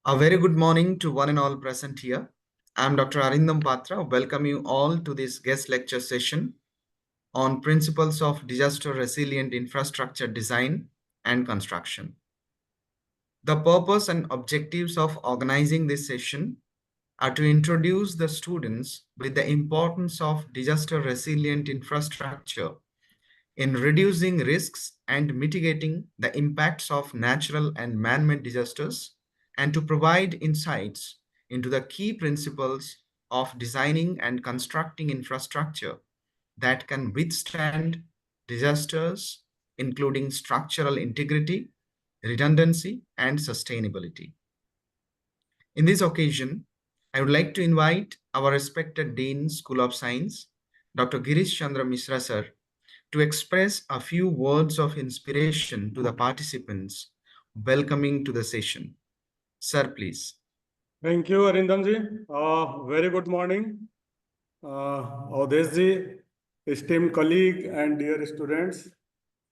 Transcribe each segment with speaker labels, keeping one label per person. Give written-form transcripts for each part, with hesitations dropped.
Speaker 1: A very good morning to one and all present here. I'm Dr. Arindam Patra. Welcome you all to this guest lecture session on principles of disaster resilient infrastructure design and construction. The purpose and objectives of organizing this session are to introduce the students with the importance of disaster resilient infrastructure in reducing risks and mitigating the impacts of natural and man-made disasters, and to provide insights into the key principles of designing and constructing infrastructure that can withstand disasters, including structural integrity, redundancy, and sustainability. In this occasion, I would like to invite our respected Dean, School of Science, Dr. Girish Chandra Misra sir, to express a few words of inspiration to the participants welcoming to the session. Sir, please.
Speaker 2: Thank you, Arindamji. Very good morning, Audeshji, esteemed colleague and dear students.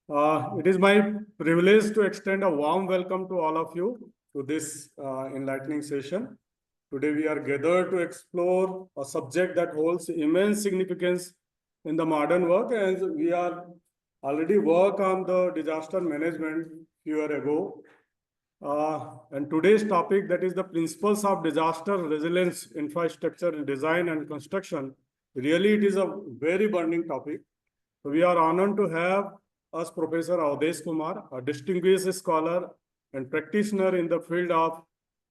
Speaker 2: It is my privilege to extend a warm welcome to all of you to this enlightening session. Today we are gathered to explore a subject that holds immense significance in the modern work, and we are already work on the disaster management a year ago. And today's topic, that is the principles of disaster resilience infrastructure design and construction. Really, it is a very burning topic. So we are honored to have us Professor Avdesh Kumar, a distinguished scholar and practitioner in the field of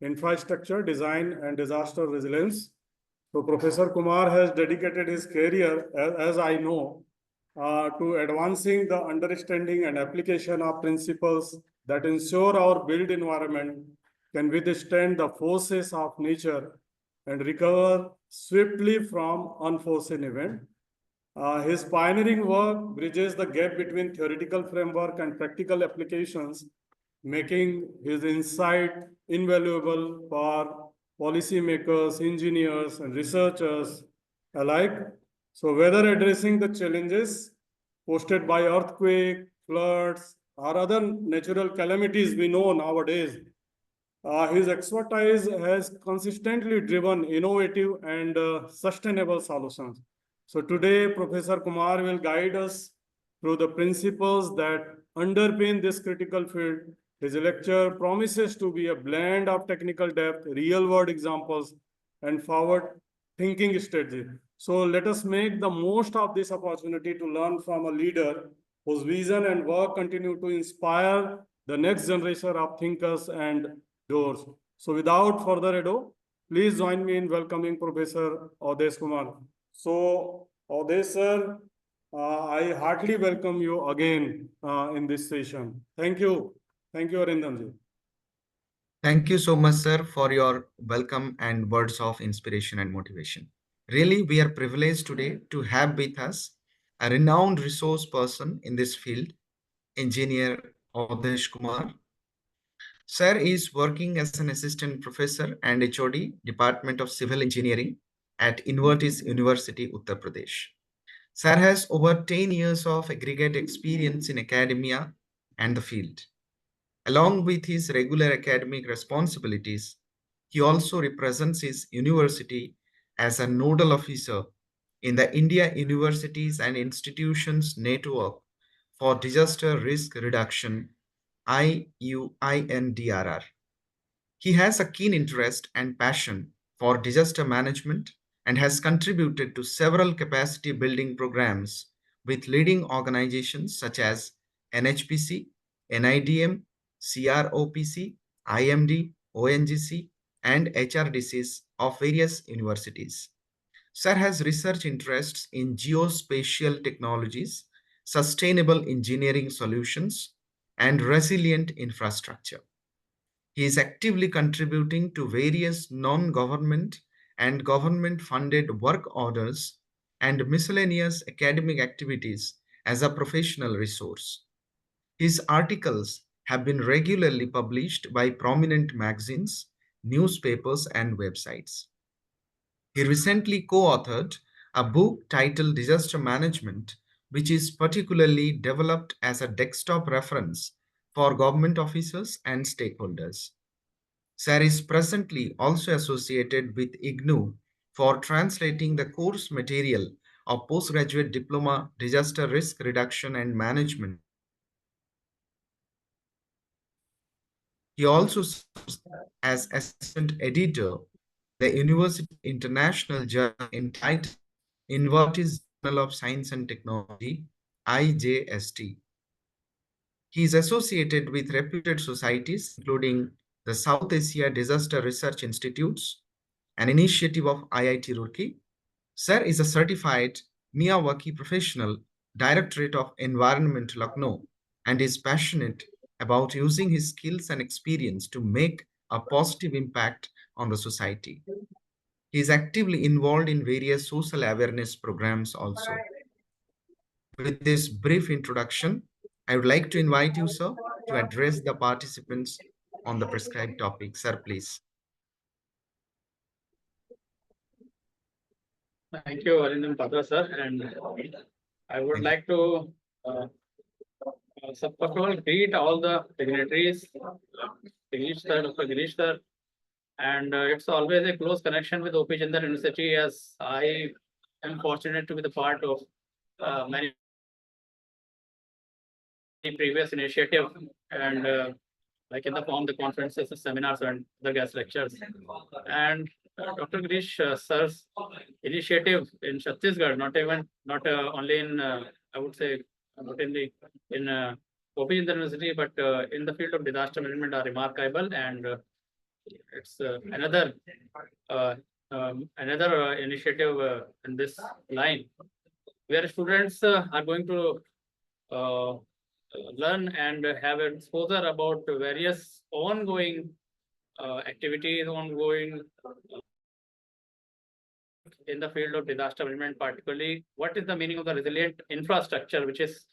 Speaker 2: infrastructure design and disaster resilience. So Professor Kumar has dedicated his career, as I know, to advancing the understanding and application of principles that ensure our built environment can withstand the forces of nature and recover swiftly from unforeseen events. His pioneering work bridges the gap between theoretical framework and practical applications, making his insight invaluable for policymakers, engineers, and researchers alike. So whether addressing the challenges posed by earthquake, floods, or other natural calamities we know nowadays, his expertise has consistently driven innovative and sustainable solutions. So today, Professor Kumar will guide us through the principles that underpin this critical field. His lecture promises to be a blend of technical depth, real-world examples, and forward-thinking strategy. So let us make the most of this opportunity to learn from a leader whose vision and work continue to inspire the next generation of thinkers and doers. So without further ado, please join me in welcoming Professor Avdesh Kumar. So Avdesh sir, I heartily welcome you again in this session. Thank you. Thank you, Arindamji.
Speaker 1: Thank you so much, sir, for your welcome and words of inspiration and motivation. Really, we are privileged today to have with us a renowned resource person in this field, Engineer Avdesh Kumar. Sir is working as an assistant professor and HOD, Department of Civil Engineering at Invertis University, Uttar Pradesh. Sir has over 10 years of aggregate experience in academia and the field. Along with his regular academic responsibilities, he also represents his university as a nodal officer in the India Universities and Institutions Network for Disaster Risk Reduction, IUINDRR. He has a keen interest and passion for disaster management and has contributed to several capacity building programs with leading organizations such as NHPC, NIDM, CROPC, IMD, ONGC, and HRDCs of various universities. Sir has research interests in geospatial technologies, sustainable engineering solutions, and resilient infrastructure. He is actively contributing to various non-government and government-funded work orders and miscellaneous academic activities as a professional resource. His articles have been regularly published by prominent magazines, newspapers, and websites. He recently co-authored a book titled Disaster Management, which is particularly developed as a desktop reference for government officers and stakeholders. Sir is presently also associated with IGNOU for translating the course material of postgraduate diploma disaster risk reduction and management. He also serves as assistant editor the University International Journal entitled Invertis Journal of Science and Technology, IJST. He is associated with reputed societies, including the South Asia Disaster Research Institutes, an initiative of IIT Roorkee. Sir is a certified Miyawaki professional, Directorate of Environment, Lucknow, and is passionate about using his skills and experience to make a positive impact on the society. He is actively involved in various social awareness programs also. With this brief introduction, I would like to invite you, sir, to address the participants on the prescribed topic. Sir, please.
Speaker 3: Thank you, Arindam Patra, sir. And I would like to, first of all, greet all the dignitaries, Girish sir, Dr. Girish sir. And it's always a close connection with OP Jindal University, as I am fortunate to be the part of many previous initiative, and like in the form the conferences, seminars, and the guest lectures. And Dr. Girish sir's initiative in Chhattisgarh, not only in I would say not in the in OP Jindal University, but in the field of disaster management are remarkable, and it's another initiative in this line, where students are going to learn and have exposure about various ongoing activities, ongoing in the field of disaster management, particularly what is the meaning of the resilient infrastructure, which is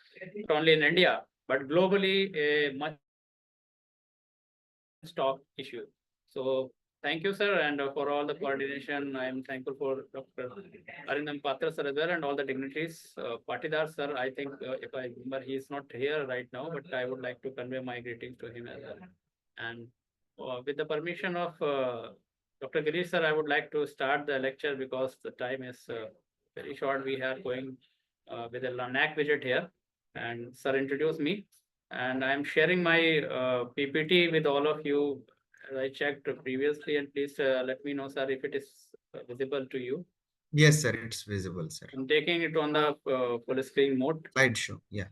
Speaker 3: not only in India, but globally a much top issue. So thank you, sir, and for all the coordination. I am thankful for Dr. Arindam Patra, sir, as well, and all the dignitaries. Patidar, sir, I think if I remember, he is not here right now, but I would like to convey my greetings to him as well. And with the permission of Dr. Girish, sir, I would like to start the lecture because the time is very short. We are going with a LANAC visit here, and sir introduced me. And I'm sharing my PPT with all of you. I checked previously, and please let me know, sir, if it is visible to you.
Speaker 1: Yes, sir, it's visible, sir.
Speaker 3: I'm taking it on the full screen mode.
Speaker 1: Slideshow, yeah.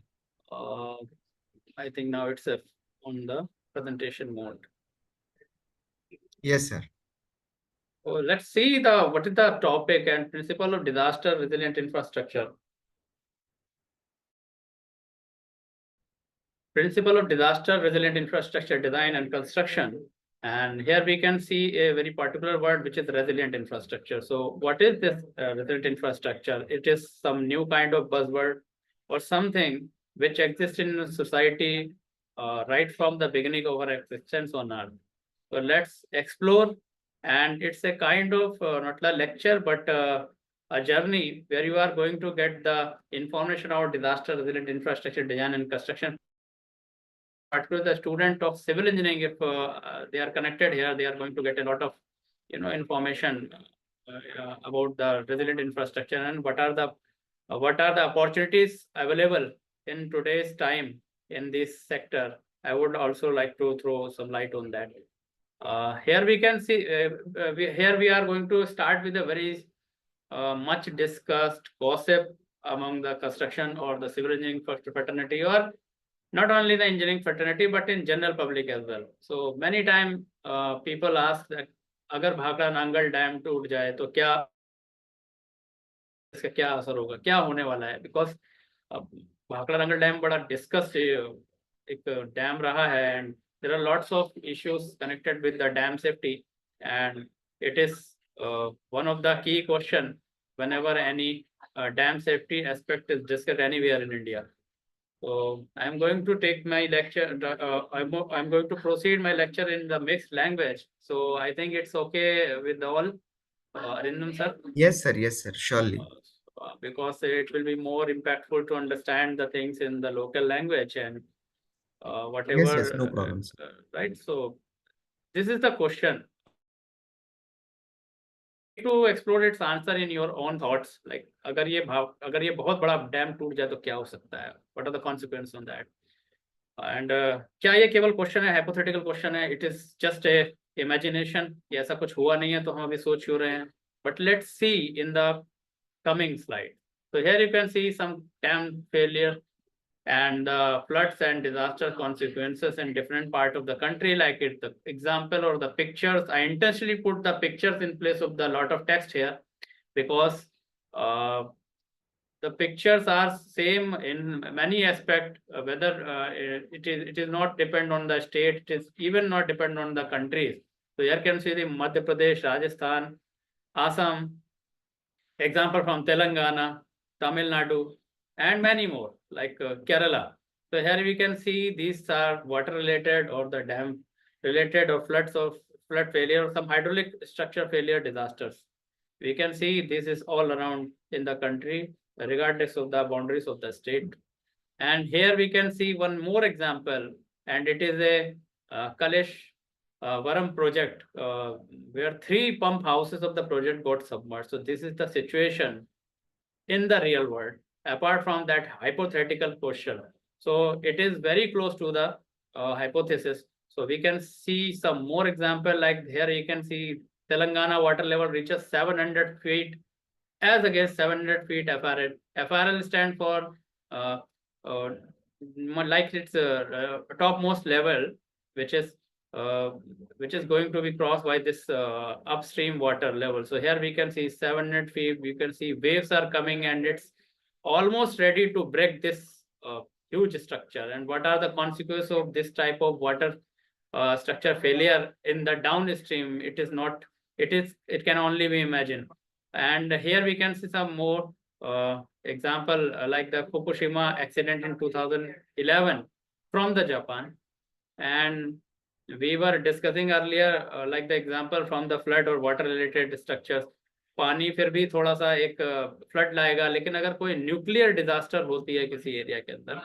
Speaker 3: I think now it's on the presentation mode.
Speaker 1: Yes, sir.
Speaker 3: So let's see what is the topic and principle of disaster resilient infrastructure. Principle of disaster resilient infrastructure design and construction. And here we can see a very particular word, which is resilient infrastructure. So what is this resilient infrastructure? It is some new kind of buzzword or something which exists in society right from the beginning of our existence on Earth. So let's explore. And it's a kind of not a lecture, but a journey where you are going to get the information about disaster resilient infrastructure design and construction. Particularly the student of civil engineering, if they are connected here, they are going to get a lot of information about the resilient infrastructure and what are the opportunities available in today's time in this sector. I would also like to throw some light on that. Here we can see here we are going to start with a very much discussed gossip among the construction or the civil engineering fraternity, or not only the engineering fraternity, but in general public as well. So many times people ask that अगर Bhakra Nangal dam टूट जाए तो क्या इसका क्या असर होगा, क्या होने वाला है? बिकॉज भाखड़ा नांगल डैम बड़ा डिस्कस्ड एक डैम रहा है, and there are lots of issues connected with the dam safety, and it is one of the key question whenever any dam safety aspect is discussed anywhere in India. So I'm going to take my lecture. I'm going to proceed my lecture in the mixed language. So I think it's okay with all, Arindam sir.
Speaker 1: Yes, sir. Yes, sir. Surely.
Speaker 3: Because it will be more impactful to understand the things in the local language and whatever.
Speaker 1: Yes, no problem, sir.
Speaker 3: Right. So this is the question. To explore its answer in your own thoughts, like अगर ये बहुत बड़ा dam टूट जाए तो क्या हो सकता है? What are the consequences on that? And क्या ये केवल क्वेश्चन है, हाइपोथेटिकल क्वेश्चन है? It is just a imagination. ये ऐसा कुछ हुआ नहीं है तो हम अभी सोच क्यों रहे हैं? But let's see in the coming slide. So here you can see some dam failure and floods and disaster consequences in different part of the country, like it the example or the pictures. I intentionally put the pictures in place of the lot of text here because the pictures are same in many aspects, whether it is not depend on the state, it is even not depend on the countries. So here can see the Madhya Pradesh, Rajasthan, Assam, example from Telangana, Tamil Nadu, and many more like Kerala. So here we can see these are water related or the dam related or flood failure or some hydraulic structure failure disasters. We can see this is all around in the country regardless of the boundaries of the state. And here we can see one more example, and it is a Kalesh Varam project where 3 pump houses of the project got submerged. So this is the situation in the real world, apart from that hypothetical question. So it is very close to the hypothesis. So we can see some more example, like here you can see Telangana water level reaches 700 feet as against 700 feet FRL. FRL stand for like its topmost level, which is going to be crossed by this upstream water level. So here we can see 700 feet, we can see waves are coming and it's almost ready to break this huge structure. And what are the consequences of this type of water structure failure in the downstream? It can only be imagined. And here we can see some more example like the Fukushima accident in 2011 from the Japan. And we were discussing earlier like the example from the flood or water related structures. पानी फिर भी थोड़ा सा एक flood लाएगा, लेकिन अगर कोई न्यूक्लियर डिजास्टर होती है किसी एरिया के अंदर,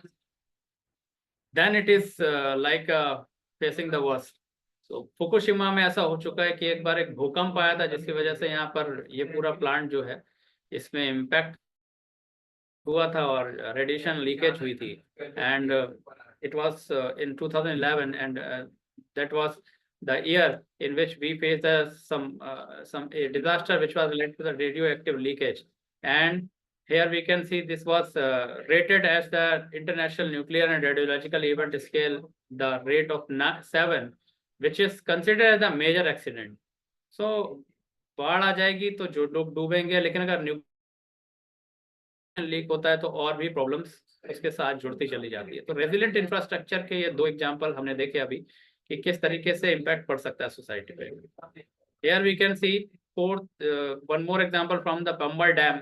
Speaker 3: then it is like facing the worst. So Fukushima में ऐसा हो चुका है कि एक बार एक भूकंप आया था जिसकी वजह से यहाँ पर ये पूरा प्लांट जो है इसमें इम्पैक्ट हुआ था और रेडिएशन लीकेज हुई थी. And it was in 2011, and that was the year in which we faced some disaster which was related to the radioactive leakage. And here we can see this was rated as the international nuclear and radiological event scale, the rate of 7, which is considered as a major accident. So बाढ़ आ जाएगी तो जो लोग डूबेंगे, लेकिन अगर leak होता है तो और भी प्रॉब्लम्स इसके साथ जुड़ती चली जाती है. तो रेजिलिएंट इंफ्रास्ट्रक्चर के ये 2 एग्जांपल हमने देखे अभी कि किस तरीके से इम्पैक्ट पड़ सकता है सोसाइटी पे. Here we can see one more example from the Pamba dam,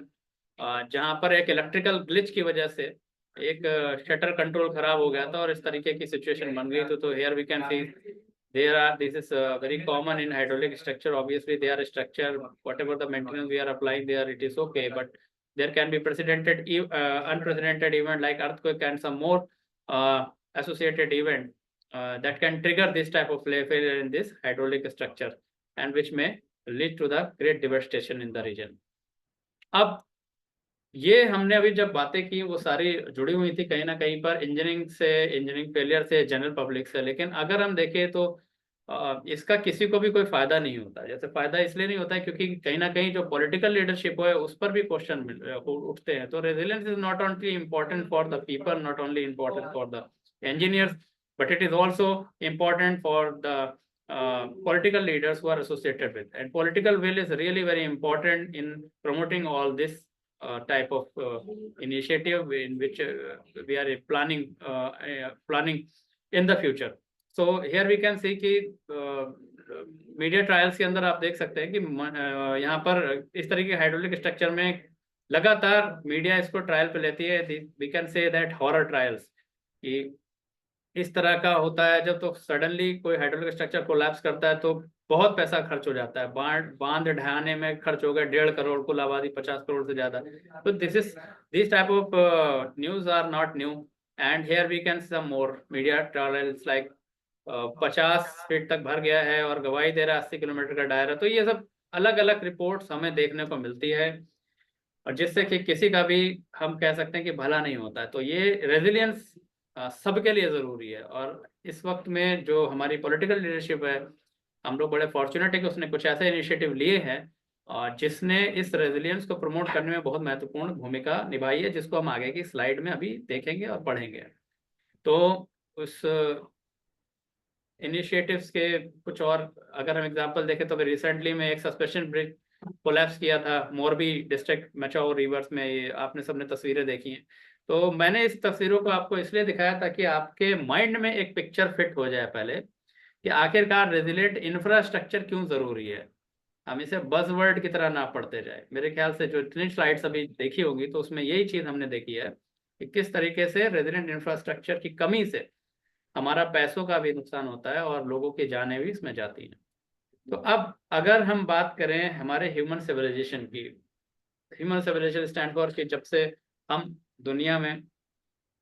Speaker 3: जहां पर एक इलेक्ट्रिकल ग्लिच की वजह से एक शटर कंट्रोल खराब हो गया था और इस तरीके की सिचुएशन बन गई. तो here we can see this is very common in hydraulic structure. Obviously they are a structure, whatever the maintenance we are applying there, it is okay, but there can be unprecedented event like earthquake and some more associated event that can trigger this type of failure in this hydraulic structure, and which may lead to the great devastation in the region. अब ये हमने अभी जब बातें की वो सारी जुड़ी हुई थी कहीं ना कहीं पर इंजीनियरिंग फेलियर से, जनरल पब्लिक से. लेकिन अगर हम देखें तो इसका किसी को भी कोई फायदा नहीं होता. जैसे फायदा इसलिए नहीं होता है क्योंकि कहीं ना कहीं जो पॉलिटिकल लीडरशिप है उस पर भी क्वेश्चन उठते हैं. तो resilience is not only important for the people, not only important for the engineers, but it is also important for the political leaders who are associated with. And political will is really very important in promoting all this type of initiative in which we are planning in the future. So here we can see कि media trials के अंदर आप देख सकते हैं कि यहाँ पर इस तरह के हाइड्रोलिक स्ट्रक्चर में लगातार मीडिया इसको ट्रायल पे लेती है. We can say that horror trials, कि इस तरह का होता है जब तो सडनली कोई हाइड्रोलिक स्ट्रक्चर कोलैप्स करता है तो बहुत पैसा खर्च हो जाता है. बांध ढहाने में खर्च हो गया 1.5 करोड़, कुल आबादी 50 करोड़ से ज्यादा. तो this type of news are not new. And here we can some more media trials like 50 feet तक भर गया है और गवाही दे रहा है 80 किलोमीटर का दायरा। तो ये सब अलग अलग रिपोर्ट्स हमें देखने को मिलती है, और जिससे कि किसी का भी हम कह सकते हैं कि भला नहीं होता है। तो ये रेजिलियंस सबके लिए ज़रूरी है। और इस वक्त में जो हमारी पॉलिटिकल लीडरशिप है, हम लोग बड़े फॉर्चुनेट है कि उसने कुछ ऐसे इनिशिएटिव लिए हैं और जिसने इस रेजिलियंस को प्रमोट करने में बहुत महत्वपूर्ण भूमिका निभाई है, जिसको हम आगे की स्लाइड में अभी देखेंगे और पढ़ेंगे। तो उस इनिशिएटिव्स के कुछ और अगर हम एग्जांपल देखें तो रिसेंटली में एक सस्पेंशन ब्रिज कोलैप्स किया था मोरबी डिस्ट्रिक्ट मेचाओ रिवर्स में। ये आपने सबने तस्वीरें देखी हैं। तो मैंने इस तस्वीरों को आपको इसलिए दिखाया ताकि आपके माइंड में एक पिक्चर फिट हो जाए पहले कि आखिरकार रेजिलिएंट इंफ्रास्ट्रक्चर क्यों जरूरी है। हम इसे बज़वर्ड की तरह ना पढ़ते जाए। मेरे ख्याल से जो इतनी स्लाइड्स अभी देखी होगी तो उसमें यही चीज़ हमने देखी है कि किस तरीके से रेजिलिएंट इंफ्रास्ट्रक्चर की कमी से हमारा पैसों का भी नुकसान होता है और लोगों की जानें भी इसमें जाती हैं। तो अब अगर हम बात करें हमारे ह्यूमन सिविलाइजेशन की, ह्यूमन सिविलाइजेशन स्टैंड फॉर कि जब से हम दुनिया में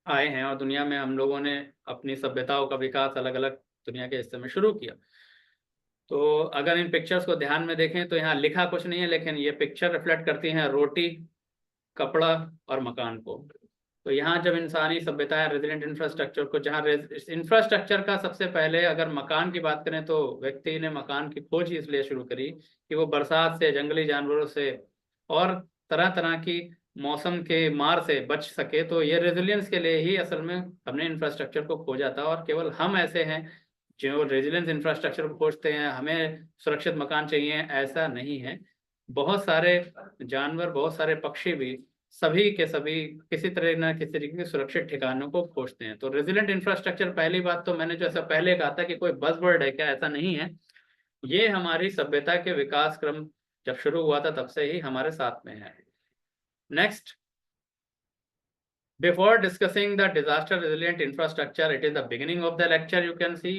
Speaker 3: आए हैं और दुनिया में हम लोगों ने अपनी सभ्यताओं का विकास अलग अलग दुनिया के हिस्से में शुरू किया। तो अगर इन पिक्चर्स को ध्यान में देखें तो यहाँ लिखा कुछ नहीं है, लेकिन ये पिक्चर रिफ्लेक्ट करती हैं रोटी, कपड़ा और मकान को। तो यहाँ जब इंसानी सभ्यताएं रेजिलिएंट इंफ्रास्ट्रक्चर को, जहाँ इंफ्रास्ट्रक्चर का सबसे पहले अगर मकान की बात करें तो व्यक्ति ने मकान की खोज ही इसलिए शुरू करी कि वो बरसात से, जंगली जानवरों से और तरह तरह की मौसम के मार से बच सके। तो ये रेजिलियंस के लिए ही असल में हमने इंफ्रास्ट्रक्चर को खोजा था। और केवल हम ऐसे हैं जो रेजिलियंस इंफ्रास्ट्रक्चर को खोजते हैं, हमें सुरक्षित मकान चाहिए, ऐसा नहीं है। बहुत सारे जानवर, बहुत सारे पक्षी भी सभी के सभी किसी तरह ना किसी तरीके के सुरक्षित ठिकानों को खोजते हैं। तो रेजिलिएंट इंफ्रास्ट्रक्चर, पहली बात तो मैंने जैसा पहले कहा था कि कोई बज़वर्ड है क्या, ऐसा नहीं है। ये हमारी सभ्यता के विकास क्रम जब शुरू हुआ था तब से ही हमारे साथ में है। Next, before discussing the disaster resilient infrastructure, it is the beginning of the lecture. You can see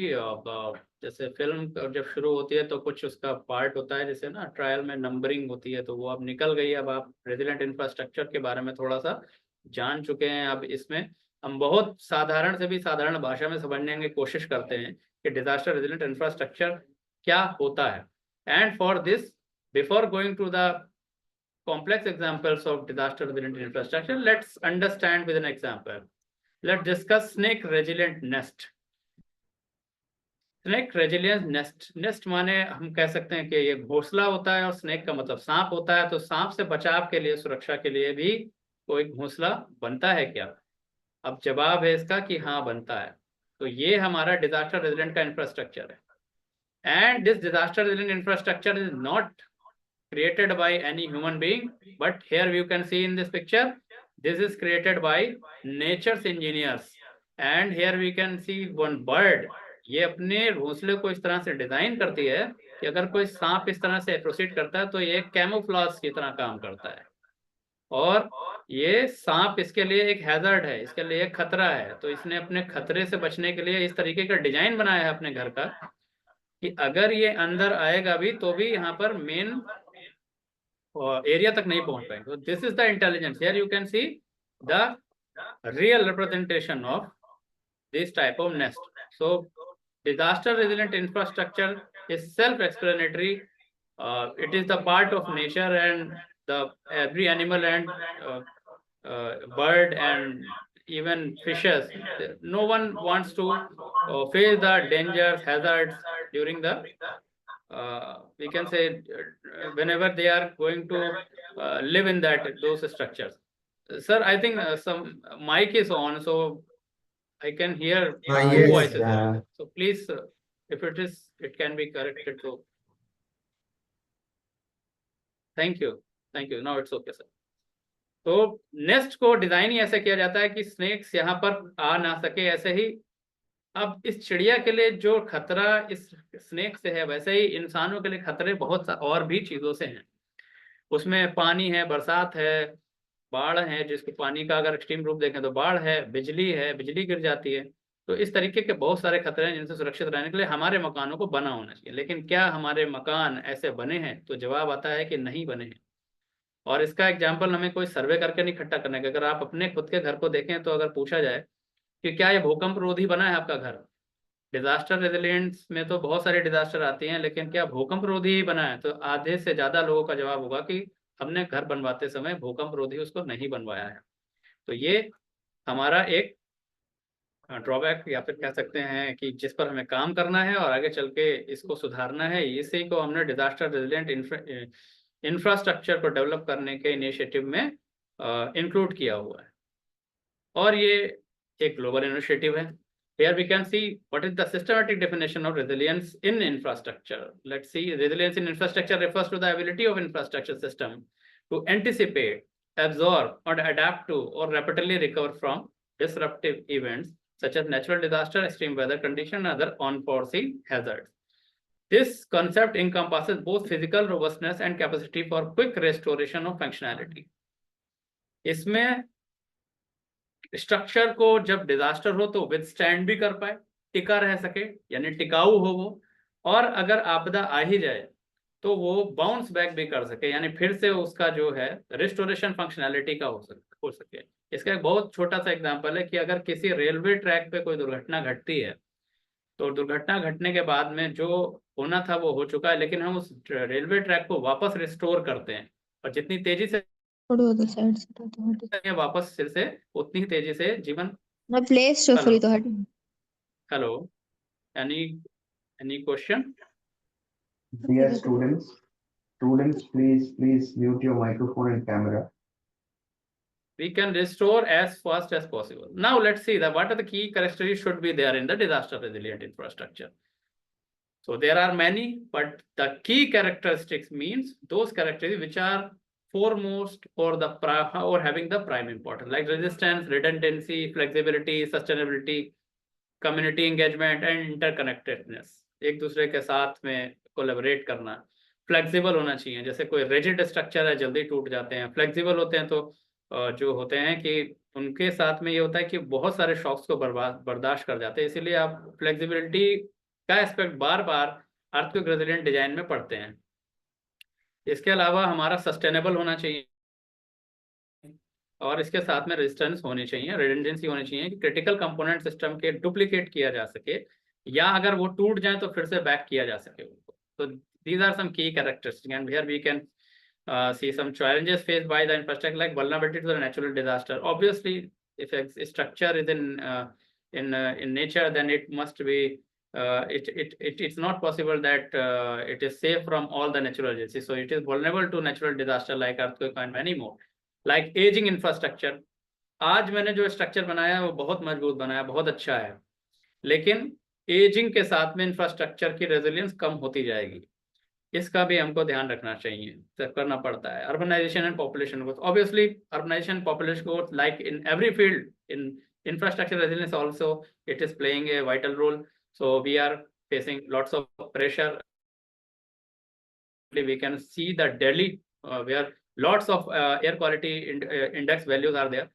Speaker 3: जैसे फिल्म जब शुरू होती है तो कुछ उसका पार्ट होता है, जैसे ना ट्रायल में नंबरिंग होती है, तो वो अब निकल गई। अब आप रेजिलिएंट इंफ्रास्ट्रक्चर के बारे में थोड़ा सा जान चुके हैं। अब इसमें हम बहुत साधारण से भी साधारण भाषा में समझने की कोशिश करते हैं कि डिजास्टर रेजिलिएंट इंफ्रास्ट्रक्चर क्या होता है। And for this, before going to the complex examples of disaster resilient infrastructure, let's understand with an example. Let's discuss snake resilient nest. Snake resilience nest, nest माने हम कह सकते हैं कि ये घोंसला होता है और स्नेक का मतलब सांप होता है। तो सांप से बचाव के लिए, सुरक्षा के लिए भी कोई घोंसला बनता है क्या? अब जवाब है इसका कि हाँ, बनता है। तो ये हमारा डिजास्टर रेजिलिएंट का इंफ्रास्ट्रक्चर है। And this disaster resilient infrastructure is not created by any human being, but here you can see in this picture, this is created by nature's engineers. And here we can see one bird. ये अपने घोंसले को इस तरह से design करती है कि अगर कोई सांप इस तरह से प्रोसीड करता है तो ये कैमोफ्लेज की तरह काम करता है। और ये सांप इसके लिए एक हैजर्ड है, इसके लिए एक खतरा है। तो इसने अपने खतरे से बचने के लिए इस तरीके का डिजाइन बनाया है अपने घर का कि अगर ये अंदर आएगा भी तो भी यहाँ पर मेन एरिया तक नहीं पहुंच पाएंगे। तो this is the intelligence. Here you can see the real representation of this type of nest. So disaster resilient infrastructure is self explanatory. It is the part of nature and the every animal and bird and even fishes, no one wants to face the dangers, hazards during the we can say whenever they are going to live in those structures. Sir, I think some mic is on, so I can hear
Speaker 1: Yes.
Speaker 3: voices. So please, if it is, it can be corrected. So thank you, now it's okay, sir. तो nest को design ही ऐसे किया जाता है कि snacks यहाँ पर आ ना सके। ऐसे ही अब इस चिड़िया के लिए जो खतरा इस स्नेक से है, वैसे ही इंसानों के लिए खतरे बहुत और भी चीजों से हैं। उसमें पानी है, बरसात है, बाढ़ है, जिसको पानी का अगर एक्सट्रीम रूप देखें तो बाढ़ है, बिजली है, बिजली गिर जाती है। तो इस तरीके के बहुत सारे खतरे हैं जिनसे सुरक्षित रहने के लिए हमारे मकानों को बना होना चाहिए। लेकिन क्या हमारे मकान ऐसे बने हैं? तो जवाब आता है कि नहीं बने हैं। और इसका एग्जाम्पल हमें कोई सर्वे करके नहीं इकट्ठा करने का। अगर आप अपने खुद के घर को देखें तो अगर पूछा जाए कि क्या ये भूकंप रोधी बना है आपका घर, डिजास्टर रेजिलियंस में तो बहुत सारे डिजास्टर आती हैं, लेकिन क्या भूकंप रोधी ही बना है? तो आधे से ज्यादा लोगों का जवाब होगा कि हमने घर बनवाते समय भूकंप रोधी उसको नहीं बनवाया है। तो ये हमारा एक ड्रॉबैक या फिर कह सकते हैं कि जिस पर हमें काम करना है और आगे चल के इसको सुधारना है। इसी को हमने डिजास्टर रेजिलिएंट इंफ्रास्ट्रक्चर को डेवलप करने के इनिशिएटिव में इंक्लूड किया हुआ है, और ये एक ग्लोबल इनिशिएटिव है। Here we can see what is the systematic definition of resilience in infrastructure. Let's see, resilience in infrastructure refers to the ability of infrastructure system to anticipate, absorb, or adapt to, or rapidly recover from disruptive events such as natural disaster, extreme weather condition, and other unforeseen hazards. This concept encompasses both physical robustness and capacity for quick restoration of functionality. इसमें structure को जब disaster हो तो withstand भी कर पाए, टिका रह सके, यानी टिकाऊ हो वो, और अगर आपदा आ ही जाए तो वो बाउंस बैक भी कर सके, यानी फिर से उसका जो है रिस्टोरेशन फंक्शनैलिटी का हो सके। इसका एक बहुत छोटा सा एग्जांपल है कि अगर किसी रेलवे ट्रैक पे कोई दुर्घटना घटती है, तो दुर्घटना घटने के बाद में जो होना था वो हो चुका है, लेकिन हम उस रेलवे ट्रैक को वापस रिस्टोर करते हैं, और जितनी तेजी से वापस फिर से उतनी ही तेजी से जीवन। Hello, any question?
Speaker 4: Dear students, please mute your microphone and camera.
Speaker 3: We can restore as fast as possible. Now let's see that what are the key characteristics should be there in the disaster resilient infrastructure. So there are many, but the key characteristics means those characteristics which are foremost or having the prime importance, like resistance, redundancy, flexibility, sustainability, community engagement and interconnectedness. एक दूसरे के साथ में collaborate करना, flexible होना चाहिए। जैसे कोई रिजिड स्ट्रक्चर है, जल्दी टूट जाते हैं। फ्लेक्सिबल होते हैं तो जो होते हैं कि उनके साथ में ये होता है कि बहुत सारे शॉक्स को बर्दाश्त कर जाते हैं, इसीलिए आप फ्लेक्सिबिलिटी का एस्पेक्ट बार बार अर्थक्वेक रेजिलिएंट डिजाइन में पढ़ते हैं। इसके अलावा हमारा सस्टेनेबल होना चाहिए, और इसके साथ में रेजिस्टेंस होनी चाहिए, रिडंडेंसी होनी चाहिए कि क्रिटिकल कंपोनेंट सिस्टम के डुप्लीकेट किया जा सके, या अगर वो टूट जाए तो फिर से बैक किया जा सके उनको। तो these are some key characteristics, and here we can see some challenges faced by the infrastructure, like vulnerability to the natural disaster. Obviously, if a structure is in nature, then it must be it's not possible that it is safe from all the natural agencies. So it is vulnerable to natural disaster like earthquake and many more. Like aging infrastructure, आज मैंने जो structure बनाया है वो बहुत मजबूत बनाया, बहुत अच्छा है, लेकिन एजिंग के साथ में इंफ्रास्ट्रक्चर की रेजिलियंस कम होती जाएगी। इसका भी हमको ध्यान रखना चाहिए, करना पड़ता है। Urbanisation and population growth, obviously urbanisation population growth, like in every field, in infrastructure resilience also it is playing a vital role. So we are facing lots of pressure. We can see that Delhi where lots of air quality index values are there,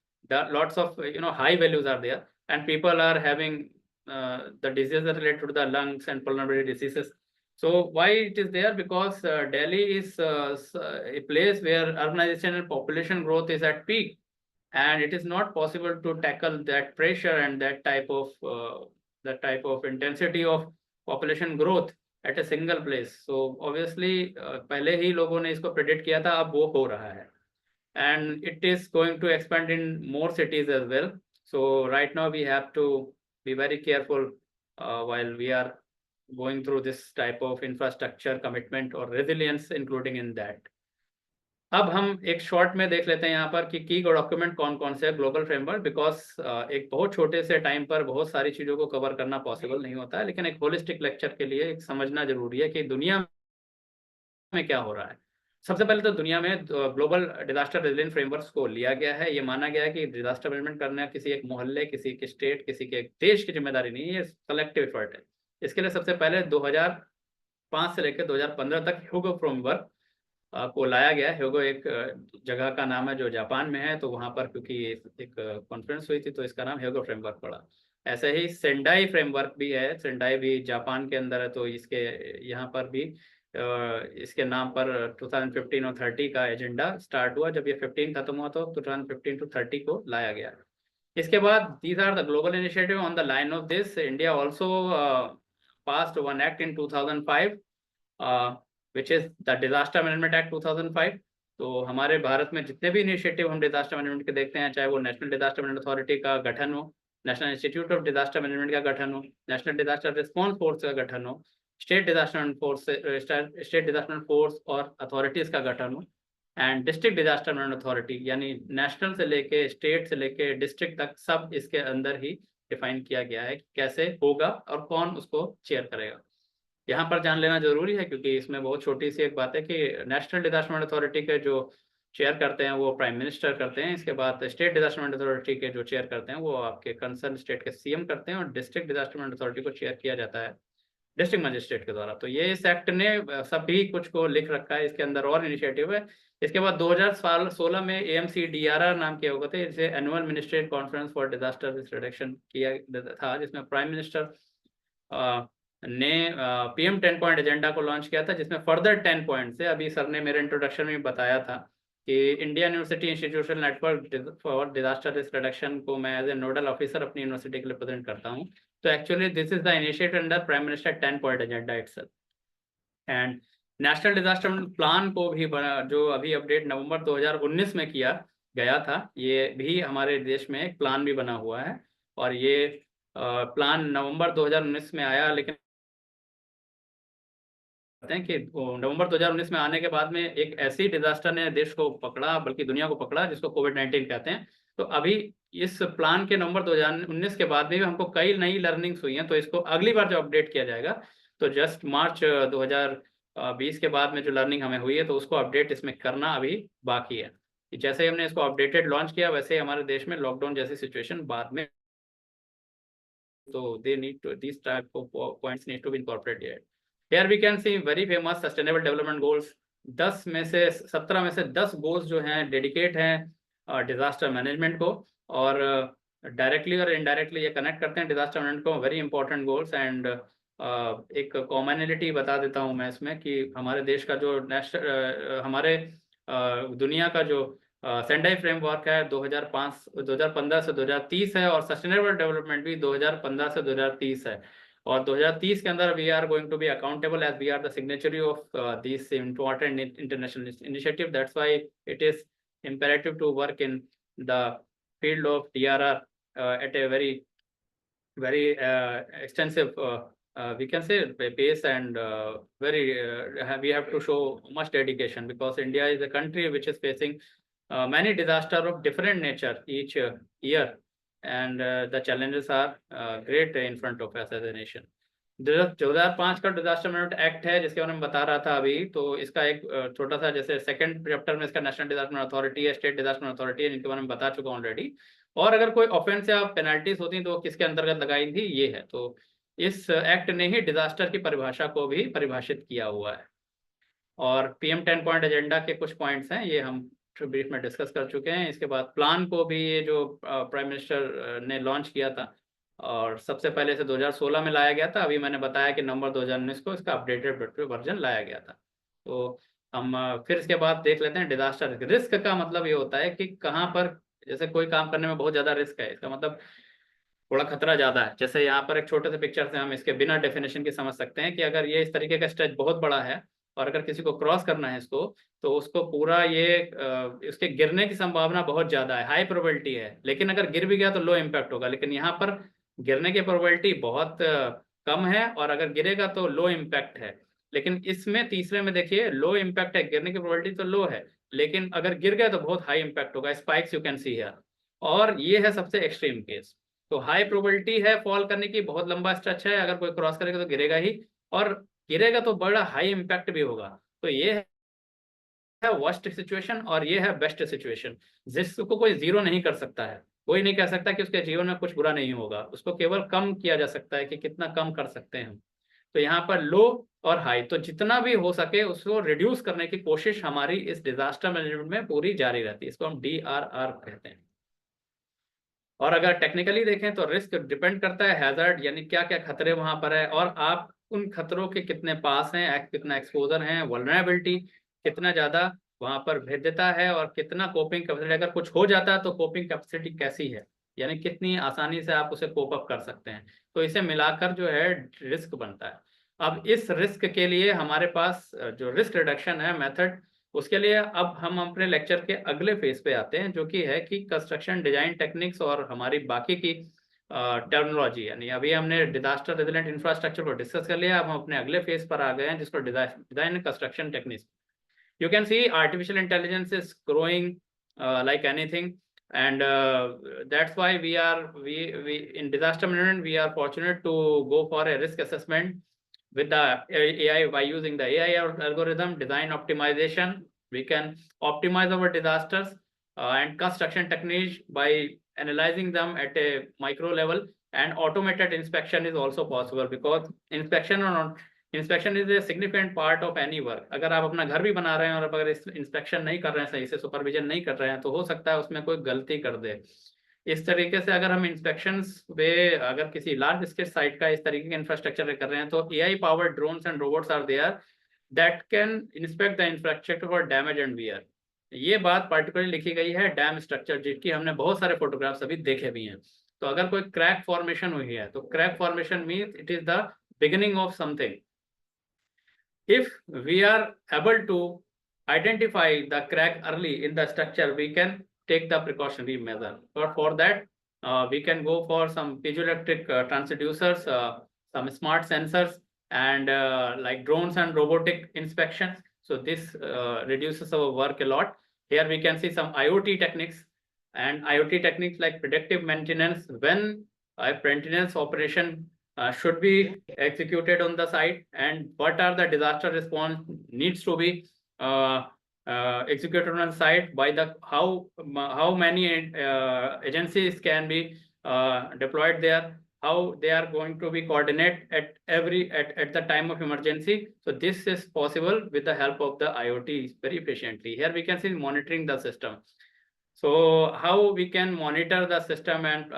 Speaker 3: lots of high values are there, and people are having the diseases related to the lungs and pulmonary diseases. So why it is there? Because Delhi is a place where urbanization and population growth is at peak, and it is not possible to tackle that pressure and that type of intensity of population growth at a single place. So obviously पहले ही लोगों ने इसको predict किया था, अब वो हो रहा है, and it is going to expand in more cities as well. So right now we have to be very careful while we are going through this type of infrastructure commitment or resilience including in that. अब हम एक short में देख लेते हैं यहाँ पर कि की डॉक्यूमेंट कौन कौन से ग्लोबल फ्रेमवर्क, बिकॉज एक बहुत छोटे से टाइम पर बहुत सारी चीज़ों को कवर करना पॉसिबल नहीं होता है, लेकिन एक होलिस्टिक लेक्चर के लिए एक समझना जरूरी है कि दुनिया में क्या हो रहा है। सबसे पहले तो दुनिया में ग्लोबल डिजास्टर रेजिलिएंट फ्रेमवर्क्स को लिया गया है। ये माना गया है कि डिजास्टर मैनेजमेंट करना किसी एक मोहल्ले, किसी के स्टेट, किसी के देश की जिम्मेदारी नहीं है, ये कलेक्टिव एफर्ट है। इसके लिए सबसे पहले 2005 से लेकर 2015 तक ह्यूगो फ्रेमवर्क को लाया गया। ह्यूगो एक जगह का नाम है जो जापान में है, तो वहाँ पर क्योंकि एक कॉन्फ्रेंस हुई थी तो इसका नाम ह्यूगो फ्रेमवर्क पड़ा। ऐसे ही सेंडाई फ्रेमवर्क भी है, सेंडाई भी जापान के अंदर है, तो इसके यहाँ पर भी इसके नाम पर 2015 और 30 का एजेंडा स्टार्ट हुआ। जब ये 15 खत्म हुआ तो 2015 to 30 को लाया गया। इसके बाद these are the global initiative on the line of this. India also passed one act in 2005, which is the Disaster Management Act 2005. तो हमारे भारत में जितने भी इनिशिएटिव हम डिजास्टर मैनेजमेंट के देखते हैं, चाहे वो नेशनल डिजास्टर मैनेजमेंट अथॉरिटी का गठन हो, national institute of disaster management का गठन हो, नेशनल डिजास्टर रिस्पॉन्स फोर्स का गठन हो, स्टेट डिजास्टर फोर्स और अथॉरिटीज का गठन हो, and district disaster management authority, यानी नेशनल से लेके स्टेट से लेके डिस्ट्रिक्ट तक सब इसके अंदर ही डिफाइन किया गया है कि कैसे होगा और कौन उसको चेयर करेगा। यहाँ पर जान लेना जरूरी है क्योंकि इसमें बहुत छोटी सी एक बात है कि नेशनल डिजास्टर मैनेजमेंट अथॉरिटी के जो चेयर करते हैं वो प्राइम मिनिस्टर करते हैं। इसके बाद स्टेट डिजास्टर मैनेजमेंट अथॉरिटी के जो चेयर करते हैं वो आपके कंसर्न स्टेट के सीएम करते हैं, और डिस्ट्रिक्ट डिजास्टर मैनेजमेंट अथॉरिटी को चेयर किया जाता है डिस्ट्रिक्ट मजिस्ट्रेट के द्वारा। तो ये इस एक्ट ने सभी कुछ को लिख रखा है, इसके अंदर और इनिशिएटिव है। इसके बाद 2016 में AMCDRR नाम के होगा थे, इसे annual ministerial conference for disaster risk reduction किया था, जिसमें प्राइम मिनिस्टर ने PM 10 पॉइंट एजेंडा को लॉन्च किया था, जिसमें फर्दर 10 पॉइंट से, अभी सर ने मेरे इंट्रोडक्शन में बताया था कि Indian university institutional network for disaster risk reduction को मैं एज ए नोडल ऑफिसर अपनी यूनिवर्सिटी के लिए प्रेजेंट करता हूँ। तो actually this is the initiative under prime minister 10 point agenda itself. And national disaster plan को भी जो अभी अपडेट नवंबर 2019 में किया गया था, ये भी हमारे देश में एक प्लान भी बना हुआ है, और ये प्लान नवंबर 2019 में आया, लेकिन हैं कि नवंबर 2019 में आने के बाद में एक ऐसी डिजास्टर ने देश को पकड़ा, बल्कि दुनिया को पकड़ा, जिसको कोविड-19 कहते हैं। तो अभी इस प्लान के नवंबर 2019 के बाद में भी हमको कई नई लर्निंग्स हुई हैं, तो इसको अगली बार जो अपडेट किया जाएगा तो जस्ट मार्च 2020 के बाद में जो लर्निंग हमें हुई है तो उसको अपडेट इसमें करना अभी बाकी है। जैसे ही हमने इसको अपडेटेड लॉन्च किया वैसे ही हमारे देश में लॉकडाउन जैसी सिचुएशन बाद में, तो they need to this type of points need to be incorporated. Here we can see very famous sustainable development goals. 17 में से 10 गोल्स जो हैं डेडिकेट हैं डिजास्टर मैनेजमेंट को, और डायरेक्टली और इनडायरेक्टली ये कनेक्ट करते हैं डिजास्टर मैनेजमेंट को, वेरी इंपॉर्टेंट गोल्स। एंड एक कॉमनलिटी बता देता हूँ मैं इसमें कि हमारे देश का जो हमारे दुनिया का जो सेंडाई फ्रेमवर्क है 2015 से 2030 है, और सस्टेनेबल डेवलपमेंट भी 2015 से 2030 है। और 2030 के अंदर we are going to be accountable as we are the signatory of this important international initiative. That's why it is imperative to work in the field of DRR at a very extensive we can say pace, and we have to show much dedication, because India is a country which is facing many disasters of different nature each year, and the challenges are great in front of us as a nation. 2005 का disaster management act है जिसके बारे में बता रहा था अभी, तो इसका एक छोटा सा, जैसे सेकंड चैप्टर में इसका नेशनल डिजास्टर अथॉरिटी है, स्टेट डिजास्टर अथॉरिटी है, जिनके बारे में बता चुका हूँ ऑलरेडी। और अगर कोई ऑफेंस या पेनल्टीज होती तो किसके अंतर्गत लगाई थी, ये है। तो इस एक्ट ने ही डिजास्टर की परिभाषा को भी परिभाषित किया हुआ है। और PM 10 पॉइंट एजेंडा के कुछ पॉइंट्स हैं, ये हम ब्रीफ में डिस्कस कर चुके हैं। इसके बाद प्लान को भी ये जो प्राइम मिनिस्टर ने लॉन्च किया था, और सबसे पहले इसे 2016 में लाया गया था। अभी मैंने बताया कि नवंबर 2019 को इसका अपडेटेड वर्जन लाया गया था। तो हम फिर इसके बाद देख लेते हैं डिजास्टर रिस्क का मतलब ये होता है कि कहाँ पर, जैसे कोई काम करने में बहुत ज़्यादा रिस्क है, इसका मतलब थोड़ा खतरा ज़्यादा है। जैसे यहाँ पर एक छोटे से पिक्चर से हम इसके बिना डेफिनेशन के समझ सकते हैं कि अगर ये इस तरीके का स्ट्रेच बहुत बड़ा है और अगर किसी को क्रॉस करना है इसको, तो उसको पूरा ये इसके गिरने की संभावना बहुत ज़्यादा है, हाई प्रोबेबिलिटी है। लेकिन अगर गिर भी गया तो लो इम्पैक्ट होगा। लेकिन यहाँ पर गिरने की प्रोबेबिलिटी बहुत कम है, और अगर गिरेगा तो लो इम्पैक्ट है। लेकिन इसमें तीसरे में देखिए, लो इम्पैक्ट है, गिरने की प्रोबेबिलिटी तो लो है, लेकिन अगर गिर गया तो बहुत हाई इम्पैक्ट होगा, spikes you can see here. और ये है सबसे एक्सट्रीम केस। तो हाई प्रोबेबिलिटी है फॉल करने की, बहुत लंबा स्ट्रेच है, अगर कोई क्रॉस करेगा तो गिरेगा ही, और गिरेगा तो बड़ा हाई इम्पैक्ट भी होगा। तो ये है वर्स्ट सिचुएशन और ये है बेस्ट सिचुएशन, जिसको कोई जीरो नहीं कर सकता है। कोई नहीं कह सकता कि उसके जीवन में कुछ बुरा नहीं होगा, उसको केवल कम किया जा सकता है कि कितना कम कर सकते हैं हम। तो यहाँ पर लो और हाई, तो जितना भी हो सके उसको रिड्यूस करने की कोशिश हमारी इस डिजास्टर मैनेजमेंट में पूरी जारी रहती है। इसको हम DRR कहते हैं। और अगर टेक्निकली देखें तो रिस्क डिपेंड करता है हैजर्ड, यानी क्या क्या खतरे वहां पर है, और आप उन खतरों के कितने पास हैं, कितना एक्सपोजर है, वल्नरेबिलिटी कितना ज्यादा वहां पर भेद्यता है, और कितना कोपिंग कैपेसिटी, अगर कुछ हो जाता है तो कोपिंग कैपेसिटी कैसी है। यानी कितनी आसानी से आप उसे कोप अप कर सकते हैं। तो इसे मिलाकर जो है रिस्क बनता है। अब इस रिस्क के लिए हमारे पास जो रिस्क रिडक्शन है मेथड, उसके लिए अब हम अपने लेक्चर के अगले फेज पे आते हैं, जो कि है कि कंस्ट्रक्शन डिजाइन टेक्निक्स और हमारी बाकी की टर्मिनोलॉजी। यानी अभी हमने डिजास्टर रेजिलेंट इंफ्रास्ट्रक्चर को डिस्कस कर लिया, अब हम अपने अगले फेज पर आ गए हैं जिसको design and construction techniques. You can see artificial intelligence is growing like anything, and that's why we in disaster management we are fortunate to go for a risk assessment with the AI. By using the AI algorithm design optimization, we can optimize our disasters and construction techniques by analyzing them at a micro level. And automated inspection is also possible, because inspection is a significant part of any work. अगर आप अपना घर भी बना रहे हैं और अगर इंस्पेक्शन नहीं कर रहे हैं, सही से सुपरविजन नहीं कर रहे हैं, तो हो सकता है उसमें कोई गलती कर दे। इस तरीके से अगर हम इंस्पेक्शंस पे अगर किसी लार्ज स्केल साइट का इस तरीके के इंफ्रास्ट्रक्चर कर रहे हैं, तो AI powered drones and robots are there that can inspect the infrastructure for damage and wear. ये बात पार्टिकुलरली लिखी गई है डैम स्ट्रक्चर, जिसकी हमने बहुत सारे फोटोग्राफ्स अभी देखे भी हैं। तो अगर कोई क्रैक फॉर्मेशन हुई है, तो crack formation means it is the beginning of something. If we are able to identify the crack early in the structure, we can take the precautionary measure. But for that, we can go for some piezoelectric transducers, some smart sensors, and like drones and robotic inspections. So this reduces our work a lot. Here we can see some IoT techniques, and IoT techniques like predictive maintenance. When a maintenance operation should be executed on the site, and what are the disaster response needs to be executed on the site by the how many agencies can be deployed there, how they are going to be coordinate at the time of emergency. So this is possible with the help of the IoT very efficiently. Here we can see monitoring the system. So how we can monitor the system and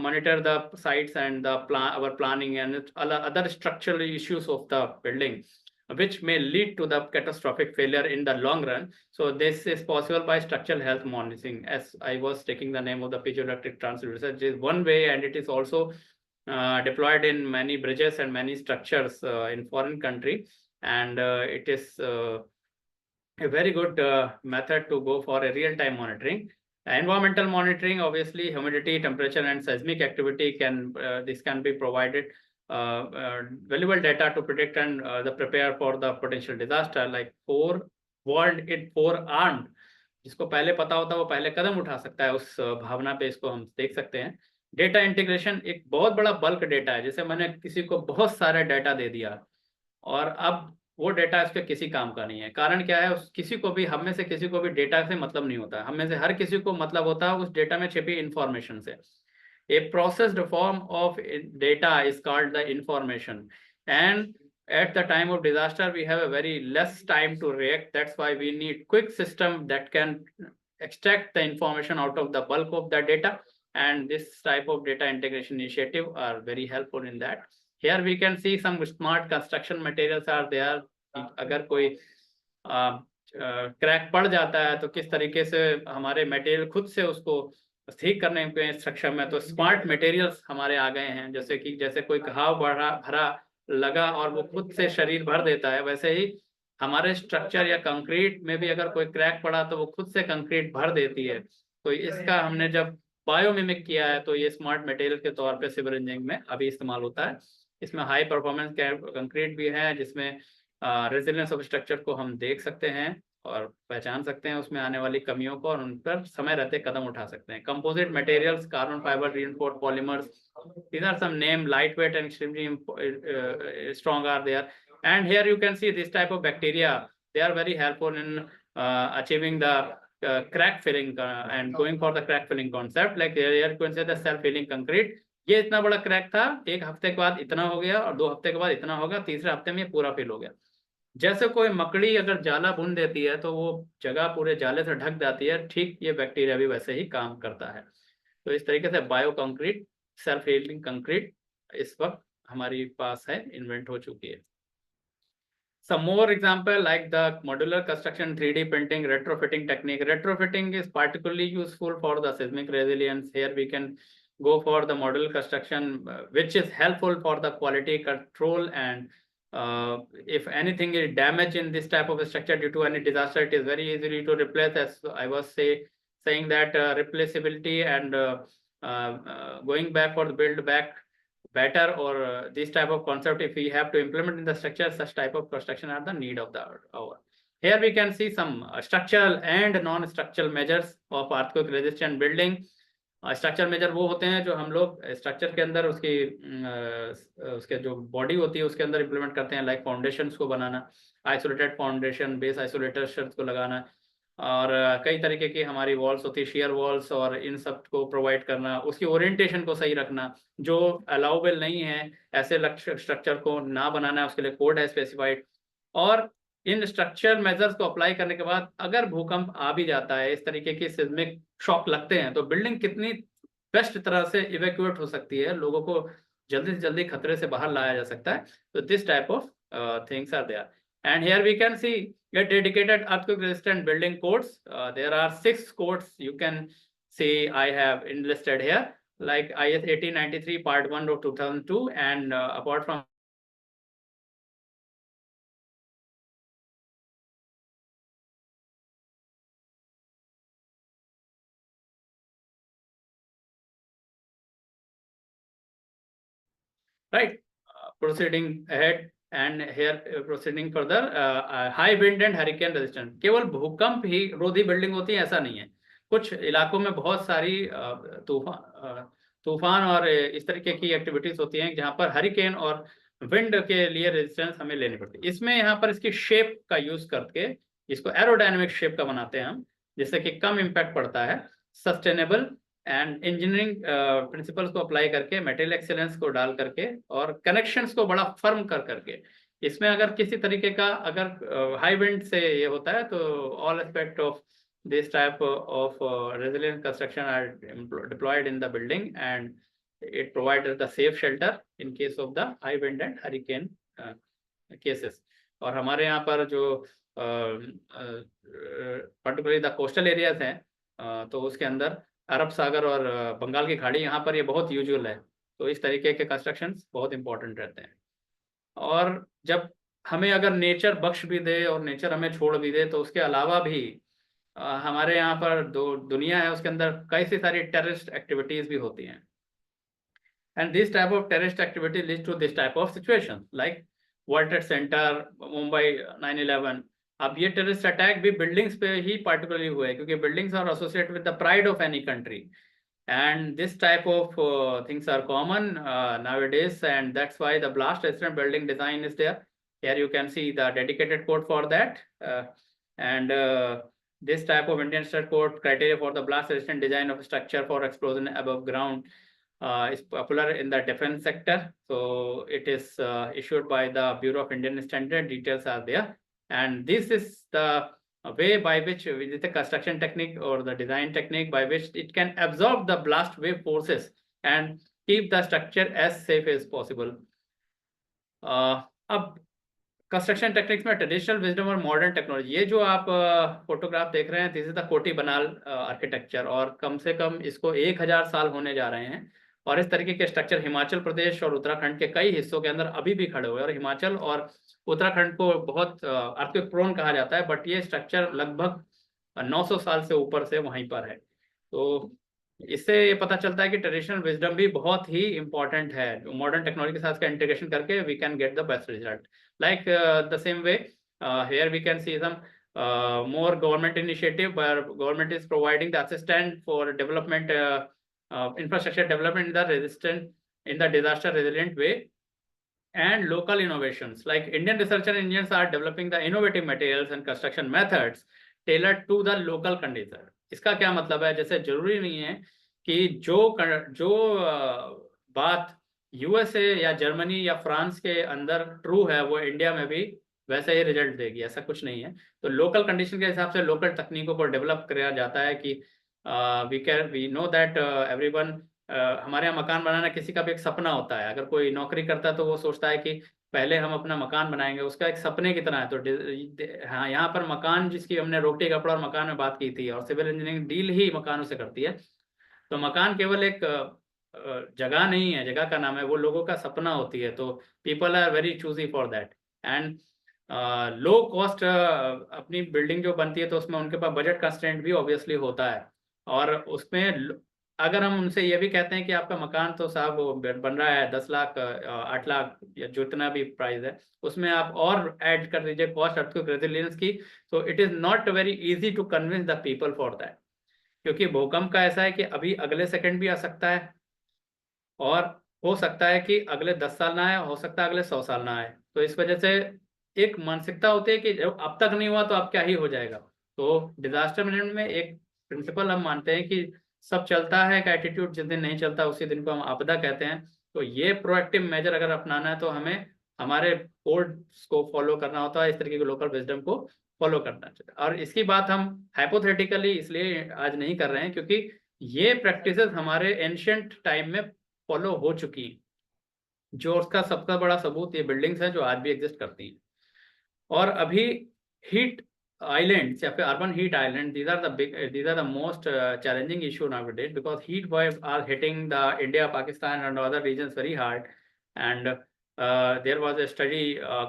Speaker 3: monitor the sites and the our planning and other structural issues of the building, which may lead to the catastrophic failure in the long run. So this is possible by structural health monitoring, as I was taking the name of the piezoelectric transducer. It is one way, and it is also deployed in many bridges and many structures in foreign country, and it is a very good method to go for a real-time monitoring. Environmental monitoring, obviously humidity, temperature, and seismic activity can this can be provided valuable data to predict and the prepare for the potential disaster. Like forearmed, जिसको पहले पता होता है वो पहले कदम उठा सकता है, उस भावना पे इसको हम देख सकते हैं। डेटा इंटीग्रेशन एक बहुत बड़ा बल्क डेटा है, जैसे मैंने किसी को बहुत सारा डेटा दे दिया और अब वो डेटा इस पे किसी काम का नहीं है। कारण क्या है, किसी को भी, हम में से किसी को भी डेटा से मतलब नहीं होता है। हम में से हर किसी को मतलब होता है उस डेटा में छिपी इंफॉर्मेशन से। A processed form of data is called the information, and at the time of disaster we have a very less time to react. That's why we need quick system that can extract the information out of the bulk of the data, and this type of data integration initiative are very helpful in that. Here we can see some smart construction materials are there. अगर कोई crack पड़ जाता है तो किस तरीके से हमारे मटेरियल खुद से उसको ठीक करने में सक्षम है। तो स्मार्ट मटेरियल्स हमारे आ गए हैं, जैसे कोई घाव भरा लगा और वो खुद से शरीर भर देता है, वैसे ही हमारे स्ट्रक्चर या कंक्रीट में भी अगर कोई क्रैक पड़ा तो वो खुद से कंक्रीट भर देती है। तो इसका हमने जब बायोमिमिक किया है तो ये स्मार्ट मटेरियल के तौर पे सिविल इंजीनियरिंग में अभी इस्तेमाल होता है। इसमें हाई परफॉर्मेंस कंक्रीट भी है, जिसमें रेजिलियंस ऑफ स्ट्रक्चर को हम देख सकते हैं और पहचान सकते हैं उसमें आने वाली कमियों को, और उन पर समय रहते कदम उठा सकते हैं। Composite materials, carbon fibre, reinforced polymers, these are some name, lightweight and extremely strong are there. And here you can see this type of bacteria, they are very helpful in achieving the crack filling and going for the crack filling concept. Like here you can say the self healing concrete. ये इतना बड़ा crack था, एक हफ्ते के बाद इतना हो गया, और 2 हफ्ते के बाद इतना होगा, तीसरे हफ्ते में पूरा फिल हो गया। जैसे कोई मकड़ी अगर जाला बुन देती है तो वो जगह पूरे जाले से ढक जाती है, ठीक ये बैक्टीरिया भी वैसे ही काम करता है। तो इस तरीके से bio concrete, self healing concrete इस वक्त हमारी पास है, इन्वेंट हो चुकी है। some more example like the modular construction, 3D printing, retrofitting technique. Retrofitting is particularly useful for the seismic resilience. Here we can go for the modular construction, which is helpful for the quality control, and if anything is damaged in this type of structure due to any disaster, it is very easily to replace. As I was saying that replaceability and going back for the build back better, or this type of concept, if we have to implement in the structure, such type of construction are the need of the hour. Here we can see some structural and non-structural measures of earthquake resistant building. Structure major वो होते हैं जो हम लोग structure के अंदर उसके जो बॉडी होती है उसके अंदर इम्प्लीमेंट करते हैं, लाइक फाउंडेशंस को बनाना, आइसोलेटेड फाउंडेशन, बेस आइसोलेटर शर्त को लगाना, और कई तरीके की हमारी वॉल्स होती है, शेयर वॉल्स, और इन सब को प्रोवाइड करना, उसकी ओरिएंटेशन को सही रखना, जो अलाउबल नहीं है ऐसे स्ट्रक्चर को ना बनाना है, उसके लिए कोड है स्पेसिफाइड। और इन स्ट्रक्चर मेजर्स को अप्लाई करने के बाद अगर भूकंप आ भी जाता है, इस तरीके की सिस्मिक शॉक लगते हैं, तो बिल्डिंग कितनी बेस्ट तरह से इवैक्यूएट हो सकती है, लोगों को जल्दी से जल्दी खतरे से बाहर लाया जा सकता है। तो this type of things are there, and here we can see a dedicated earthquake resistant building codes. There are 6 codes you can see I have enlisted here, like IS 1893 part 1 of 2002, and apart from right, proceeding ahead, and here proceeding further, high wind and hurricane resistant. केवल भूकंप ही रोधी building होती है ऐसा नहीं है, कुछ इलाकों में बहुत सारी तूफान और इस तरीके की एक्टिविटीज होती हैं जहां पर हरिकेन और विंड के लिए रेजिस्टेंस हमें लेनी पड़ती है। इसमें यहाँ पर इसकी शेप का यूज करके इसको एरोडायनेमिक शेप का बनाते हैं हम, जिससे कि कम इम्पैक्ट पड़ता है, सस्टेनेबल एंड इंजीनियरिंग प्रिंसिपल्स को अप्लाई करके, मटेरियल एक्सीलेंस को डाल करके, और कनेक्शंस को बड़ा फर्म कर करके। इसमें अगर किसी तरीके का अगर हाई विंड से ये होता है तो all aspect of this type of resilient construction are deployed in the building, and it provides the safe shelter in case of the high wind and hurricane cases. और हमारे यहाँ पर जो particularly the coastal areas हैं, तो उसके अंदर अरब सागर और बंगाल की खाड़ी, यहाँ पर ये बहुत यूजुअल है, तो इस तरीके के कंस्ट्रक्शंस बहुत इंपॉर्टेंट रहते हैं। और जब हमें अगर नेचर बख्श भी दे और नेचर हमें छोड़ भी दे, तो उसके अलावा भी हमारे यहाँ पर दुनिया है, उसके अंदर कई सारी टेररिस्ट एक्टिविटीज भी होती हैं, and this type of terrorist activity leads to this type of situation, like World Trade Center, Mumbai 9/11। अब ये टेररिस्ट अटैक भी बिल्डिंग्स पे ही पार्टिकुलरली हुए हैं, क्योंकि buildings are associated with the pride of any country, and this type of things are common nowadays, and that's why the blast resistant building design is there. Here you can see the dedicated code for that, and this type of Indian Standard Code criteria for the blast resistant design of structure for explosion above ground is popular in the defense sector. So it is issued by the Bureau of Indian Standard. Details are there, and this is the way by which with the construction technique or the design technique by which it can absorb the blast wave forces and keep the structure as safe as possible. अब construction techniques में traditional wisdom और modern technology, ये जो आप photograph देख रहे हैं, this is the कोटी बनाल आर्किटेक्चर, और कम से कम इसको 1000 साल होने जा रहे हैं, और इस तरीके के स्ट्रक्चर हिमाचल प्रदेश और उत्तराखंड के कई हिस्सों के अंदर अभी भी खड़े हुए हैं, और हिमाचल और उत्तराखंड को बहुत अर्थक्वेक प्रोन कहा जाता है, बट ये स्ट्रक्चर लगभग 900 साल से ऊपर से वहीं पर है। तो इससे ये पता चलता है कि ट्रेडिशनल विजडम भी बहुत ही इंपॉर्टेंट है, मॉडर्न टेक्नोलॉजी के साथ इसका इंटीग्रेशन करके we can get the best result. Like the same way here we can see some more government initiative where government is providing the assistance for development, infrastructure development in the disaster resilient way, and local innovations like Indian researchers and engineers are developing the innovative materials and construction methods tailored to the local condition. इसका क्या मतलब है, जैसे जरूरी नहीं है कि जो बात यूएसए या जर्मनी या फ्रांस के अंदर ट्रू है वो इंडिया में भी वैसे ही रिजल्ट देगी, ऐसा कुछ नहीं है। तो लोकल कंडीशन के हिसाब से लोकल तकनीकों को डेवलप किया जाता है कि वी नो दैट एवरीवन, हमारे यहाँ मकान बनाना किसी का भी एक सपना होता है। अगर कोई नौकरी करता है तो वो सोचता है कि पहले हम अपना मकान बनाएंगे, उसका एक सपने की तरह है। तो हाँ, यहाँ पर मकान जिसकी हमने रोटी कपड़ा और मकान में बात की थी, और सिविल इंजीनियरिंग डील ही मकानों से करती है। तो मकान केवल एक जगह नहीं है, जगह का नाम है, वो लोगों का सपना होती है। तो people are very choosy for that. And low cost अपनी बिल्डिंग जो बनती है, तो उसमें उनके पास बजट कंस्ट्रेंट भी ऑब्वियसली होता है। और उसमें अगर हम उनसे ये भी कहते हैं कि आपका मकान तो साहब वो बन रहा है 10 लाख 8 लाख या जितना भी प्राइस है, उसमें आप और ऐड कर दीजिए कॉस्ट अर्थक्वेक रेजिलियंस की, तो it is not very easy to convince the people for that. क्योंकि भूकंप का ऐसा है कि अभी अगले सेकंड भी आ सकता है, और हो सकता है कि अगले 10 साल ना आए, हो सकता है अगले 100 साल ना आए। तो इस वजह से एक मानसिकता होती है कि जब अब तक नहीं हुआ तो अब क्या ही हो जाएगा। तो डिजास्टर मैनेजमेंट में एक प्रिंसिपल हम मानते हैं कि सब चलता है का एटीट्यूड, जिस दिन नहीं चलता उसी दिन को हम आपदा कहते हैं। तो ये प्रोएक्टिव मेजर अगर अपनाना है, तो हमें हमारे कोड्स को फॉलो करना होता है, इस तरीके के लोकल विजडम को फॉलो करना चाहिए। और इसकी बात हम हाइपोथेटिकली इसलिए आज नहीं कर रहे हैं, क्योंकि ये प्रैक्टिसेस हमारे एंशियंट टाइम में फॉलो हो चुकी हैं। जो उसका सबसे बड़ा सबूत ये बिल्डिंग्स हैं जो आज भी एग्जिस्ट करती हैं। और अभी हीट islands या फिर urban heat island, these are the most challenging issue nowadays, because heat waves are hitting the India, Pakistan and other regions very hard. And there was a study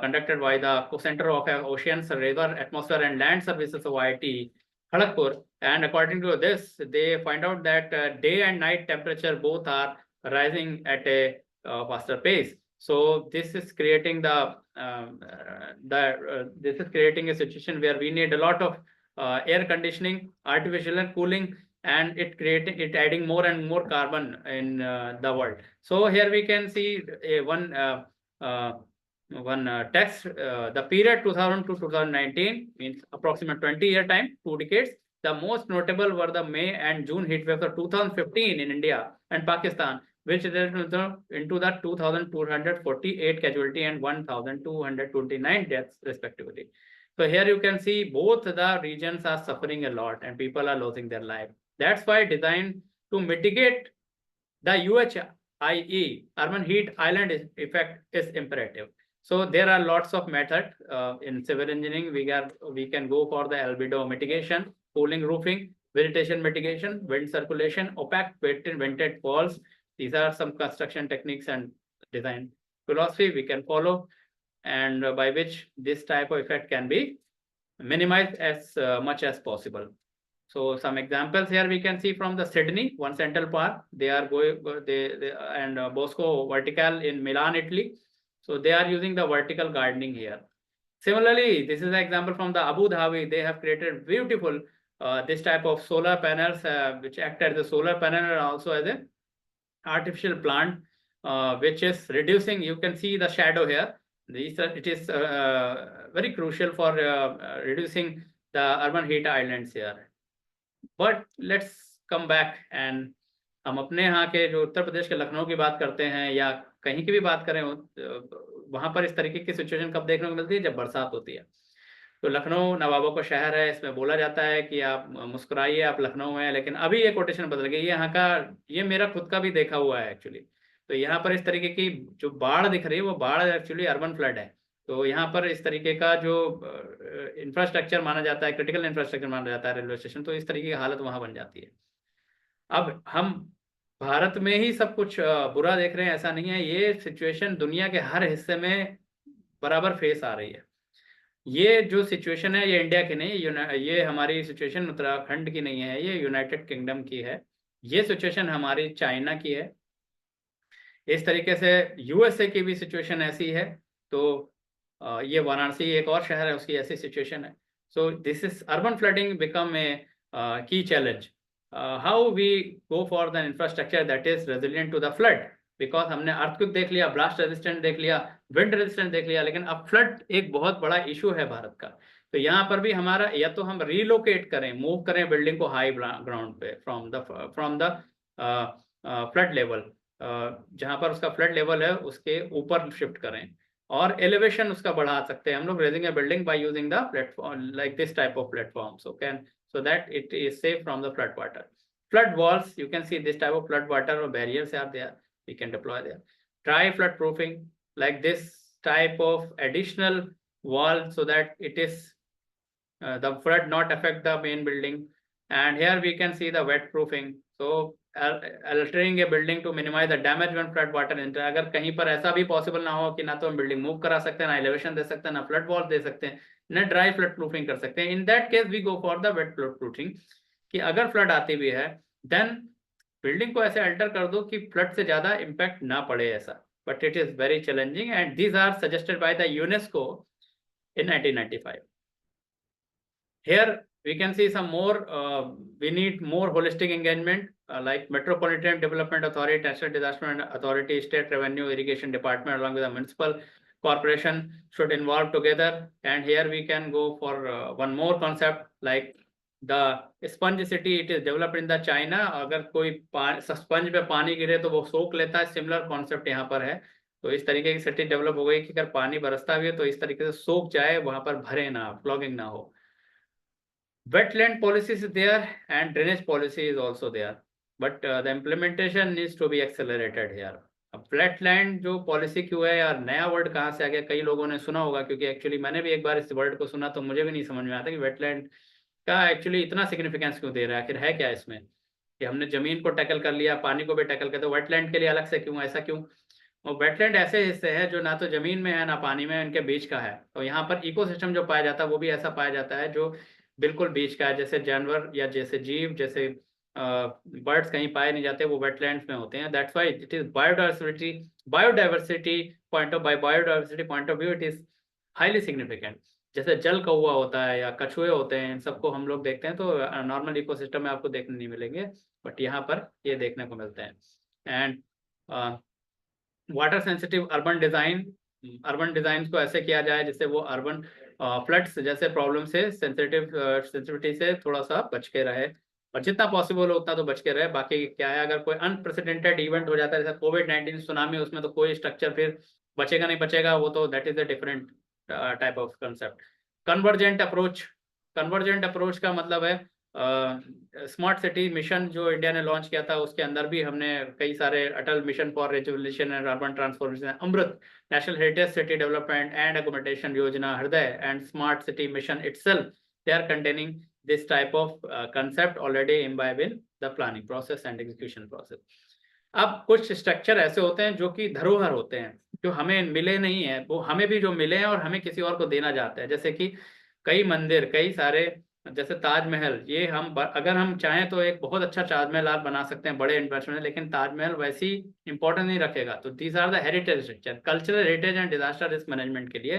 Speaker 3: conducted by the Center of Oceans, River, Atmosphere and Land Services of IIT Kharagpur, and according to this they find out that day and night temperature both are rising at a faster pace. So this is creating this is creating a situation where we need a lot of air conditioning, artificial cooling, and it adding more and more carbon in the world. So here we can see one text, the period 2000 to 2019 means approximate 20-year time, 2 decades. The most notable were the May and June heat waves of 2015 in India and Pakistan, which resulted into the 2,248 casualty and 1,229 deaths respectively. So here you can see both the regions are suffering a lot and people are losing their life. That's why design to mitigate the UHIE, urban heat island effect, is imperative. So there are lots of methods in civil engineering. We can go for the albedo mitigation, cooling roofing, vegetation mitigation, wind circulation, opaque vented walls. These are some construction techniques and design philosophy we can follow, and by which this type of effect can be minimized as much as possible. So some examples here we can see from the Sydney, One Central Park. They are going, and Bosco Vertical in Milan, Italy. So they are using the vertical gardening here. Similarly, this is an example from the Abu Dhabi. They have created beautiful this type of solar panels, which act as a solar panel and also as a artificial plant, which is reducing. You can see the shadow here. It is very crucial for reducing the urban heat islands here. But let's come back and हम अपने यहाँ के जो उत्तर प्रदेश के लखनऊ की बात करते हैं या कहीं की भी बात करें, वहां पर इस तरीके की सिचुएशन कब देखने को मिलती है? जब बरसात होती है। तो लखनऊ नवाबों का शहर है, इसमें बोला जाता है कि आप मुस्कुराइए, आप लखनऊ हैं। लेकिन अभी ये कोटेशन बदल गई है यहाँ का, ये मेरा खुद का भी देखा हुआ है एक्चुअली। तो यहाँ पर इस तरीके की जो बाढ़ दिख रही है, वो बाढ़ एक्चुअली अर्बन फ्लड है। तो यहाँ पर इस तरीके का जो इंफ्रास्ट्रक्चर माना जाता है, क्रिटिकल इंफ्रास्ट्रक्चर माना जाता है रेलवे स्टेशन, तो इस तरीके की हालत वहाँ बन जाती है। अब हम भारत में ही सब कुछ बुरा देख रहे हैं, ऐसा नहीं है। ये सिचुएशन दुनिया के हर हिस्से में बराबर फेस आ रही है। ये जो सिचुएशन है ये इंडिया की नहीं, ये हमारी सिचुएशन उत्तराखंड की नहीं है, ये यूनाइटेड किंगडम की है। ये सिचुएशन हमारी चाइना की है। इस तरीके से यूएसए की भी सिचुएशन ऐसी है। तो ये वाराणसी एक और शहर है, उसकी ऐसी सिचुएशन है। So this is urban flooding become a key challenge. How we go for the infrastructure that is resilient to the flood, because हमने अर्थक्वेक देख लिया, ब्लास्ट रेजिस्टेंट देख लिया, विंड रेजिस्टेंट देख लिया, लेकिन अब फ्लड एक बहुत बड़ा इशू है भारत का। तो यहाँ पर भी हमारा या तो हम रीलोकेट करें, मूव करें बिल्डिंग को हाई ग्राउंड पे फ्रॉम द फ्लड लेवल, जहाँ पर उसका फ्लड लेवल है उसके ऊपर शिफ्ट करें, और एलिवेशन उसका बढ़ा सकते हैं हम लोग raising A building by using the platform like this type of platform, so that it is safe from the flood water. Flood walls, you can see this type of flood water or barriers are there, we can deploy there. Try flood proofing like this type of additional wall so that it is the flood not affect the main building. And here we can see the wet proofing. So altering a building to minimize the damage when flood water enter. अगर कहीं पर ऐसा भी possible ना हो कि ना तो हम building move करा सकते हैं, ना elevation दे सकते हैं, ना flood wall दे सकते हैं, ना dry flood proofing कर सकते हैं. In that case we go for the wet flood proofing. कि अगर flood आती भी है, then building को ऐसे alter कर दो कि flood से ज़्यादा impact ना पड़े ऐसा. But it is very challenging, and these are suggested by the UNESCO in 1995. Here we can see some more, we need more holistic engagement like Metropolitan Development Authority, National Disaster Management Authority, State Revenue Irrigation Department along with the municipal corporation should involve together. And here we can go for one more concept like the sponge city. It is developed in the China. अगर कोई sponge पे पानी गिरे तो वो सोख लेता है, similar concept यहाँ पर है. तो इस तरीके की सिटी डेवलप हो गई कि अगर पानी बरसता भी है तो इस तरीके से सोख जाए, वहां पर भरे ना, फ्लॉगिंग ना हो. Wetland policy is there and drainage policy is also there, but the implementation needs to be accelerated here. अब wetland जो policy क्यों है यार, नया वर्ड कहाँ से आ गया? कई लोगों ने सुना होगा, क्योंकि एक्चुअली मैंने भी एक बार इस वर्ड को सुना तो मुझे भी नहीं समझ में आता कि wetland का एक्चुअली इतना सिग्निफिकेंस क्यों दे रहा है, आखिर है क्या इसमें कि हमने जमीन को टैकल कर लिया, पानी को भी टैकल कर, तो वेटलैंड के लिए अलग से क्यों, ऐसा क्यों? और वेटलैंड ऐसे हिस्से हैं जो ना तो जमीन में है ना पानी में, इनके बीच का है. तो यहाँ पर इकोसिस्टम जो पाया जाता है वो भी ऐसा पाया जाता है जो बिल्कुल बीच का है, जैसे जानवर या जैसे जीव, जैसे बर्ड्स कहीं पाए नहीं जाते, वो वेटलैंड्स में होते हैं. That's why it is biodiversity point of view it is highly significant. जैसे जल कौवा होता है या कछुए होते हैं, इन सबको हम लोग देखते हैं तो नॉर्मल इकोसिस्टम में आपको देखने नहीं मिलेंगे, बट यहाँ पर ये देखने को मिलते हैं. And water sensitive urban design को ऐसे किया जाए जिससे वो अर्बन फ्लड्स जैसे प्रॉब्लम से सेंसिटिविटी से थोड़ा सा बच के रहे, और जितना पॉसिबल हो उतना तो बच के रहे. बाकी क्या है, अगर कोई अनप्रेसिडेंटेड इवेंट हो जाता है जैसे कोविड-19 सुनामी, उसमें तो कोई स्ट्रक्चर फिर बचेगा नहीं बचेगा, वो तो that is a different type of concept. Convergent approach का मतलब है स्मार्ट सिटी मिशन जो इंडिया ने लॉन्च किया था, उसके अंदर भी हमने कई सारे Atal mission for rejuvenation and urban transformation, Amrut, national heritage city development and accommodation Yojana, Hriday and smart city mission itself, they are containing this type of concept already imbibed in the planning process and execution process. अब कुछ structure ऐसे होते हैं जो कि धरोहर होते हैं, जो हमें मिले नहीं है, वो हमें भी जो मिले हैं और हमें किसी और को देना चाहते हैं. जैसे कि कई मंदिर, कई सारे, जैसे ताजमहल, ये हम अगर हम चाहें तो एक बहुत अच्छा ताजमहल आप बना सकते हैं बड़े इन्वेस्टमेंट, लेकिन ताजमहल वैसी इंपॉर्टेंट नहीं रखेगा. तो these are the heritage structure. Cultural heritage and disaster risk management के लिए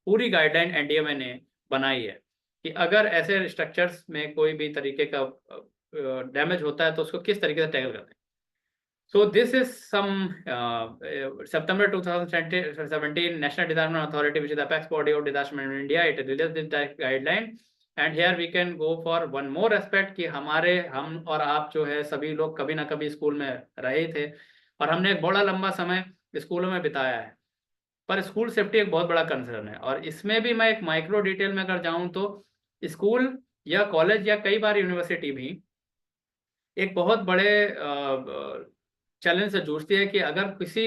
Speaker 3: पूरी गाइडलाइन एनडीएमए ने बनाई है कि अगर ऐसे स्ट्रक्चर्स में कोई भी तरीके का डैमेज होता है तो उसको किस तरीके से टैकल करते हैं. So this is some September 2017 National Disaster Authority, which is the apex body of disaster management in India, it released this guideline. And here we can go for one more aspect कि हम और आप जो है सभी लोग कभी ना कभी स्कूल में रहे थे और हमने एक बड़ा लंबा समय स्कूलों में बिताया है, पर स्कूल सेफ्टी एक बहुत बड़ा कंसर्न है. और इसमें भी मैं एक माइक्रो डिटेल में अगर जाऊं तो स्कूल या कॉलेज या कई बार यूनिवर्सिटी भी एक बहुत बड़े चैलेंज से जूझती है कि अगर किसी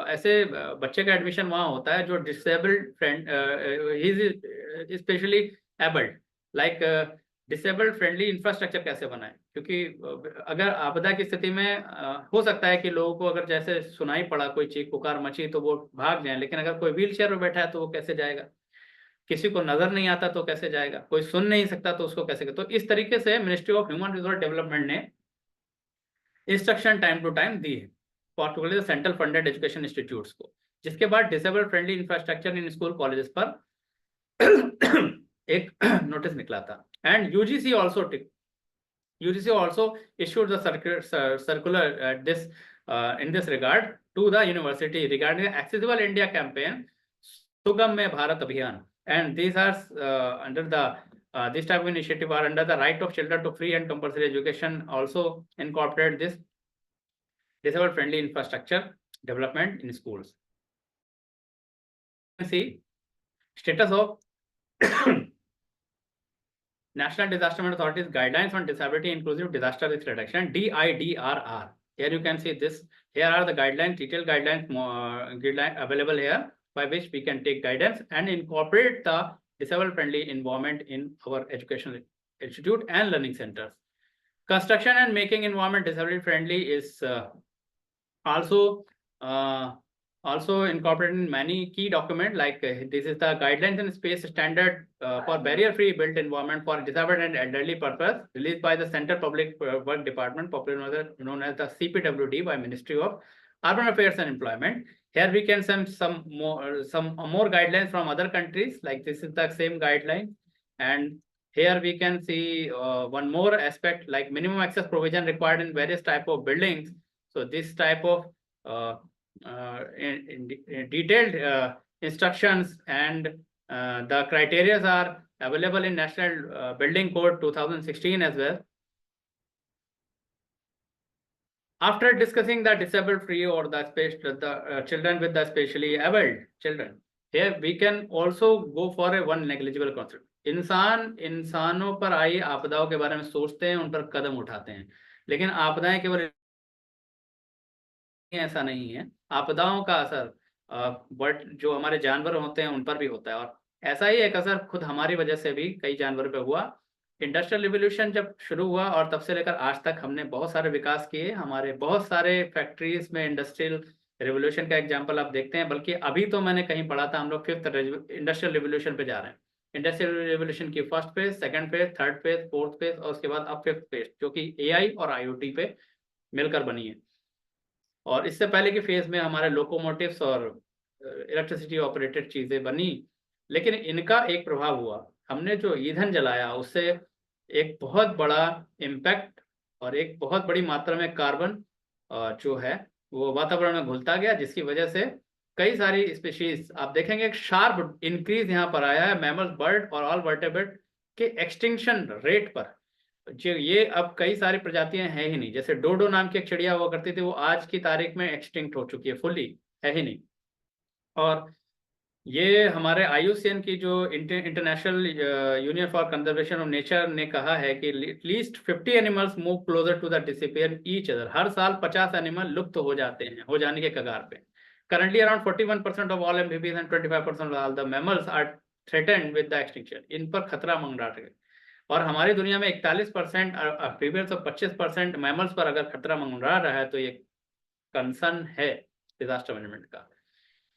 Speaker 3: ऐसे बच्चे का एडमिशन वहाँ होता है जो disabled friend, specially abled, like disabled friendly infrastructure कैसे बनाए. क्योंकि अगर आपदा की स्थिति में हो सकता है कि लोगों को अगर जैसे सुनाई पड़ा, कोई चीख पुकार मची तो वो भाग जाए, लेकिन अगर कोई व्हील चेयर में बैठा है तो वो कैसे जाएगा, किसी को नजर नहीं आता तो कैसे जाएगा, कोई सुन नहीं सकता तो उसको कैसे. तो इस तरीके से ministry of human resource development ने इंस्ट्रक्शन टाइम टू टाइम दी है, particularly central funded education institutes को, जिसके बाद disable friendly infrastructure in school colleges पर एक नोटिस निकला था. And UGC also issued the circular in this regard to the university regarding the Accessible India campaign, Sugamya Bharat Abhiyan. And these are under the this type of initiative are under the right of children to free and compulsory education, also incorporate this disabled friendly infrastructure development in schools. You can see status of National Disaster Management Authority's Guidelines on Disability Inclusive Disaster Risk Reduction, DIDRR. Here you can see this. Here are the guidelines, detailed guidelines available here. by which we can take guidance and incorporate the disabled friendly environment in our educational institute and learning centers. Construction and making environment disability friendly is also incorporated in many key documents, like this is the guidelines and space standard for barrier free built environment for disabled and elderly purpose, released by the Center Public Work Department, popularly known as the CPWD, by Ministry of Urban Affairs and Employment. Here we can some more guidelines from other countries, like this is the same guideline. And here we can see one more aspect, like minimum access provision required in various type of buildings. So this type of detailed instructions and the criteria are available in National Building Code 2016 as well. After discussing the disabled free or the children with the specially abled children, here we can also go for a one negligible concept. इंसानों पर आई आपदाओं के बारे में सोचते हैं, उन पर कदम उठाते हैं, लेकिन आपदाएं केवल ऐसा नहीं है, आपदाओं का असर बट जो हमारे जानवर होते हैं उन पर भी होता है, और ऐसा ही एक असर खुद हमारी वजह से भी कई जानवरों पे हुआ। इंडस्ट्रियल रिवोल्यूशन जब शुरू हुआ और तब से लेकर आज तक हमने बहुत सारे विकास किए, हमारे बहुत सारे फैक्ट्रीज में इंडस्ट्रियल रिवोल्यूशन का एग्जांपल आप देखते हैं, बल्कि अभी तो मैंने कहीं पढ़ा था हम लोग 5th इंडस्ट्रियल रिवोल्यूशन पे जा रहे हैं। इंडस्ट्रियल रिवोल्यूशन की 1st phase, 2nd phase, 3rd phase, 4th phase और उसके बाद अब 5th फेज, जो कि AI और IoT पे मिलकर बनी है। और इससे पहले की फेज में हमारे लोकोमोटिव्स और इलेक्ट्रिसिटी ऑपरेटेड चीजें बनी, लेकिन इनका एक प्रभाव हुआ, हमने जो ईंधन जलाया उससे एक बहुत बड़ा इम्पैक्ट और एक बहुत बड़ी मात्रा में कार्बन जो है वो वातावरण में घुलता गया, जिसकी वजह से कई सारी स्पीशीज आप देखेंगे एक शार्प इंक्रीज यहाँ पर आया है मैमल्स, बर्ड और ऑल वर्टेब्रेट के एक्सटिंक्शन रेट पर। जो ये अब कई सारी प्रजातियां हैं ही नहीं, जैसे डोडो नाम की एक चिड़िया हुआ करती थी, वो आज की तारीख में एक्सटिंक्ट हो चुकी है, फुल्ली है ही नहीं। और ये हमारे IUCN की जो international union for conservation of nature ने कहा है कि at least 50 animals move closer to the disappear each other. हर साल 50 एनिमल लुप्त हो जाते हैं, हो जाने के कगार पे। Currently around 41% of all amphibians and 25% of all the mammals are threatened with the extinction. इन पर खतरा मंडरा रहे, और हमारी दुनिया में 41% एम्फीबियंस और 25% मैमल्स पर अगर खतरा मंडरा रहा है तो ये कंसर्न है डिजास्टर मैनेजमेंट का।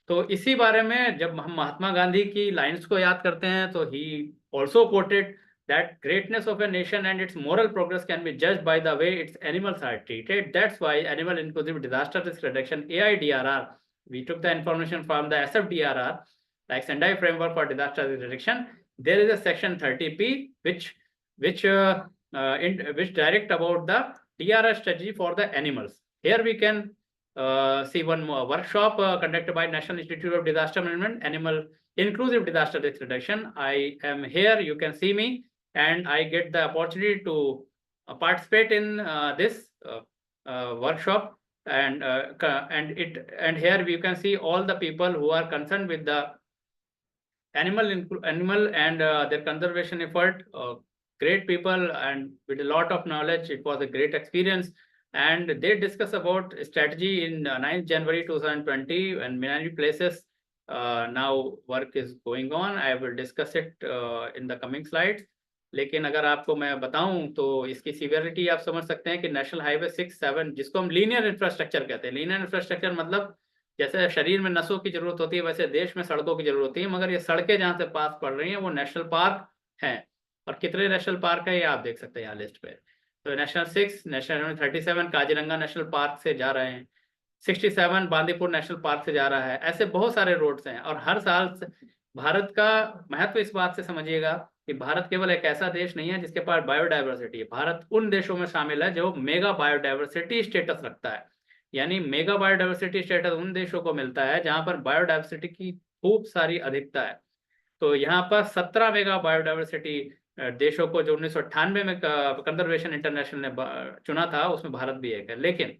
Speaker 3: तो इसी बारे में जब हम महात्मा गांधी की लाइन्स को याद करते हैं तो he also quoted that greatness of a nation and its moral progress can be judged by the way its animals are treated. That's why animal inclusive disaster risk reduction AIDRR, we took the information from the SFDRR, like Sendai Framework for Disaster Risk Reduction. There is a section 30P which direct about the DRR strategy for the animals. Here we can see one more workshop conducted by National Institute of Disaster Management, Animal Inclusive Disaster Risk Reduction. I am here, you can see me, and I get the opportunity to participate in this workshop, and here you can see all the people who are concerned with the animal and their conservation effort. Great people and with a lot of knowledge. It was a great experience. And they discuss about strategy in 9th January 2020, and many places now work is going on. I will discuss it in the coming slides. लेकिन अगर आपको मैं बताऊं तो इसकी severity आप समझ सकते हैं कि नेशनल हाईवे 6-7, जिसको हम लीनियर इंफ्रास्ट्रक्चर कहते हैं। लीनियर इंफ्रास्ट्रक्चर मतलब जैसे शरीर में नसों की जरूरत होती है, वैसे देश में सड़कों की जरूरत होती है, मगर ये सड़कें जहाँ से पास पड़ रही हैं वो नेशनल पार्क हैं। और कितने नेशनल पार्क है ये आप देख सकते हैं यहाँ लिस्ट पे। तो national 6, national 37 Kaziranga national park से जा रहे हैं, 67 बांदीपुर नेशनल पार्क से जा रहा है। ऐसे बहुत सारे रोड्स हैं। और हर साल भारत का महत्व इस बात से समझिएगा कि भारत केवल एक ऐसा देश नहीं है जिसके पास बायोडाइवर्सिटी है। भारत उन देशों में शामिल है जो मेगा बायोडाइवर्सिटी स्टेटस रखता है। यानी मेगा बायोडाइवर्सिटी स्टेटस उन देशों को मिलता है जहां पर बायोडाइवर्सिटी की खूब सारी अधिकता है। तो यहाँ पर 17 मेगा बायोडाइवर्सिटी देशों को जो 1998 में कंजर्वेशन इंटरनेशनल ने चुना था, उसमें भारत भी एक है। लेकिन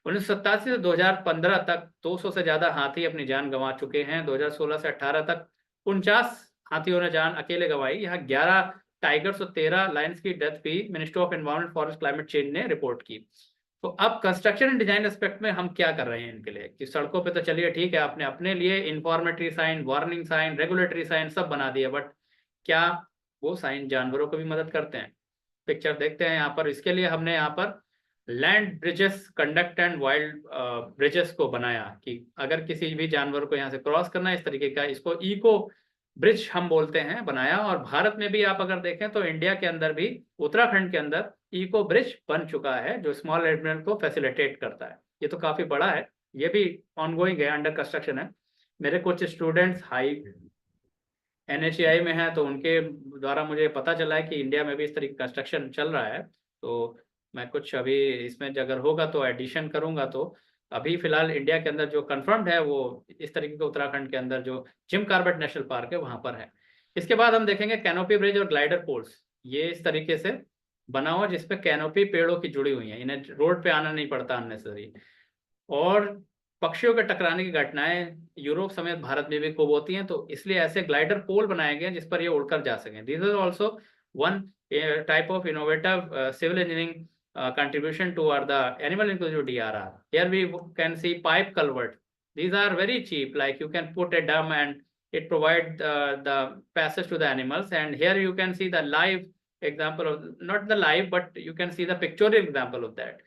Speaker 3: 1987 से 2015 तक 200 से ज्यादा हाथी अपनी जान गंवा चुके हैं। 2016 से 18 तक 49 हाथियों ने जान अकेले गंवाई। यहाँ 11 टाइगर्स और 13 लायंस की डेथ भी ministry of environment forest climate change ने रिपोर्ट की। तो अब कंस्ट्रक्शन एंड डिजाइन एस्पेक्ट में हम क्या कर रहे हैं इनके लिए, कि सड़कों पे तो चलिए ठीक है, आपने अपने लिए informatory sign, warning sign, regulatory sign सब बना दिए, बट क्या वो साइन जानवरों को भी मदद करते हैं? पिक्चर देखते हैं यहाँ पर। इसके लिए हमने यहाँ पर land bridges, conduct and wild bridges को बनाया, कि अगर किसी भी जानवर को यहाँ से क्रॉस करना है इस तरीके का, इसको इको ब्रिज हम बोलते हैं, बनाया। और भारत में भी आप अगर देखें तो इंडिया के अंदर भी, उत्तराखंड के अंदर इको ब्रिज बन चुका है जो स्मॉल एनिमल को फैसिलिटेट करता है। ये तो काफी बड़ा है, ये भी ऑनगोइंग है, अंडर कंस्ट्रक्शन है। मेरे कुछ स्टूडेंट्स हाई NHAI में है, तो उनके द्वारा मुझे पता चला है कि इंडिया में भी इस तरीके कंस्ट्रक्शन चल रहा है। तो मैं कुछ अभी इसमें अगर होगा तो एडिशन करूंगा। तो अभी फिलहाल इंडिया के अंदर जो कंफर्म्ड है वो इस तरीके के उत्तराखंड के अंदर जो जिम कॉर्बेट नेशनल पार्क है वहां पर है। इसके बाद हम देखेंगे कैनोपी ब्रिज और ग्लाइडर पोल्स। ये इस तरीके से बना हुआ जिसपे कैनोपी पेड़ों की जुड़ी हुई है, इन्हें रोड पे आना नहीं पड़ता अननेसेसरी। और पक्षियों के टकराने की घटनाएं यूरोप समेत भारत में भी खूब होती हैं, तो इसलिए ऐसे ग्लाइडर पोल बनाए गए जिस पर ये उड़कर जा सकें। This is also one type of innovative civil engineering contribution toward the animal inclusive DRR. Here we can see pipe culvert. These are very cheap, like you can put a dam and it provide the passage to the animals. And here you can see the live example of, not the live, but you can see the pictorial example of that.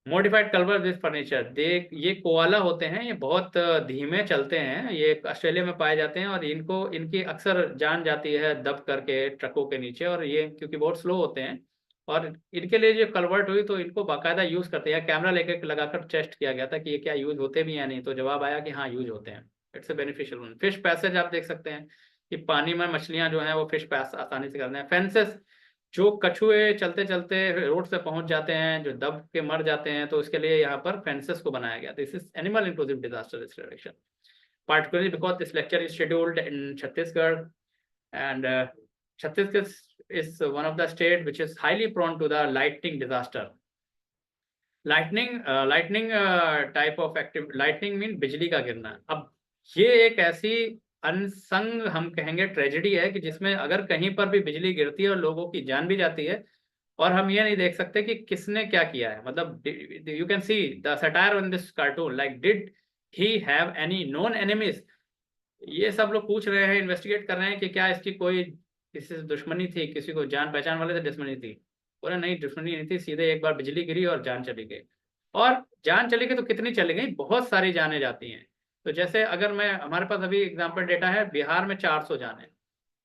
Speaker 3: Modified culture with furniture. देख, ये koala होते हैं, ये बहुत धीमे चलते हैं, ये ऑस्ट्रेलिया में पाए जाते हैं और इनकी अक्सर जान जाती है दब करके ट्रकों के नीचे, और ये क्योंकि बहुत स्लो होते हैं। और इनके लिए जो कन्वर्ट हुई तो इनको बाकायदा यूज करते हैं। कैमरा लेकर लगाकर टेस्ट किया गया था कि ये क्या यूज होते भी या नहीं, तो जवाब आया कि हाँ यूज होते हैं। It's a beneficial one. Fish passage आप देख सकते हैं कि पानी में मछलियां जो हैं वो फिश पैस आसानी से करते हैं। फेंसेस, जो कछुए चलते चलते रोड से पहुंच जाते हैं, जो दब के मर जाते हैं, तो इसके लिए यहाँ पर फेंसेस को बनाया गया। This is animal inclusive disaster risk reduction, particularly because this lecture is scheduled in Chhattisgarh, and Chhattisgarh is one of the state which is highly prone to the lightning disaster. Lightning type of active, lightning mean बिजली का गिरना। अब ये एक ऐसी unsung हम कहेंगे tragedy है कि जिसमें अगर कहीं पर भी बिजली गिरती है और लोगों की जान भी जाती है, और हम ये नहीं देख सकते कि किसने क्या किया है। मतलब you can see the satire on this cartoon, like did he have any known enemies. ये सब लोग पूछ रहे हैं, इन्वेस्टिगेट कर रहे हैं कि क्या इसकी कोई किसी से दुश्मनी थी, किसी को जान पहचान वाले से दुश्मनी थी। बोले नहीं, दुश्मनी नहीं थी, सीधे एक बार बिजली गिरी और जान चली गई। और जान चली गई तो कितनी चली गई, बहुत सारी जानें जाती हैं। तो जैसे अगर हमारे पास अभी एग्जाम्पल डेटा है, बिहार में 400 जाने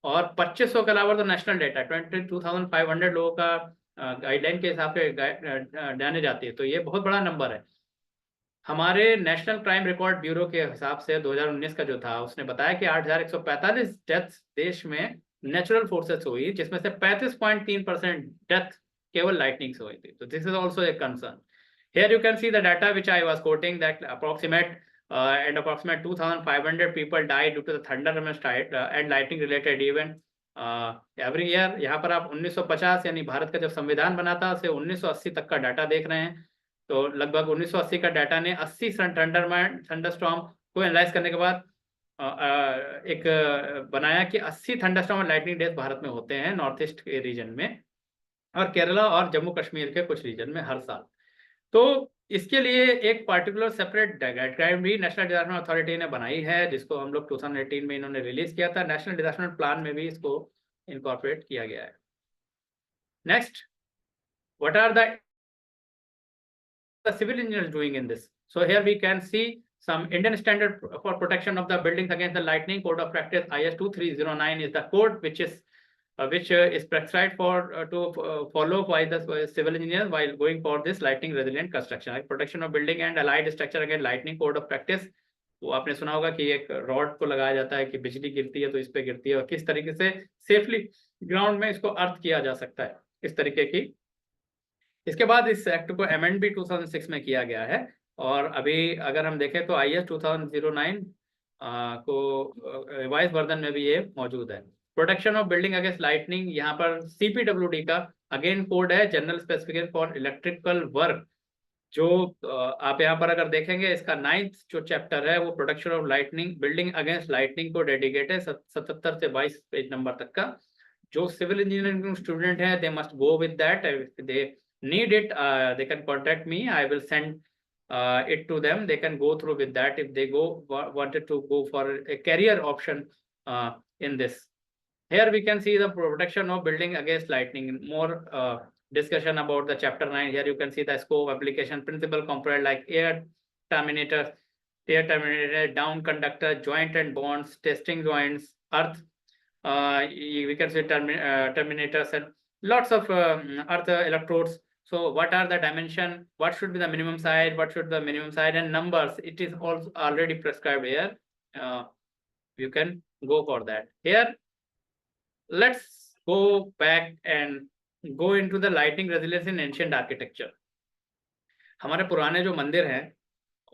Speaker 3: और 2500 के अलावा तो नेशनल डेटा 22,500 लोगों का गाइडलाइन के हिसाब से जाने जाती है, तो ये बहुत बड़ा नंबर है। हमारे नेशनल क्राइम रिकॉर्ड ब्यूरो के हिसाब से 2019 का जो था, उसने बताया कि 8,145 डेथ्स देश में नेचुरल फोर्सेस हुई, जिसमें से 35.3% डेथ केवल लाइटनिंग से हुई थी। तो this is also a concern. Here you can see the data which I was quoting, that approximate 2,500 people died due to the thunder and lightning related event every year. यहाँ पर आप 1950 यानी भारत का जब संविधान बना था से 1980 तक का डाटा देख रहे हैं। तो लगभग 1980 का डाटा ने 80 थंडरस्टॉर्म को एनालाइज करने के बाद एक बनाया कि 80 थंडरस्टॉर्म और लाइटनिंग डेथ भारत में होते हैं नॉर्थ ईस्ट के रीजन में, और केरला और जम्मू कश्मीर के कुछ रीजन में हर साल। तो इसके लिए एक पार्टिकुलर सेपरेट गाइडलाइन भी नेशनल डिजास्टर अथॉरिटी ने बनाई है, जिसको हम लोग 2018 में इन्होंने रिलीज किया था। नेशनल डिजास्टर प्लान में भी इसको इनकॉर्पोरेट किया गया है। Next, what are the civil engineers doing in this? So here we can see some Indian standard for protection of the buildings against the lightning. Code of practice IS 2309 is the code which is prescribed for to follow by the civil engineers while going for this lightning resilient construction, like protection of building and allied structure against lightning. Code of practice, वो आपने सुना होगा कि एक rod को लगाया जाता है कि बिजली गिरती है तो इस पे गिरती है, और किस तरीके से सेफली ग्राउंड में इसको अर्थ किया जा सकता है, इस तरीके की। इसके बाद इस एक्ट को अमेंड भी 2006 में किया गया है, और अभी अगर हम देखें तो IS 2009 को रिवाइज वर्जन में भी ये मौजूद है। Protection of building against lightning, यहाँ पर CPWD का अगेन कोड है, general specification for electrical work. जो आप यहाँ पर अगर देखेंगे, इसका 9th जो चैप्टर है वो protection of lightning building against lightning को डेडिकेट है, 77 से 22 पेज नंबर तक का। जो सिविल इंजीनियरिंग स्टूडेंट है, they must go with that, they need it, they can contact me. I will send it to them. They can go through with that if they wanted to go for a career option in this. Here we can see the protection of building against lightning. More discussion about the chapter 9. Here you can see the scope, application, principal component like air terminator, down conductor, joint and bonds, testing joints, earth. We can see terminators and lots of earth electrodes. So what are the dimension? What should be the minimum side? What should the minimum side and numbers? It is also already prescribed here. You can go for that. Here, let's go back and go into the lighting resilience in ancient architecture. हमारे पुराने जो मंदिर हैं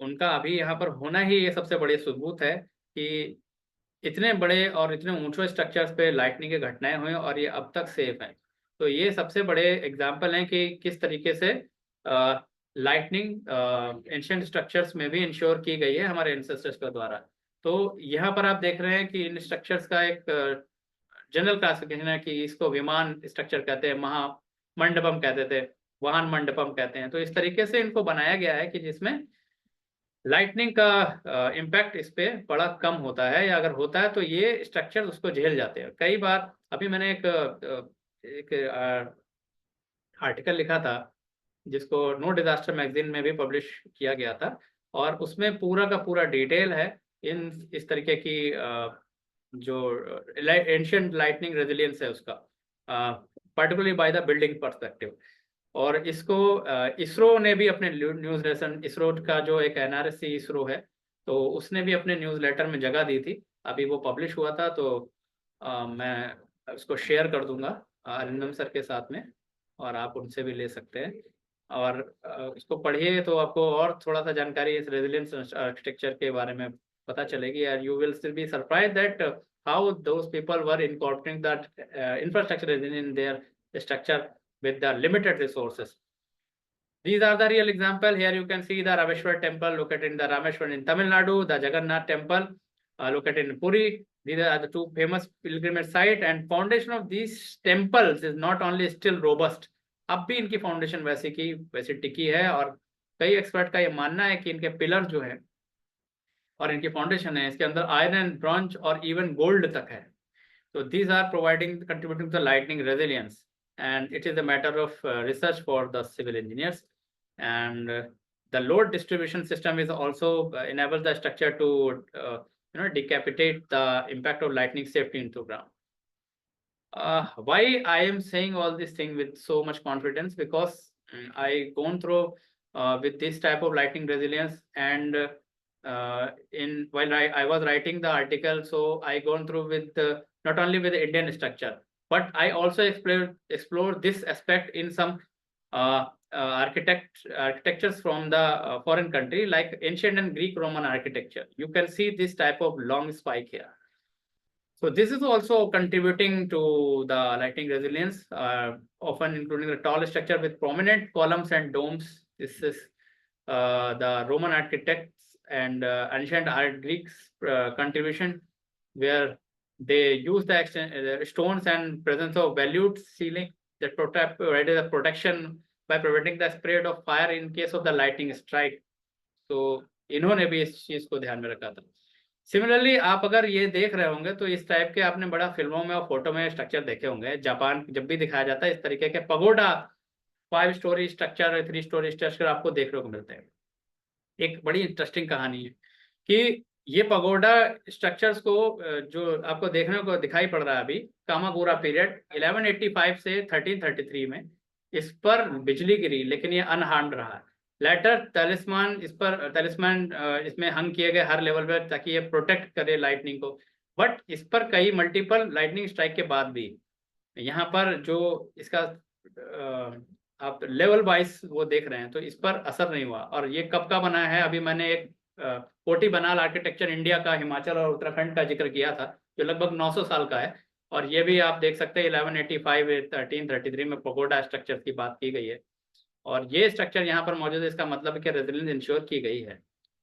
Speaker 3: उनका अभी यहाँ पर होना ही ये सबसे बड़ी सबूत है कि इतने बड़े और इतने ऊंचे स्ट्रक्चर्स पे लाइटनिंग की घटनाएं हुई और ये अब तक सेफ हैं। तो ये सबसे बड़े एग्जाम्पल हैं कि किस तरीके से लाइटनिंग एंशिएंट स्ट्रक्चर्स में भी इंश्योर की गई है हमारे एंसेस्टर्स के द्वारा। तो यहाँ पर आप देख रहे हैं कि इन स्ट्रक्चर्स का एक जनरल क्लासिफिकेशन है कि इसको विमान स्ट्रक्चर कहते हैं, महामंडपम कहते थे, वाहन मंडपम कहते हैं। तो इस तरीके से इनको बनाया गया है कि जिसमें लाइटनिंग का इम्पैक्ट इस पे बड़ा कम होता है, या अगर होता है तो ये स्ट्रक्चर उसको झेल जाते हैं। कई बार अभी मैंने एक आर्टिकल लिखा था जिसको नो डिजास्टर मैगजीन में भी पब्लिश किया गया था और उसमें पूरा का पूरा डिटेल है इस तरीके की जो एंशिएंट लाइटनिंग रेजिलियंस है उसका, particularly by the building perspective. और इसको इसरो ने भी अपने न्यूज़ लेटर, इसरो का जो एक NRSC इसरो है, तो उसने भी अपने न्यूज़ लेटर में जगह दी थी। अभी वो पब्लिश हुआ था, तो मैं उसको शेयर कर दूंगा अरिंदम सर के साथ में, और आप उनसे भी ले सकते हैं और इसको पढ़िए तो आपको और थोड़ा सा जानकारी इस रेजिलियंस आर्किटेक्चर के बारे में पता चलेगी। और you will still be surprised that how those people were incorporating that infrastructure in their structure with the limited resources. These are the real example. Here you can see the Rameshwar temple located in the Rameshwar in Tamil Nadu, the Jagannath temple located in Puri. These are the two famous pilgrimage site, and foundation of these temples is not only still robust, अब भी इनकी foundation वैसी टिकी है। और कई expert का ये मानना है कि इनके पिलर जो है और इनकी फाउंडेशन है इसके अंदर आयरन, ब्रॉन्ज और इवन गोल्ड तक है। तो these are contributing to the lightning resilience. And it is a matter of research for the civil engineers. And the load distribution system is also enables the structure to decapitate the impact of lightning safety into ground. Why I am saying all this thing with so much confidence? Because I gone through with this type of lightning resilience, and while I was writing the article, so I gone through with not only with the Indian structure, but I also explore this aspect in some architectures from the foreign country, like ancient and Greek Roman architecture. You can see this type of long spike here. So this is also contributing to the lightning resilience, often including the tall structure with prominent columns and domes. This is the Roman architects and ancient Greeks contribution, where they use the stones and presence of volute ceiling that provided the protection by preventing the spread of fire in case of the lightning strike. So इन्होंने भी इस चीज को ध्यान में रखा था। Similarly आप अगर ये देख रहे होंगे तो इस टाइप के आपने बड़ा फिल्मों में और फोटो में स्ट्रक्चर देखे होंगे। जापान जब भी दिखाया जाता है इस तरीके के pagoda 5 story structure, 3 story structure आपको देखने को मिलते हैं। एक बड़ी इंटरेस्टिंग कहानी है कि ये पगोडा स्ट्रक्चर्स को जो आपको देखने को दिखाई पड़ रहा है अभी, कामाकुरा पीरियड 1185 से 1333 में इस पर बिजली गिरी, लेकिन ये अनहार्म्ड रहा। लेटर तलिस्मान इसमें हंग किए गए हर लेवल पर ताकि ये प्रोटेक्ट करे लाइटनिंग को। बट इस पर कई मल्टीपल लाइटनिंग स्ट्राइक के बाद भी यहाँ पर जो इसका आप लेवल वाइज वो देख रहे हैं तो इस पर असर नहीं हुआ। और ये कब का बना है? अभी मैंने एक कोटी बनाल आर्किटेक्चर इंडिया का हिमाचल और उत्तराखंड का जिक्र किया था जो लगभग 900 साल का है, और ये भी आप देख सकते हैं 1185 1333 में पगोडा स्ट्रक्चर की बात की गई है। और ये स्ट्रक्चर यहाँ पर मौजूद है, इसका मतलब है कि रेजिलियंस इंश्योर की गई है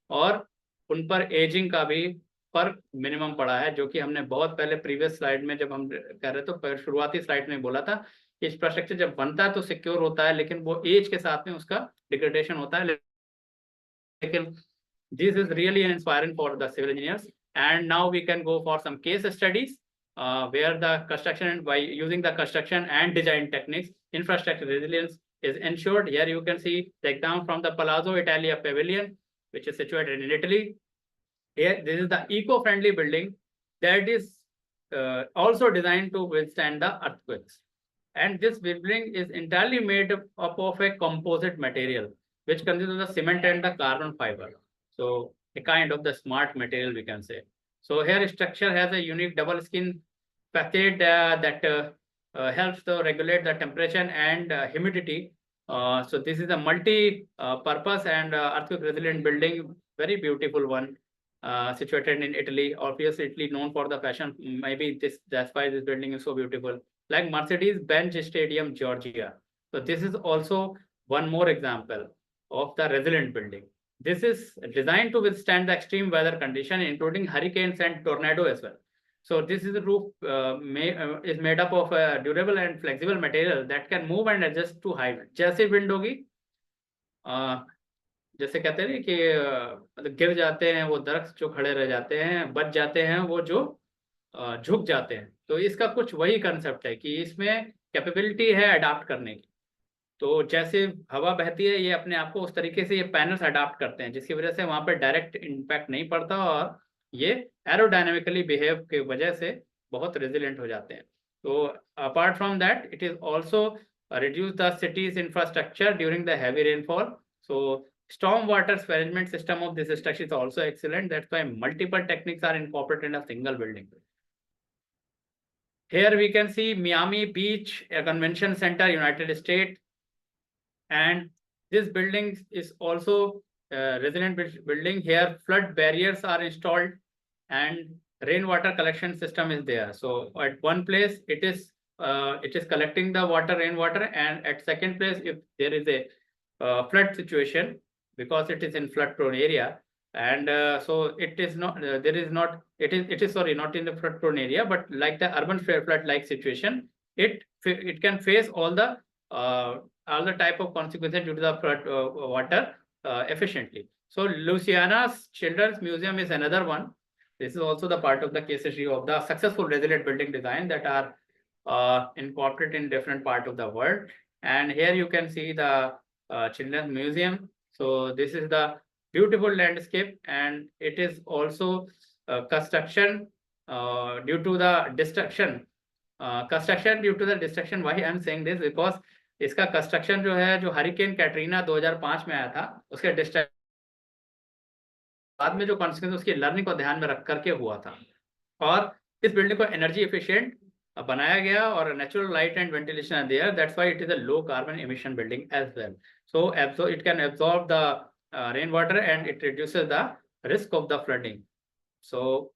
Speaker 3: और उन पर एजिंग का भी फर्क मिनिमम पड़ा है, जो कि हमने बहुत पहले प्रीवियस स्लाइड में जब हम कर रहे थे तो शुरुआती स्लाइड में बोला था इंफ्रास्ट्रक्चर जब बनता है तो सिक्योर होता है, लेकिन वो एज के साथ में उसका डिग्रेडेशन होता है। लेकिन this is really inspiring for the civil engineers. And now we can go for some case studies where the construction, by using the construction and design techniques, infrastructure resilience is ensured. Here you can see the example from the Palazzo Italia Pavilion, which is situated in Italy. Here, this is the eco-friendly building that is also designed to withstand the earthquakes. And this building is entirely made up of a composite material, which consists of the cement and the carbon fiber. So a kind of the smart material, we can say. So here structure has a unique double skin facade that helps to regulate the temperature and humidity. So this is a multi-purpose and earthquake resilient building, very beautiful one, situated in Italy. Obviously, Italy known for the fashion. Maybe that's why this building is so beautiful. Like Mercedes-Benz Stadium, Georgia. So this is also one more example of the resilient building. This is designed to withstand the extreme weather condition, including hurricanes and tornado as well. So this is the roof is made up of a durable and flexible material that can move and adjust to height. जैसे wind होगी, जैसे कहते हैं कि मतलब गिर जाते हैं वो दरख्त जो खड़े रह जाते हैं, बच जाते हैं वो जो झुक जाते हैं। तो इसका कुछ वही कंसेप्ट है कि इसमें कैपेबिलिटी है अडाप्ट करने की। तो जैसे हवा बहती है, ये अपने आप को उस तरीके से ये पैनल्स अडाप्ट करते हैं, जिसकी वजह से वहाँ पर डायरेक्ट इम्पैक्ट नहीं पड़ता और ये एरोडायनेमिकली बिहेव की वजह से बहुत रेजिलेंट हो जाते हैं। तो apart from that, it is also reduce the city's infrastructure during the heavy rainfall. So storm water management system of this structure is also excellent. That's why multiple techniques are incorporated in a single building. Here we can see Miami Beach, a convention center, United States. And this building is also a resilient building. Here flood barriers are installed and rainwater collection system is there. So at one place it is collecting the rainwater, and at second place, if there is a flood situation, because it is in flood prone area, and so it is not it is sorry, not in the flood prone area, but like the urban flood like situation, it can face all the type of consequences due to the flood water efficiently. So Louisiana's Children's Museum is another one. This is also the part of the case study of the successful resilient building design that are incorporated in different parts of the world. And here you can see the Children's Museum. So this is the beautiful landscape, and it is also construction due to the destruction. Construction due to the destruction. Why I am saying this? Because इसका construction जो है, जो hurricane Katrina 2005 में आया था, उसके destruction बाद में जो कॉन्सिक्वेंस उसकी लर्निंग को ध्यान में रख करके हुआ था, और इस बिल्डिंग को एनर्जी एफिशिएंट बनाया गया और natural light and ventilation are there. That's why it is a low carbon emission building as well. So it can absorb the rainwater and it reduces the risk of the flooding. So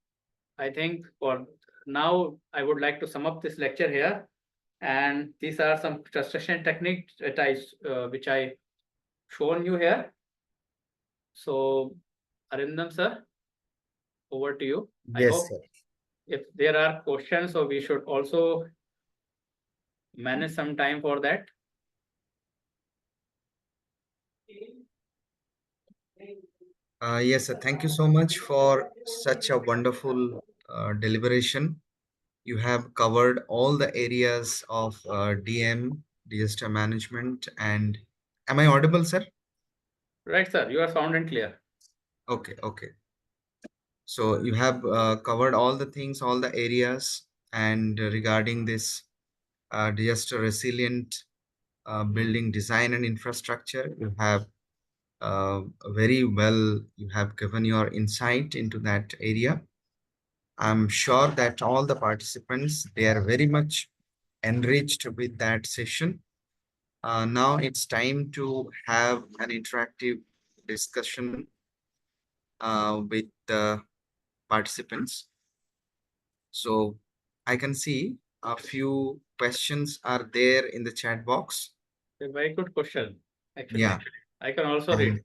Speaker 3: I think for now I would like to sum up this lecture here, and these are some construction techniques that which I shown you here. So Arindam sir, over to you.
Speaker 1: Yes,
Speaker 3: I hope
Speaker 1: sir.
Speaker 3: if there are questions, so we should also manage some time for that.
Speaker 1: Yes, sir. Thank you so much for such a wonderful deliberation. You have covered all the areas of DM, disaster management, and am I audible, sir?
Speaker 3: Right, sir. You are sound and clear.
Speaker 1: Okay, okay. So you have covered all the things, all the areas, and regarding this disaster resilient building design and infrastructure, you have very well, you have given your insight into that area. I'm sure that all the participants, they are very much enriched with that session. Now it's time to have an interactive discussion with the participants. So I can see a few questions are there in the chat box.
Speaker 3: A very good question, actually.
Speaker 1: Yeah.
Speaker 3: I can also read.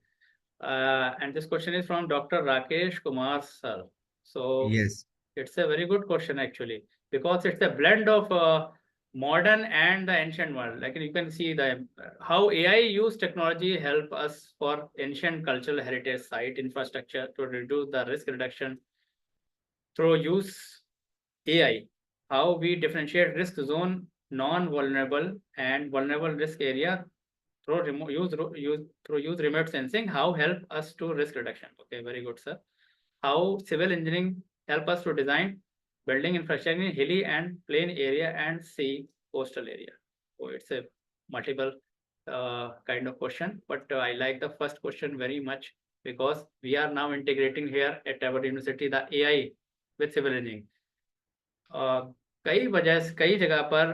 Speaker 3: And this question is from Dr. Rakesh Kumar sir. So
Speaker 1: Yes.
Speaker 3: it's a very good question actually, because it's a blend of modern and the ancient world. Like you can see the how AI use technology help us for ancient cultural heritage site infrastructure to reduce the risk reduction through use AI. How we differentiate risk zone, non-vulnerable and vulnerable risk area through use remote sensing. How help us to risk reduction. Okay, very good, sir. How civil engineering help us to design building infrastructure in hilly and plain area and sea coastal area. So it's a multiple kind of question, but I like the first question very much because we are now integrating here at our university the AI with civil engineering. कई जगह पर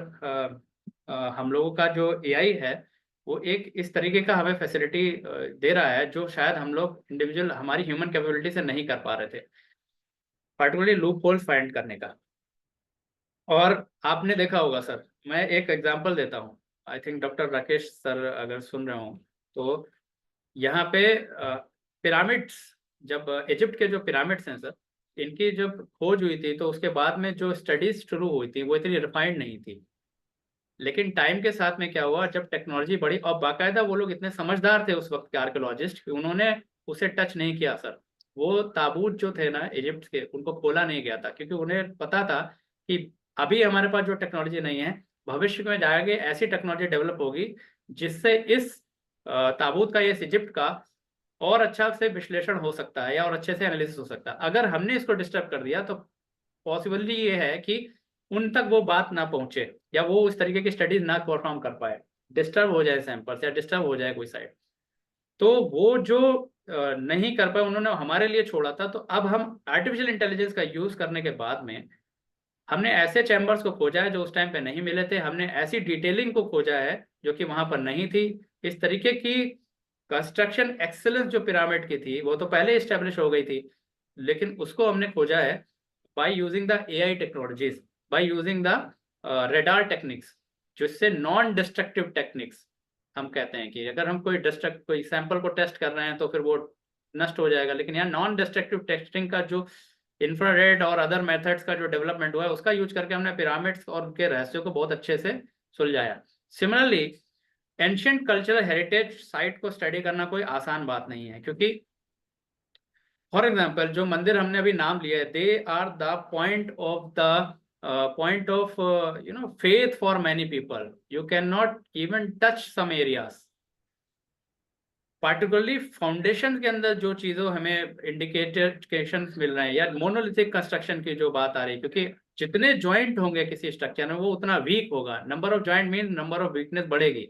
Speaker 3: हम लोगों का जो AI है वो एक इस तरीके का हमें फैसिलिटी दे रहा है जो शायद हम लोग इंडिविजुअल हमारी ह्यूमन कैपेबिलिटी से नहीं कर पा रहे थे, पर्टिकुलरली लूप होल्स फाइंड करने का। और आपने देखा होगा सर, मैं एक एग्जांपल देता हूँ, I think doctor Rakesh sir अगर सुन रहे हो तो यहाँ पे पिरामिड्स, जब इजिप्ट के जो पिरामिड्स हैं सर, इनकी जब खोज हुई थी तो उसके बाद में जो स्टडीज शुरू हुई थी वो इतनी रिफाइंड नहीं थी। लेकिन टाइम के साथ में क्या हुआ, जब टेक्नोलॉजी बढ़ी और बाकायदा वो लोग इतने समझदार थे उस वक्त के आर्कियोलॉजिस्ट कि उन्होंने उसे टच नहीं किया सर। वो ताबूत जो थे ना इजिप्ट के, उनको खोला नहीं गया था क्योंकि उन्हें पता था कि अभी हमारे पास जो टेक्नोलॉजी नहीं है, भविष्य में जाएंगे ऐसी टेक्नोलॉजी डेवलप होगी जिससे इस ताबूत का, इस इजिप्ट का और अच्छा से विश्लेषण हो सकता है या और अच्छे से एनालिसिस हो सकता है। अगर हमने इसको डिस्टर्ब कर दिया तो पॉसिबिलिटी ये है कि उन तक वो बात ना पहुंचे या वो उस तरीके की स्टडीज ना परफॉर्म कर पाए, डिस्टर्ब हो जाए सैंपल्स या डिस्टर्ब हो जाए कोई साइड। तो वो जो नहीं कर पाए उन्होंने हमारे लिए छोड़ा था। तो अब हम आर्टिफिशियल इंटेलिजेंस का यूज करने के बाद में हमने ऐसे चैम्बर्स को खोजा है जो उस टाइम पे नहीं मिले थे, हमने ऐसी डिटेलिंग को खोजा है जो कि वहां पर नहीं थी। इस तरीके की कंस्ट्रक्शन एक्सेलेंस जो पिरामिड की थी वो तो पहले इस्टेब्लिश हो गई थी, लेकिन उसको हमने खोजा है by using the AI technologies, by using the radar techniques, जिससे नॉन डिस्ट्रक्टिव टेक्निक्स। हम कहते हैं कि अगर हम कोई सैंपल को टेस्ट कर रहे हैं तो फिर वो नष्ट हो जाएगा, लेकिन यहाँ नॉन डिस्ट्रक्टिव टेस्टिंग का जो इंफ्रारेड और अदर मेथड्स का जो डेवलपमेंट हुआ है उसका यूज करके हमने पिरामिड्स और उनके रहस्यों को बहुत अच्छे से सुलझाया। Similarly ancient cultural heritage site को स्टडी करना कोई आसान बात नहीं है, क्योंकि फॉर एग्जाम्पल जो मंदिर हमने अभी नाम लिया है, they are the point of faith for many people. You can not even touch some areas, particularly foundation के अंदर जो चीजों हमें इंडिकेशन मिल रहे हैं या मोनोलिथिक कंस्ट्रक्शन की जो बात आ रही है, क्योंकि जितने जॉइंट होंगे किसी स्ट्रक्चर में वो उतना वीक होगा। Number of joint mean number of weakness बढ़ेगी,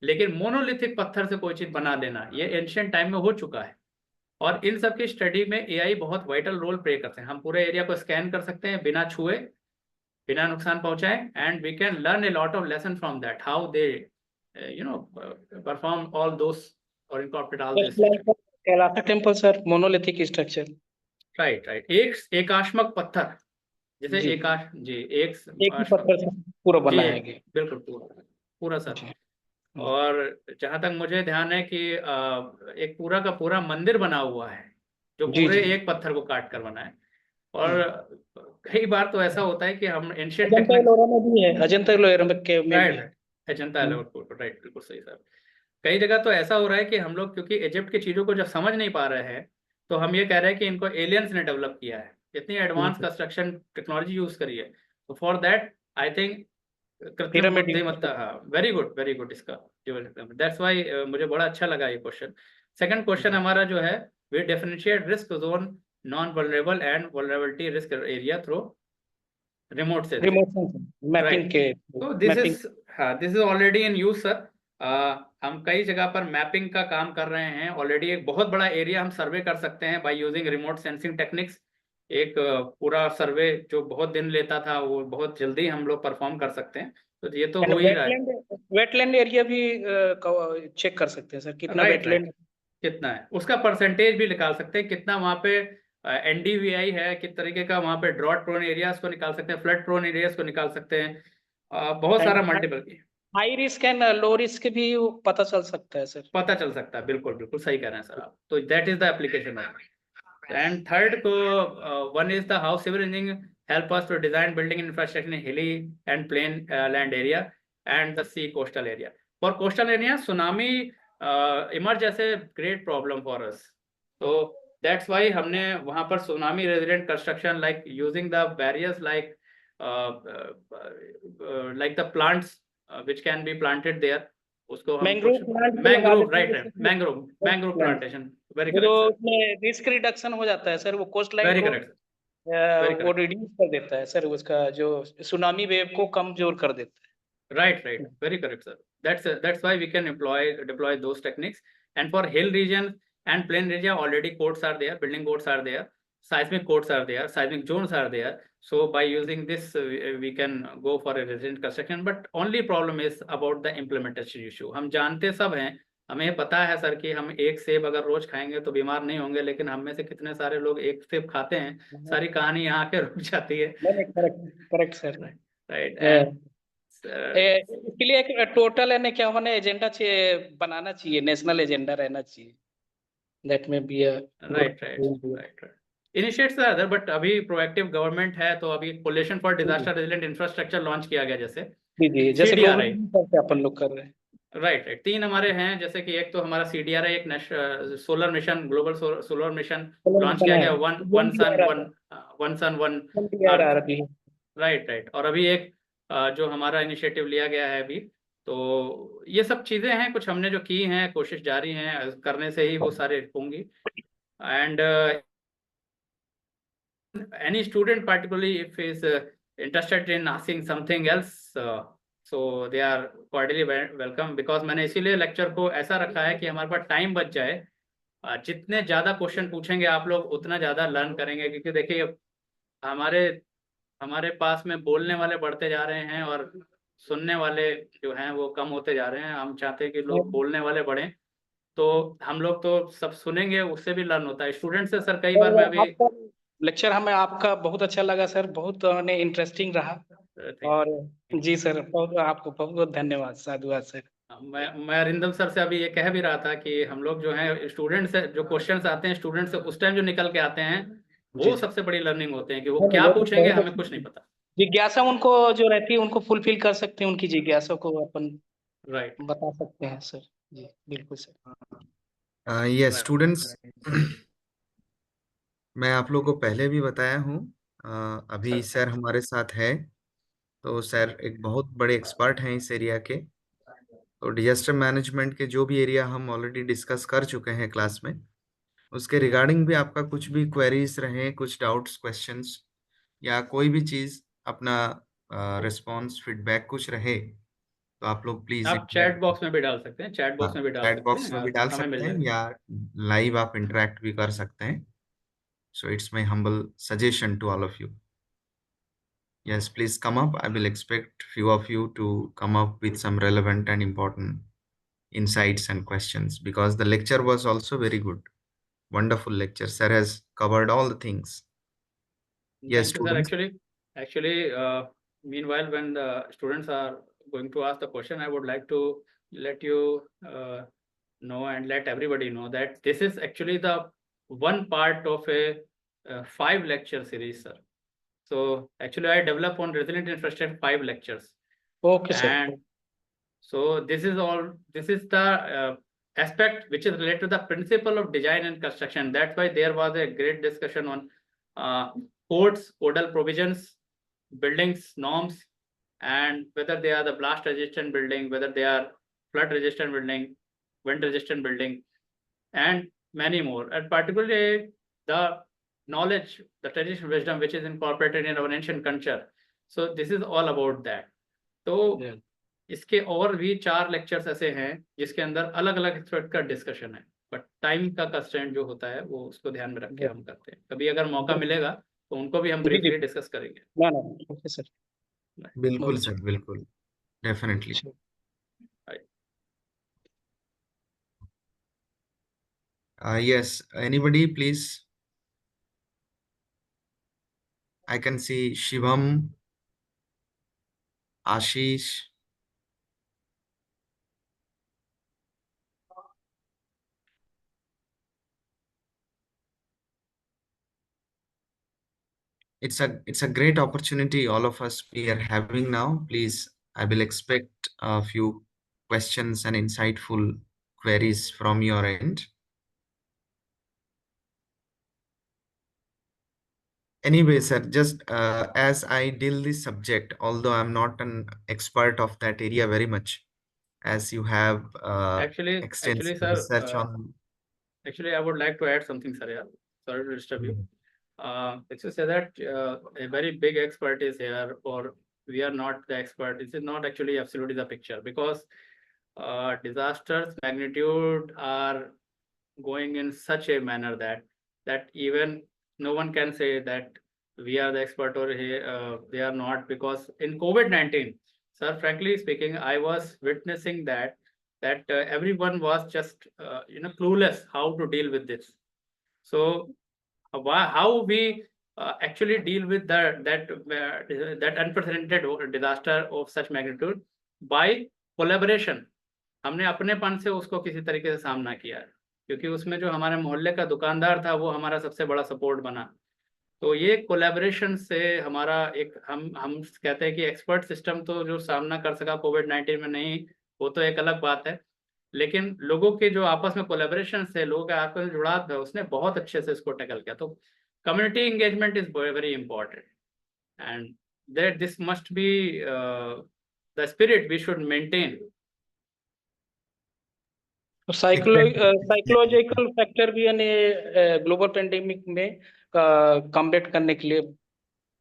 Speaker 3: लेकिन मोनोलिथिक पत्थर से कोई चीज बना देना ये एंशिएंट टाइम में हो चुका है। और इन सब की स्टडी में AI बहुत वाइटल रोल प्ले करते हैं। हम पूरे एरिया को स्कैन कर सकते हैं बिना छुए, बिना नुकसान पहुंचाए, and we can learn a lot of lesson from that, how they perform all those और incorporate all this.
Speaker 5: Kailasa temple sir monolithic structure.
Speaker 3: Right एकाश्मक पत्थर, जैसे
Speaker 5: जी।
Speaker 3: एक
Speaker 5: ही पत्थर से पूरा बनाएंगे।
Speaker 3: बिल्कुल पूरा सर। और जहां तक मुझे ध्यान है कि एक पूरा का पूरा मंदिर बना हुआ है जो पूरे एक पत्थर को काट कर बना है। और कई बार तो ऐसा होता है कि हम एंशिएंट
Speaker 5: अजंता एलोरा में भी है, अजंता एलोरा में भी है।
Speaker 3: अजंता एलोरा, राइट, बिल्कुल सही सर। कई जगह तो ऐसा हो रहा है कि हम लोग क्योंकि इजिप्ट की चीजों को जब समझ नहीं पा रहे हैं तो हम ये कह रहे हैं कि इनको एलियंस ने डेवलप किया है, इतनी एडवांस कंस्ट्रक्शन टेक्नोलॉजी यूज करी है। तो फॉर दैट आई थिंक कृत्रिम बुद्धिमत्ता, हाँ, वेरी गुड इसका दैट्स व्हाई मुझे बड़ा अच्छा लगा ये क्वेश्चन। सेकंड क्वेश्चन हमारा जो है, we differentiate risk zone, non vulnerable and vulnerability risk area through remote sensing
Speaker 5: mapping के।
Speaker 3: तो this is already in use sir. हम कई जगह पर मैपिंग का काम कर रहे हैं ऑलरेडी। एक बहुत बड़ा एरिया हम सर्वे कर सकते हैं by using remote sensing techniques. एक पूरा सर्वे जो बहुत दिन लेता था वो बहुत जल्दी हम लोग परफॉर्म कर सकते हैं। तो ये तो हो ही रहा है।
Speaker 5: वेटलैंड एरिया भी चेक कर सकते हैं सर, कितना वेटलैंड
Speaker 3: कितना है, उसका परसेंटेज भी निकाल सकते हैं, कितना वहाँ पे NDVI है, किस तरीके का वहाँ पे ड्रॉट प्रोन एरियाज को निकाल सकते हैं, फ्लड प्रोन एरियाज को निकाल सकते हैं, बहुत सारा multiple.
Speaker 5: High risk and low risk भी पता चल सकता है सर,
Speaker 3: पता चल सकता है, बिल्कुल सही कह रहे हैं सर आप। तो that is the application of. And third को one is the how civil engineering help us to design building infrastructure in hilly and plain land area and the sea coastal area. For coastal area, tsunami emerge as a great problem for us. So that's why हमने वहाँ पर tsunami resilient construction, like using the barriers like the plants which can be planted there. उसको हम
Speaker 5: mangrove
Speaker 3: कुछ
Speaker 5: plant
Speaker 3: mangrove, right, mangrove
Speaker 5: plant.
Speaker 3: Plantation, very
Speaker 5: तो
Speaker 3: correct sir,
Speaker 5: उसमें risk reduction हो जाता है सर, वो कोस्ट लाइन
Speaker 3: वेरी
Speaker 5: को
Speaker 3: करेक्ट very
Speaker 5: वो
Speaker 3: correct.
Speaker 5: रिड्यूस कर देता है सर, उसका जो सुनामी वेव को कमजोर कर देता है।
Speaker 3: Right, very correct, sir. That's why we can deploy those techniques. And for hill region and plain region, already codes are there, building codes are there, seismic codes are there, seismic zones are there. So by using this, we can go for a resilient construction. But only problem is about the implementation issue. हम जानते सब हैं, हमें पता है sir कि हम एक सेब अगर रोज खाएंगे तो बीमार नहीं होंगे, लेकिन हम में से कितने सारे लोग एक सेब खाते हैं, सारी कहानी यहाँ के रुक जाती है।
Speaker 5: करेक्ट सर,
Speaker 3: राइट, एंड
Speaker 5: इसके लिए एक टोटल है क्या होना एजेंडा चाहिए, बनाना चाहिए, नेशनल एजेंडा रहना चाहिए, दैट में be
Speaker 3: right initiates are other, but अभी प्रोएक्टिव गवर्नमेंट है, तो अभी coalition for disaster resilient infrastructure launch किया गया, जैसे
Speaker 5: जी, जैसे
Speaker 3: CDRI,
Speaker 5: अपन लोग कर रहे हैं।
Speaker 3: राइट, 3 हमारे हैं, जैसे कि एक तो हमारा CDRI, एक solar mission, global solar mission launch किया गया, one sun one earth, right, और अभी एक जो हमारा इनिशिएटिव लिया गया है अभी, तो ये सब चीजें हैं कुछ हमने जो की हैं, कोशिश जारी है, करने से ही वो सारे होंगी। And any student particularly if is interested in asking something else, so they are cordially welcome, because मैंने इसीलिए लेक्चर को ऐसा रखा है कि हमारे पास टाइम बच जाए, जितने ज्यादा क्वेश्चन पूछेंगे आप लोग उतना ज्यादा लर्न करेंगे, क्योंकि देखिए हमारे पास में बोलने वाले बढ़ते जा रहे हैं और सुनने वाले जो हैं वो कम होते जा रहे हैं। हम चाहते हैं कि लोग बोलने वाले बढ़ें, तो हम लोग तो सब सुनेंगे, उससे भी लर्न होता है स्टूडेंट से। सर कई बार मैं भी
Speaker 5: लेक्चर हमें आपका बहुत अच्छा लगा सर, बहुत इंटरेस्टिंग रहा, और जी सर बहुत आपको बहुत बहुत धन्यवाद, साधुवाद सर।
Speaker 3: मैं अरिंदम सर से अभी ये कह भी रहा था कि हम लोग जो है स्टूडेंट से जो क्वेश्चंस आते हैं, स्टूडेंट से उस टाइम जो निकल के आते हैं, वो सबसे बड़ी लर्निंग होते हैं कि वो क्या पूछेंगे, हमें कुछ नहीं पता।
Speaker 5: जिज्ञासा उनको जो रहती है उनको फुलफिल कर सकते हैं, उनकी जिज्ञासा को अपन
Speaker 3: राइट
Speaker 5: बता सकते हैं सर। जी बिल्कुल सर।
Speaker 1: यस स्टूडेंट्स, मैं आप लोगों को पहले भी बताया हूँ, अभी सर हमारे साथ है, तो सर एक बहुत बड़े एक्सपर्ट हैं इस एरिया के। तो डिजास्टर मैनेजमेंट के जो भी एरिया हम ऑलरेडी डिस्कस कर चुके हैं क्लास में, उसके रिगार्डिंग भी आपका कुछ भी क्वेरीज रहे, कुछ डाउट्स, क्वेश्चंस या कोई भी चीज अपना रिस्पांस फीडबैक कुछ रहे, तो आप लोग प्लीज
Speaker 3: आप चैट बॉक्स में भी डाल सकते हैं, चैट बॉक्स में भी डाल
Speaker 1: चैट
Speaker 3: सकते
Speaker 1: बॉक्स
Speaker 3: हैं,
Speaker 1: में भी डाल
Speaker 3: हमें मिल
Speaker 1: सकते हैं,
Speaker 3: जाएगा।
Speaker 1: या लाइव आप इंटरेक्ट भी कर सकते हैं। So it's my humble suggestion to all of you. Yes, please come up. I will expect few of you to come up with some relevant and important insights and questions, because the lecture was also very good. Wonderful lecture. Sir has covered all the things. Yes,
Speaker 3: Thank you, sir.
Speaker 1: students.
Speaker 3: Actually, meanwhile, when the students are going to ask the question, I would like to let you know and let everybody know that this is actually the one part of a 5 lecture series, sir. So actually, I developed on resilient infrastructure 5 lectures.
Speaker 5: Okay, sir.
Speaker 3: And so this is the aspect which is related to the principle of design and construction. That's why there was a great discussion on codes, codal provisions, buildings, norms, and whether they are the blast resistant building, whether they are flood resistant building, wind resistant building, and many more. And particularly the knowledge, the traditional wisdom which is incorporated in our ancient culture. So this is all about that. तो इसके और भी 4 lectures ऐसे हैं जिसके अंदर अलग अलग एक्सपर्ट का डिस्कशन है, बट टाइम का कंस्ट्रेंट जो होता है वो उसको ध्यान में रख के हम करते हैं। कभी अगर मौका मिलेगा तो उनको भी हम ब्रीफली डिस्कस करेंगे।
Speaker 5: ना ओके सर,
Speaker 1: बिल्कुल सर, बिल्कुल, definitely. Yes, anybody please? I can see Shivam, Ashish. it's a great opportunity all of us we are having now. Please, I will expect a few questions and insightful queries from your end. Anyway, sir, just as I deal this subject, although I'm not an expert of that area very much, as you have
Speaker 3: Actually,
Speaker 1: extensive
Speaker 3: sir,
Speaker 1: research on.
Speaker 3: actually, I would like to add something, sir. Yeah. Sorry to disturb you. Let's just say that a very big expert is here, or we are not the expert. This is not actually absolutely the picture, because disasters magnitude are going in such a manner that even no one can say that we are the expert or they are not, because in COVID-19, sir, frankly speaking, I was witnessing that everyone was just clueless how to deal with this. So how we actually deal with that unprecedented disaster of such magnitude by collaboration. हमने अपनेपन से उसको किसी तरीके से सामना किया है, क्योंकि उसमें जो हमारे मोहल्ले का दुकानदार था वो हमारा सबसे बड़ा सपोर्ट बना। तो ये कोलैबोरेशन से हमारा एक हम कहते हैं कि एक्सपर्ट सिस्टम तो जो सामना कर सका कोविड-19 में नहीं, वो तो एक अलग बात है, लेकिन लोगों के जो आपस में कोलैबोरेशन से लोगों के आपस में जुड़ाव है, उसने बहुत अच्छे से इसको टैकल किया। तो community engagement is very important, and that this must be the spirit we should maintain.
Speaker 5: Psychological factor भी यानी ग्लोबल पेंडेमिक में कॉम्बैट करने के लिए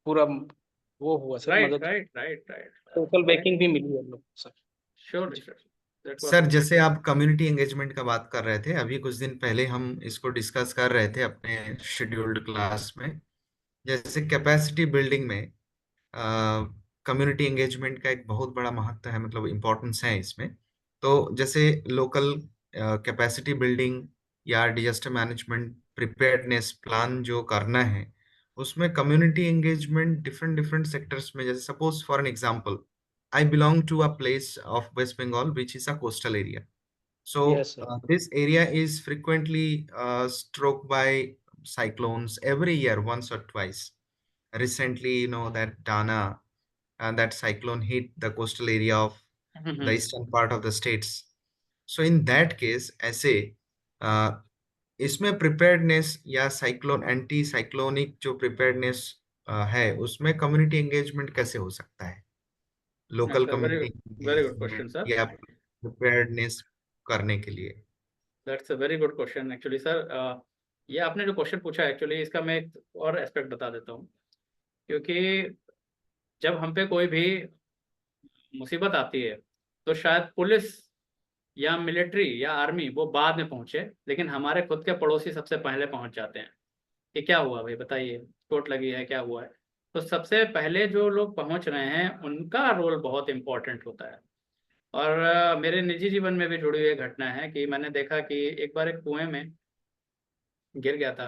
Speaker 5: पूरा वो हुआ सर, मदद।
Speaker 3: राइट
Speaker 5: सोशल बैकिंग भी मिली है लोग सर।
Speaker 3: श्योर
Speaker 1: सर, जैसे आप कम्युनिटी एंगेजमेंट का बात कर रहे थे, अभी कुछ दिन पहले हम इसको डिस्कस कर रहे थे अपने शेड्यूल्ड क्लास में। जैसे कैपेसिटी बिल्डिंग में कम्युनिटी एंगेजमेंट का एक बहुत बड़ा महत्व है, मतलब इम्पोर्टेंस है इसमें। तो जैसे लोकल कैपेसिटी बिल्डिंग या डिजास्टर मैनेजमेंट प्रिपेयर्डनेस प्लान जो करना है, उसमें community engagement different different sectors में, जैसे suppose for an example, I belong to a place of West Bengal, which is a coastal area. So
Speaker 5: Yes, sir.
Speaker 1: This area is frequently struck by cyclones every year, once or twice. Recently, that Dana and that cyclone hit the coastal area of the eastern part of the states. So in that case, ऐसे इसमें preparedness या cyclone anti cyclonic जो preparedness है, उसमें community engagement कैसे हो सकता है? Local community
Speaker 3: very good question sir,
Speaker 1: या प्रिपेयर्डनेस करने के लिए।
Speaker 3: That's a very good question actually sir. ये आपने जो क्वेश्चन पूछा एक्चुअली इसका मैं एक और एस्पेक्ट बता देता हूँ, क्योंकि जब हम पे कोई भी मुसीबत आती है तो शायद पुलिस या मिलिट्री या आर्मी वो बाद में पहुंचे, लेकिन हमारे खुद के पड़ोसी सबसे पहले पहुंच जाते हैं कि क्या हुआ भाई, बताइए, चोट लगी है, क्या हुआ है। तो सबसे पहले जो लोग पहुंच रहे हैं उनका रोल बहुत इंपॉर्टेंट होता है। और मेरे निजी जीवन में भी जुड़ी हुई घटना है कि मैंने देखा कि एक बार एक कुएं में गिर गया था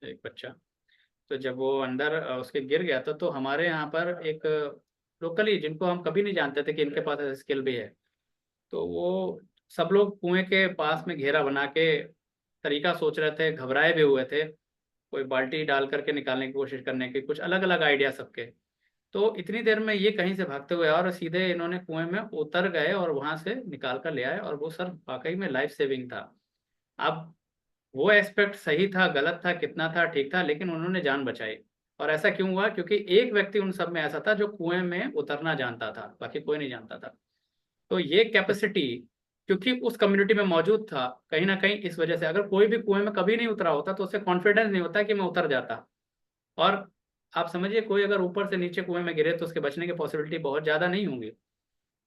Speaker 3: एक बच्चा। तो जब वो अंदर उसके गिर गया था, तो हमारे यहाँ पर एक लोकली, जिनको हम कभी नहीं जानते थे कि इनके पास ऐसी स्किल भी है, तो वो सब लोग कुएं के पास में घेरा बना के तरीका सोच रहे थे, घबराए भी हुए थे, कोई बाल्टी डाल करके निकालने की कोशिश करने की, कुछ अलग अलग आइडिया सबके। तो इतनी देर में ये कहीं से भागते हुए और सीधे इन्होंने कुएं में उतर गए और वहां से निकाल कर ले आए, और वो सर वाकई में लाइफ सेविंग था। अब वो एस्पेक्ट सही था, गलत था, कितना था, ठीक था, लेकिन उन्होंने जान बचाई। और ऐसा क्यों हुआ? क्योंकि एक व्यक्ति उन सब में ऐसा था जो कुएं में उतरना जानता था, बाकी कोई नहीं जानता था। तो ये कैपेसिटी क्योंकि उस कम्युनिटी में मौजूद था, कहीं ना कहीं इस वजह से, अगर कोई भी कुएं में कभी नहीं उतरा होता तो उसे कॉन्फिडेंस नहीं होता कि मैं उतर जाता। और आप समझिए, कोई अगर ऊपर से नीचे कुएं में गिरे तो उसके बचने की पॉसिबिलिटी बहुत ज़्यादा नहीं होंगी,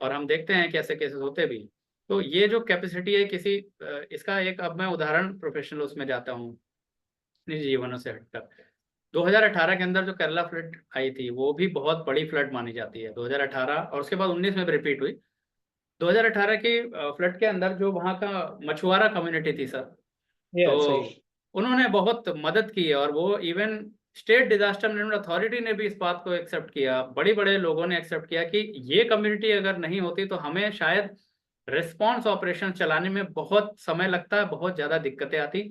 Speaker 3: और हम देखते हैं कि ऐसे केसेस होते भी। तो ये जो कैपेसिटी है किसी इसका एक, अब मैं उदाहरण प्रोफेशनल उसमें जाता हूँ निजी जीवनों से हटकर। 2018 के अंदर जो केरला फ्लड आई थी वो भी बहुत बड़ी फ्लड मानी जाती है, 2018, और उसके बाद 19 में भी रिपीट हुई। 2018 के फ्लड के अंदर जो वहाँ का मछुआरा कम्युनिटी थी सर, तो उन्होंने बहुत मदद की, और वो even state disaster management authority ने भी इस बात को एक्सेप्ट किया, बड़े बड़े लोगों ने एक्सेप्ट किया कि ये कम्युनिटी अगर नहीं होती तो हमें शायद रिस्पॉन्स ऑपरेशन चलाने में बहुत समय लगता है, बहुत ज़्यादा दिक्कतें आती,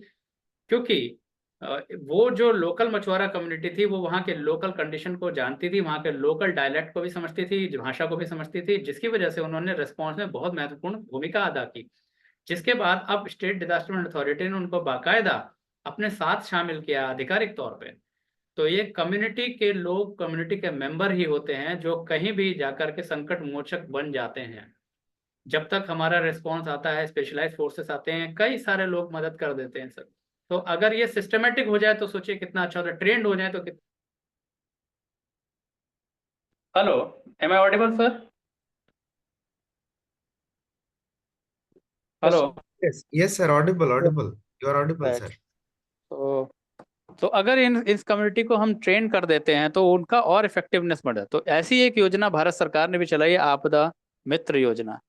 Speaker 3: क्योंकि वो जो लोकल मछुआरा कम्युनिटी थी वो वहाँ के लोकल कंडीशन को जानती थी, वहाँ के लोकल डायलेक्ट को भी समझती थी, भाषा को भी समझती थी, जिसकी वजह से उन्होंने रिस्पॉन्स में बहुत महत्वपूर्ण भूमिका अदा की। जिसके बाद अब स्टेट डिजास्टर मैनेजमेंट अथॉरिटी ने उनको बाकायदा अपने साथ शामिल किया आधिकारिक तौर पे। तो ये कम्युनिटी के लोग, कम्युनिटी के मेंबर ही होते हैं जो कहीं भी जाकर के संकट मोचक बन जाते हैं। जब तक हमारा रिस्पॉन्स आता है, स्पेशलाइज फोर्सेस आते हैं, कई सारे लोग मदद कर देते हैं सर। तो अगर ये सिस्टमेटिक हो जाए तो सोचिए कितना अच्छा होता है, ट्रेंड हो जाए तो hello, am I audible sir? Hello,
Speaker 1: Yes, sir. Audible. You are audible,
Speaker 3: right.
Speaker 1: sir.
Speaker 3: तो अगर इस कम्युनिटी को हम ट्रेन कर देते हैं तो उनका और इफेक्टिवनेस बढ़े। तो ऐसी एक योजना भारत सरकार ने भी चलाई है, आपदा मित्र योजना।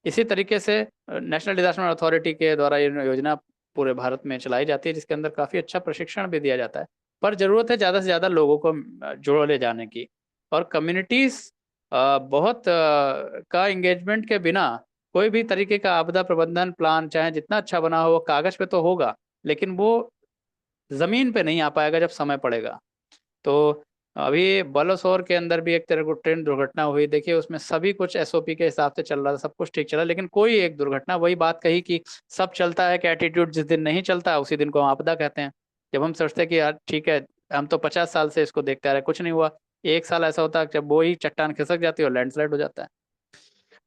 Speaker 3: इसी तरीके से नेशनल डिजास्टर अथॉरिटी के द्वारा ये योजना पूरे भारत में चलाई जाती है, जिसके अंदर काफ़ी अच्छा प्रशिक्षण भी दिया जाता है। पर ज़रूरत है ज़्यादा से ज़्यादा लोगों को जोड़े जाने की, और कम्युनिटीज़ बहुत का इंगेजमेंट के बिना कोई भी तरीके का आपदा प्रबंधन प्लान चाहे जितना अच्छा बना हो वो कागज़ पे तो होगा, लेकिन वो ज़मीन पे नहीं आ पाएगा जब समय पड़ेगा। तो अभी बलसोर के अंदर भी एक तरह को ट्रेन दुर्घटना हुई, देखिए उसमें सभी कुछ एसओपी के हिसाब से चल रहा था, सब कुछ ठीक चला, लेकिन कोई एक दुर्घटना, वही बात कही कि सब चलता है कि एटीट्यूड जिस दिन नहीं चलता उसी दिन को हम आपदा कहते हैं। जब हम सोचते हैं कि यार ठीक है, हम तो 50 साल से इसको देखते आ रहे, कुछ नहीं हुआ, एक साल ऐसा होता है जब वही चट्टान खिसक जाती है और लैंडस्लाइड हो जाता है।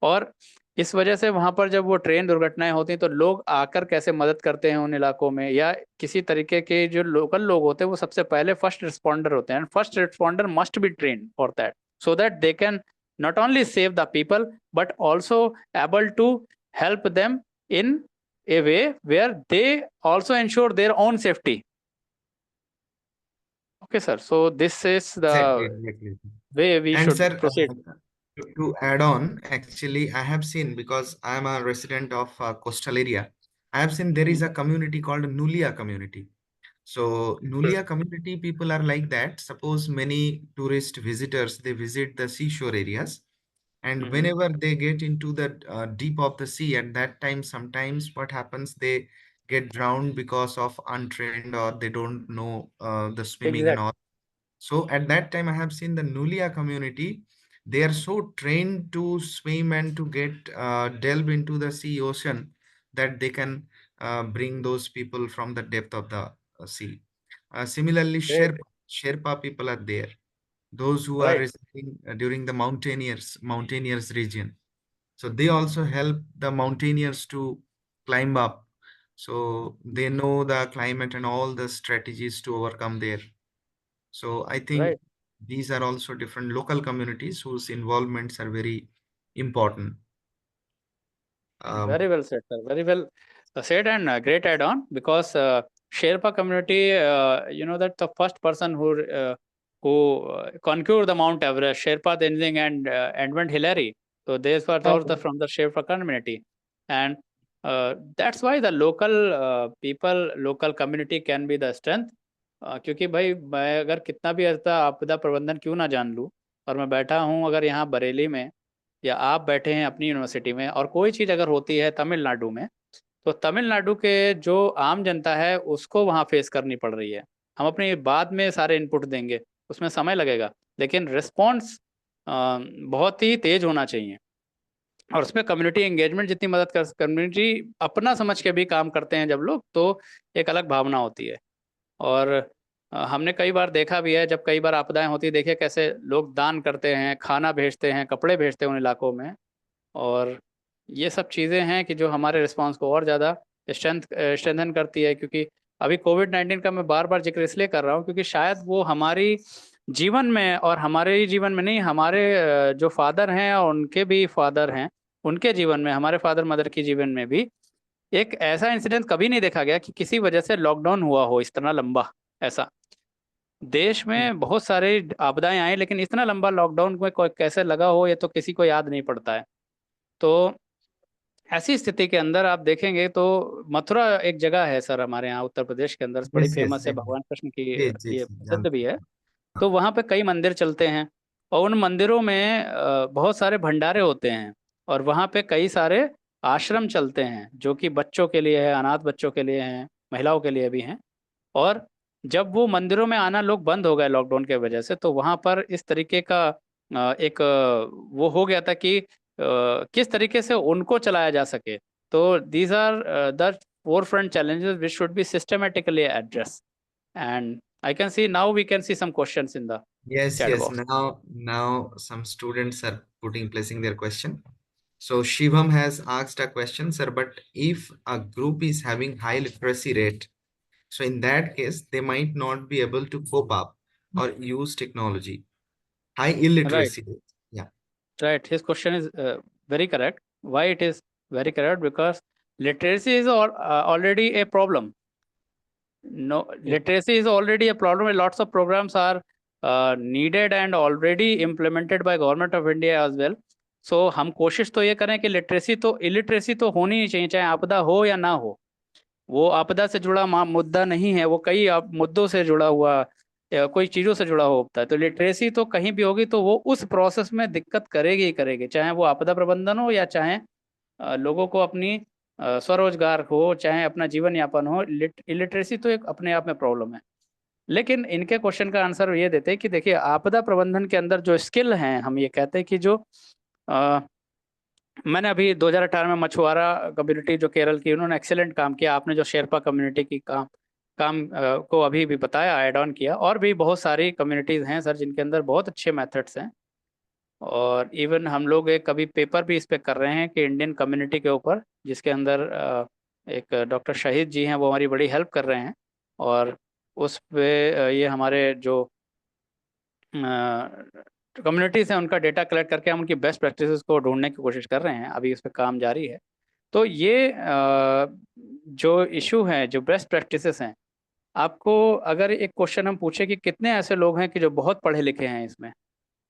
Speaker 3: और इस वजह से वहां पर जब वो ट्रेन दुर्घटनाएं होती हैं तो लोग आकर कैसे मदद करते हैं उन इलाकों में, या किसी तरीके के जो लोकल लोग होते हैं वो सबसे पहले फर्स्ट रिस्पॉन्डर होते हैं। First responder must be train for that, so that they can not only save the people but also able to help them in a way where they also ensure their own safety. Okay sir, so this is the
Speaker 1: Exactly.
Speaker 3: way we
Speaker 1: And
Speaker 3: should
Speaker 1: sir,
Speaker 3: proceed.
Speaker 1: to add on, actually, I have seen, because I am a resident of coastal area, I have seen there is a community called Nulia community. So Nulia community people are like that. Suppose many tourist visitors, they visit the seashore areas, and whenever they get into the deep of the sea, at that time, sometimes what happens, they get drowned because of untrained, or they don't know the swimming and
Speaker 3: Exactly.
Speaker 1: all. So at that time, I have seen the Nulia community. They are so trained to swim and to get delve into the sea ocean that they can bring those people from the depth of the sea. Similarly,
Speaker 3: Great.
Speaker 1: Sherpa people are there. Those who are
Speaker 3: Right.
Speaker 1: residing during the mountaineers region. So they also help the mountaineers to climb up. So they know the climate and all the strategies to overcome there. So I think
Speaker 3: Right.
Speaker 1: these are also different local communities whose involvements are very important.
Speaker 3: Very well said, sir. Very well said, and great add-on, because Sherpa community, you know that the first person who conquered the Mount Everest, Sherpa Tenzing and Edmund Hillary. So these were also from the Sherpa community, and that's why the local people, local community can be the strength. क्योंकि भाई मैं अगर कितना भी ऐसा आपदा प्रबंधन क्यों ना जान लूँ, और मैं बैठा हूँ अगर यहाँ बरेली में, या आप बैठे हैं अपनी यूनिवर्सिटी में, और कोई चीज़ अगर होती है तमिलनाडु में, तो तमिलनाडु के जो आम जनता है उसको वहाँ फेस करनी पड़ रही है। हम अपनी बाद में सारे इनपुट देंगे, उसमें समय लगेगा, लेकिन रिस्पॉन्स बहुत ही तेज होना चाहिए। और उसमें कम्युनिटी एंगेजमेंट जितनी मदद कर, कम्युनिटी अपना समझ के भी काम करते हैं जब लोग, तो एक अलग भावना होती है। और हमने कई बार देखा भी है, जब कई बार आपदाएं होती है, देखिए कैसे लोग दान करते हैं, खाना भेजते हैं, कपड़े भेजते हैं उन इलाकों में, और ये सब चीज़ें हैं कि जो हमारे रिस्पांस को और ज़्यादा स्ट्रेंथन करती है। क्योंकि अभी कोविड-19 का मैं बार बार जिक्र इसलिए कर रहा हूँ क्योंकि शायद वो हमारी जीवन में, और हमारे ही जीवन में नहीं, हमारे जो फादर हैं और उनके भी फादर हैं, उनके जीवन में, हमारे फादर मदर के जीवन में भी एक ऐसा इंसिडेंट कभी नहीं देखा गया कि किसी वजह से लॉकडाउन हुआ हो इतना लंबा। ऐसा देश में बहुत सारे आपदाएं आई, लेकिन इतना लंबा लॉकडाउन में कोई कैसे लगा हो ये तो किसी को याद नहीं पड़ता है। तो ऐसी स्थिति के अंदर आप देखेंगे तो मथुरा एक जगह है सर हमारे यहाँ उत्तर प्रदेश के अंदर, बड़ी
Speaker 1: Yes,
Speaker 3: फेमस है,
Speaker 1: yes,
Speaker 3: भगवान कृष्ण की ये प्रसिद्ध
Speaker 1: जानते
Speaker 3: भी है।
Speaker 1: हैं।
Speaker 3: तो वहाँ पे कई मंदिर चलते हैं, और उन मंदिरों में बहुत सारे भंडारे होते हैं, और वहाँ पे कई सारे आश्रम चलते हैं जो कि बच्चों के लिए है, अनाथ बच्चों के लिए हैं, महिलाओं के लिए भी हैं। और जब वो मंदिरों में आना लोग बंद हो गए लॉकडाउन के वजह से, तो वहां पर इस तरीके का एक वो हो गया था कि किस तरीके से उनको चलाया जा सके। तो these are the forefront challenges which should be systematically addressed, and I can see now we can see some questions in the
Speaker 1: Yes,
Speaker 3: chat
Speaker 1: yes.
Speaker 3: box.
Speaker 1: Now some students are placing their question. So Shivam has asked a question, sir, but if a group is having high literacy rate, so in that case, they might not be able to cope up or use technology. High
Speaker 3: Right,
Speaker 1: illiteracy rate. Yeah.
Speaker 3: right. His question is very correct. Why it is very correct? Because literacy is already a problem. No, literacy is already a problem. Lots of programs are needed and already implemented by Government of India as well. So हम कोशिश तो ये करें कि literacy तो illiteracy तो होनी ही चाहिए, चाहे आपदा हो या ना हो। वो आपदा से जुड़ा मुद्दा नहीं है, वो कई मुद्दों से जुड़ा हुआ या कोई चीज़ों से जुड़ा होता है। तो लिटरेसी तो कहीं भी होगी तो वो उस प्रोसेस में दिक्कत करेगी ही करेगी, चाहे वो आपदा प्रबंधन हो या चाहे लोगों को अपनी स्वरोजगार हो, चाहे अपना जीवन यापन हो। इलिटरेसी तो एक अपने आप में प्रॉब्लम है। लेकिन इनके क्वेश्चन का आंसर ये देते हैं कि देखिए, आपदा प्रबंधन के अंदर जो स्किल हैं, हम ये कहते हैं कि जो मैंने अभी 2018 में मछुआरा कम्युनिटी जो केरल की, उन्होंने एक्सेलेंट काम किया। आपने जो शेरपा कम्युनिटी की काम को अभी भी बताया, ऐड ऑन किया। और भी बहुत सारी कम्युनिटीज़ हैं सर जिनके अंदर बहुत अच्छे मेथड्स हैं। और इवन हम लोग एक अभी पेपर भी इस पे कर रहे हैं कि इंडियन कम्युनिटी के ऊपर, जिसके अंदर एक डॉक्टर शहीद जी हैं, वो हमारी बड़ी हेल्प कर रहे हैं। और उस पे ये हमारे जो कम्युनिटीज़ हैं उनका डेटा कलेक्ट करके हम उनकी बेस्ट प्रैक्टिसेस को ढूंढने की कोशिश कर रहे हैं। अभी इस पे काम जारी है। तो ये जो इशू है, जो बेस्ट प्रैक्टिसेस हैं, आपको अगर एक क्वेश्चन हम पूछे कि कितने ऐसे लोग हैं कि जो बहुत पढ़े लिखे हैं, इसमें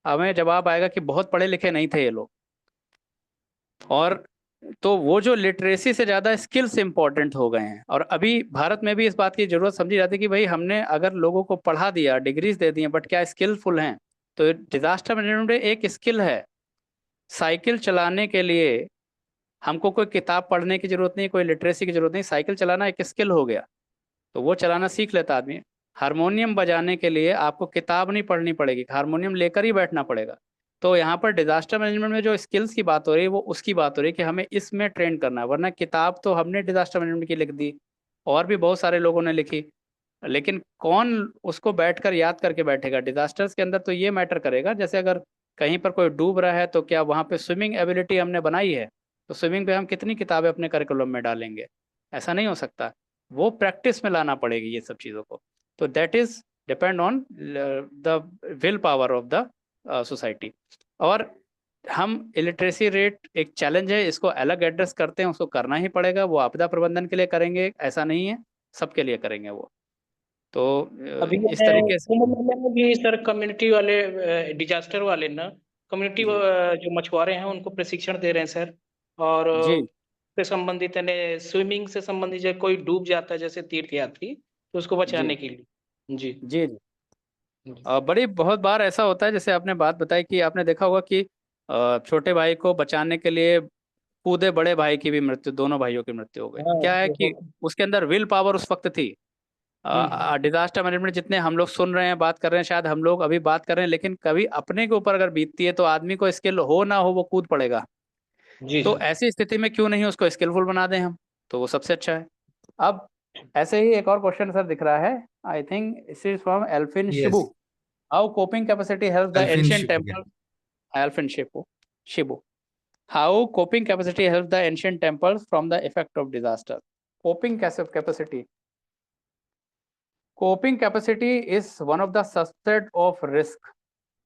Speaker 3: हमें जवाब आएगा कि बहुत पढ़े लिखे नहीं थे ये लोग। और तो वो जो लिटरेसी से ज़्यादा स्किल्स इंपॉर्टेंट हो गए हैं। और अभी भारत में भी इस बात की ज़रूरत समझी जाती है कि भाई हमने अगर लोगों को पढ़ा दिया, डिग्रीज दे दी हैं, बट क्या स्किलफुल हैं? तो डिजास्टर मैनेजमेंट एक स्किल है। साइकिल चलाने के लिए हमको कोई किताब पढ़ने की जरूरत नहीं, कोई लिटरेसी की जरूरत नहीं। साइकिल चलाना एक स्किल हो गया, तो वो चलाना सीख लेता आदमी। हारमोनियम बजाने के लिए आपको किताब नहीं पढ़नी पड़ेगी, हारमोनियम लेकर ही बैठना पड़ेगा। तो यहाँ पर डिजास्टर मैनेजमेंट में जो स्किल्स की बात हो रही है, वो उसकी बात हो रही है कि हमें इसमें ट्रेन करना है। वरना किताब तो हमने डिजास्टर मैनेजमेंट की लिख दी, और भी बहुत सारे लोगों ने लिखी, लेकिन कौन उसको बैठकर याद करके बैठेगा? डिजास्टर्स के अंदर तो ये मैटर करेगा, जैसे अगर कहीं पर कोई डूब रहा है तो क्या वहाँ पे स्विमिंग एबिलिटी हमने बनाई है? तो स्विमिंग पे हम कितनी किताबें अपने करिकुलम में डालेंगे? ऐसा नहीं हो सकता। वो प्रैक्टिस में लाना पड़ेगी ये सब चीज़ों को। तो that is depend on the will power of the society. और हम इलिटरेसी रेट एक चैलेंज है, इसको अलग एड्रेस करते हैं, उसको करना ही पड़ेगा। वो आपदा प्रबंधन के लिए करेंगे ऐसा नहीं है, सबके लिए करेंगे वो। तो
Speaker 5: अभी
Speaker 3: इस तरीके से
Speaker 5: कुंभ मेले में भी सर कम्युनिटी वाले डिजास्टर वाले ना कम्युनिटी जो मछुआरे हैं उनको प्रशिक्षण दे रहे हैं सर। और
Speaker 3: जी
Speaker 5: से संबंधित है, स्विमिंग से संबंधित, जब कोई डूब जाता है जैसे तीर्थयात्री, तो उसको बचाने के लिए। जी
Speaker 3: जी जी। बड़ी बहुत बार ऐसा होता है, जैसे आपने बात बताई कि आपने देखा होगा कि छोटे भाई को बचाने के लिए कूदे बड़े भाई की भी मृत्यु, दोनों भाइयों की मृत्यु हो गई।
Speaker 5: हाँ,
Speaker 3: क्या है कि उसके अंदर विल पावर उस वक्त थी। डिजास्टर मैनेजमेंट जितने हम लोग सुन रहे हैं, बात कर रहे हैं, शायद हम लोग अभी बात कर रहे हैं, लेकिन कभी अपने के ऊपर अगर बीतती है तो आदमी को स्किल हो ना हो वो कूद पड़ेगा।
Speaker 5: जी
Speaker 3: तो
Speaker 5: सर।
Speaker 3: ऐसी स्थिति में क्यों नहीं उसको स्किलफुल बना दें हम, तो वो सबसे अच्छा है। अब ऐसे ही एक और क्वेश्चन सर दिख रहा है, I think it is from Alvin Shibu.
Speaker 1: Yes.
Speaker 3: How coping capacity help the
Speaker 1: Alvin
Speaker 3: ancient
Speaker 1: Shibu, yeah.
Speaker 3: Temple? Alvin Shibu, how coping capacity help the ancient temples from the effect of disaster? Coping capacity, coping capacity is one of the subset of risk.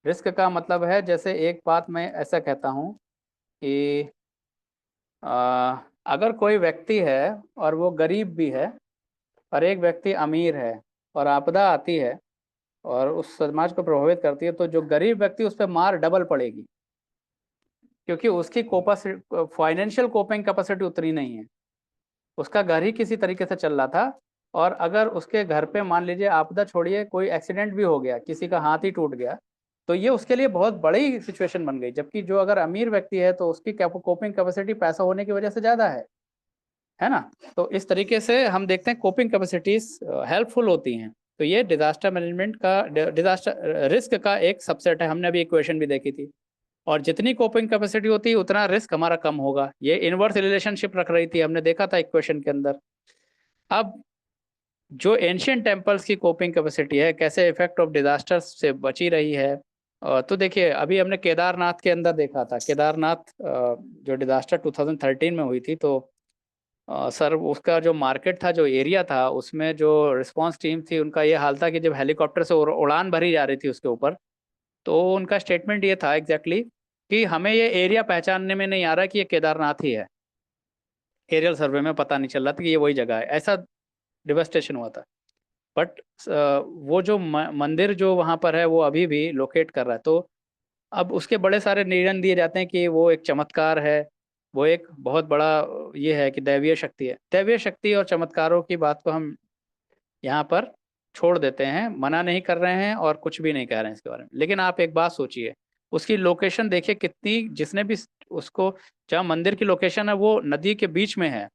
Speaker 3: Risk का मतलब है, जैसे एक बात मैं ऐसा कहता हूँ कि अगर कोई व्यक्ति है और वो गरीब भी है, और एक व्यक्ति अमीर है, और आपदा आती है और उस समाज को प्रभावित करती है, तो जो गरीब व्यक्ति उस पर मार डबल पड़ेगी, क्योंकि उसकी फाइनेंशियल कोपिंग कैपेसिटी उतनी नहीं है। उसका घर ही किसी तरीके से चल रहा था, और अगर उसके घर पे मान लीजिए आपदा छोड़िए कोई एक्सीडेंट भी हो गया, किसी का हाथ ही टूट गया, तो ये उसके लिए बहुत बड़ी सिचुएशन बन गई। जबकि जो अगर अमीर व्यक्ति है तो उसकी कोपिंग कैपेसिटी पैसा होने की वजह से ज़्यादा है ना? तो इस तरीके से हम देखते हैं कोपिंग कैपेसिटीज हेल्पफुल होती हैं। तो ये डिजास्टर मैनेजमेंट का, डिजास्टर रिस्क का एक सबसेट है। हमने अभी इक्वेशन भी देखी थी, और जितनी कोपिंग कैपेसिटी होती है उतना रिस्क हमारा कम होगा। ये इनवर्स रिलेशनशिप रख रही थी, हमने देखा था इक्वेशन के अंदर। अब जो एंशियंट टेम्पल्स की कोपिंग कैपेसिटी है, कैसे इफेक्ट ऑफ डिजास्टर से बची रही है, तो देखिए अभी हमने केदारनाथ के अंदर देखा था। केदारनाथ जो डिजास्टर 2013 में हुई थी, तो सर उसका जो मार्केट था, जो एरिया था, उसमें जो रिस्पांस टीम थी उनका ये हाल था कि जब हेलीकॉप्टर से उड़ान भरी जा रही थी उसके ऊपर, तो उनका स्टेटमेंट ये था एग्जैक्टली कि हमें ये एरिया पहचानने में नहीं आ रहा कि ये केदारनाथ ही है। एरियल सर्वे में पता नहीं चल रहा था कि ये वही जगह है। ऐसा डिवास्टेशन हुआ था। बट वो जो मंदिर जो वहाँ पर है वो अभी भी लोकेट कर रहा है। तो अब उसके बड़े सारे नियम दिए जाते हैं कि वो एक चमत्कार है, वो एक बहुत बड़ा ये है कि दैवीय शक्ति है। दैवीय शक्ति और चमत्कारों की बात को हम यहाँ पर छोड़ देते हैं, मना नहीं कर रहे हैं और कुछ भी नहीं कह रहे हैं इसके बारे में। लेकिन आप एक बात सोचिए, उसकी लोकेशन देखिए कितनी, जिसने भी उसको, जहाँ मंदिर की लोकेशन है वो नदी के बीच में है,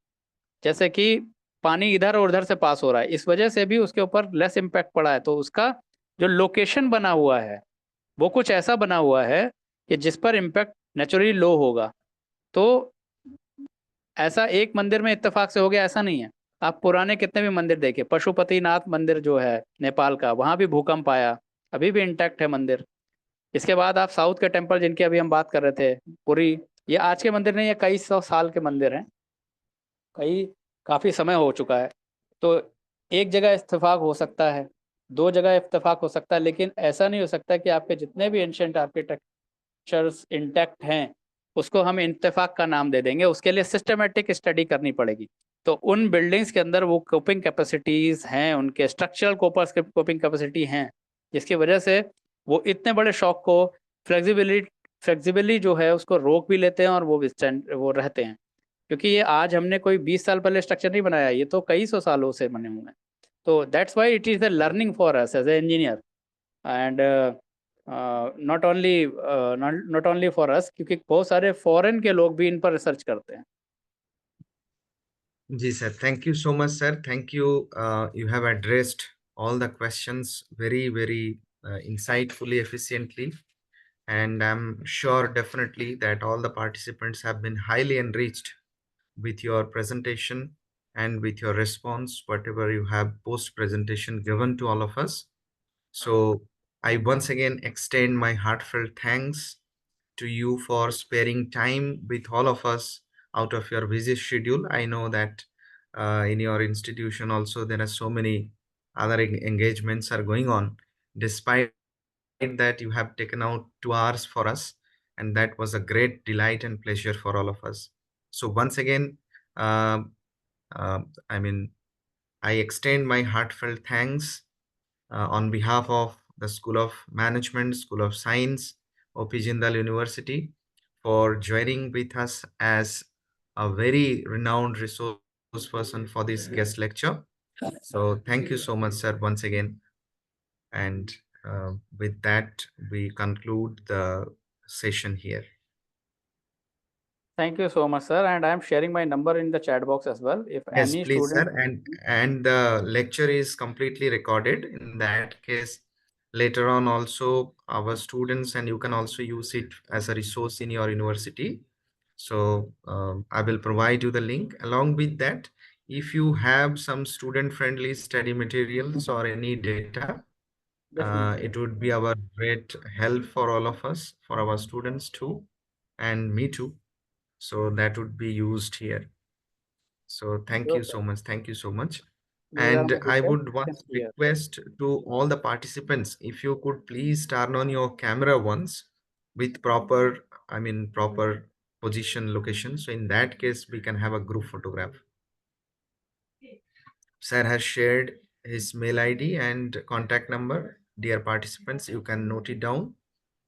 Speaker 3: जैसे कि पानी इधर और उधर से पास हो रहा है, इस वजह से भी उसके ऊपर लेस इम्पैक्ट पड़ा है। तो उसका जो लोकेशन बना हुआ है वो कुछ ऐसा बना हुआ है कि जिस पर इम्पैक्ट नेचुरली लो होगा। तो ऐसा एक मंदिर में इत्तेफाक से हो गया ऐसा नहीं है। आप पुराने कितने भी मंदिर देखिए, पशुपतिनाथ मंदिर जो है नेपाल का, वहां भी भूकंप आया, अभी भी इंटैक्ट है मंदिर। इसके बाद आप साउथ के टेम्पल जिनकी अभी हम बात कर रहे थे, पुरी, ये आज के मंदिर नहीं, ये कई सौ साल के मंदिर हैं, काफी समय हो चुका है। तो एक जगह इत्तेफाक हो सकता है, दो जगह इत्तेफाक हो सकता है, लेकिन ऐसा नहीं हो सकता कि आपके जितने भी एंशिएंट आर्किटेक्चर्स इंटैक्ट हैं उसको हम इत्तेफाक का नाम दे देंगे। उसके लिए सिस्टमेटिक स्टडी करनी पड़ेगी। तो उन बिल्डिंग्स के अंदर वो कोपिंग कैपेसिटीज हैं, उनके स्ट्रक्चरल कोपिंग कैपेसिटी हैं, जिसकी वजह से वो इतने बड़े शॉक को फ्लेक्सिबिली जो है उसको रोक भी लेते हैं और वो रहते हैं। क्योंकि ये आज हमने कोई 20 साल पहले स्ट्रक्चर नहीं बनाया, ये तो कई सौ सालों से बने हुए हैं। तो that's why it is the learning for us as a engineer, and not only for us, क्योंकि बहुत सारे फॉरेन के लोग भी इन पर रिसर्च करते हैं।
Speaker 1: जी sir, thank you so much sir. Thank you. You have addressed all the questions very insightfully, efficiently, and I'm sure definitely that all the participants have been highly enriched with your presentation and with your response, whatever you have post presentation given to all of us. So I once again extend my heartfelt thanks to you for sparing time with all of us out of your busy schedule. I know that in your institution also there are so many other engagements are going on. Despite that, you have taken out 2 hours for us, and that was a great delight and pleasure for all of us. So once again, uh, uh, I mean, I extend my heartfelt thanks on behalf of the School of Management, School of Science, OP Jindal University, for joining with us as a very renowned resource person for this guest lecture. So thank you so much, sir, once again. And with that, we conclude the session here.
Speaker 3: Thank you so much, sir. And I am sharing my number in the chat box as well. If
Speaker 1: Yes,
Speaker 3: any
Speaker 1: please,
Speaker 3: student,
Speaker 1: sir. And the lecture is completely recorded. In that case, later on also our students, and you can also use it as a resource in your university. So I will provide you the link. Along with that, if you have some student-friendly study materials or any data,
Speaker 3: definitely.
Speaker 1: it would be our great help for all of us, for our students too, and me too. So that would be used here. So thank
Speaker 3: Sure,
Speaker 1: you
Speaker 3: sir.
Speaker 1: so much. Thank you so much.
Speaker 3: These are
Speaker 1: And
Speaker 3: my
Speaker 1: I
Speaker 3: details.
Speaker 1: would
Speaker 3: You can
Speaker 1: once
Speaker 3: see here.
Speaker 1: request to all the participants, if you could please turn on your camera once with proper, proper position location. So in that case, we can have a group photograph. Sir has shared his mail ID and contact number. Dear participants, you can note it down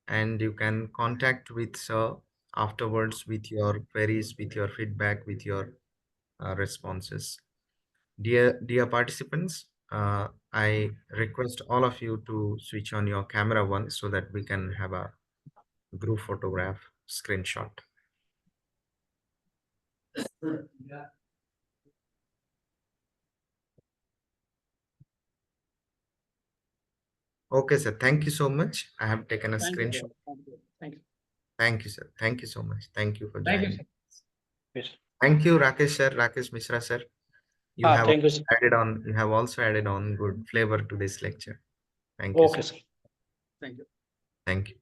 Speaker 1: and you can contact with sir afterwards with your queries, with your feedback, with your responses. Dear participants, I request all of you to switch on your camera once so that we can have a group photograph screenshot. Okay, sir. Thank you so much. I have taken a
Speaker 3: Thank you,
Speaker 1: screenshot.
Speaker 3: sir. Thank you. Thank you.
Speaker 1: Thank you, sir. Thank you so much. Thank you for
Speaker 5: Thank you,
Speaker 1: joining.
Speaker 5: sir. Yes.
Speaker 1: Thank you, Rakesh sir, Rakesh Mishra sir. You have
Speaker 5: Thank you, sir.
Speaker 1: you have also added on good flavor to this lecture. Thank you,
Speaker 5: Okay,
Speaker 1: sir.
Speaker 5: sir.
Speaker 3: Thank you.
Speaker 1: Thank you.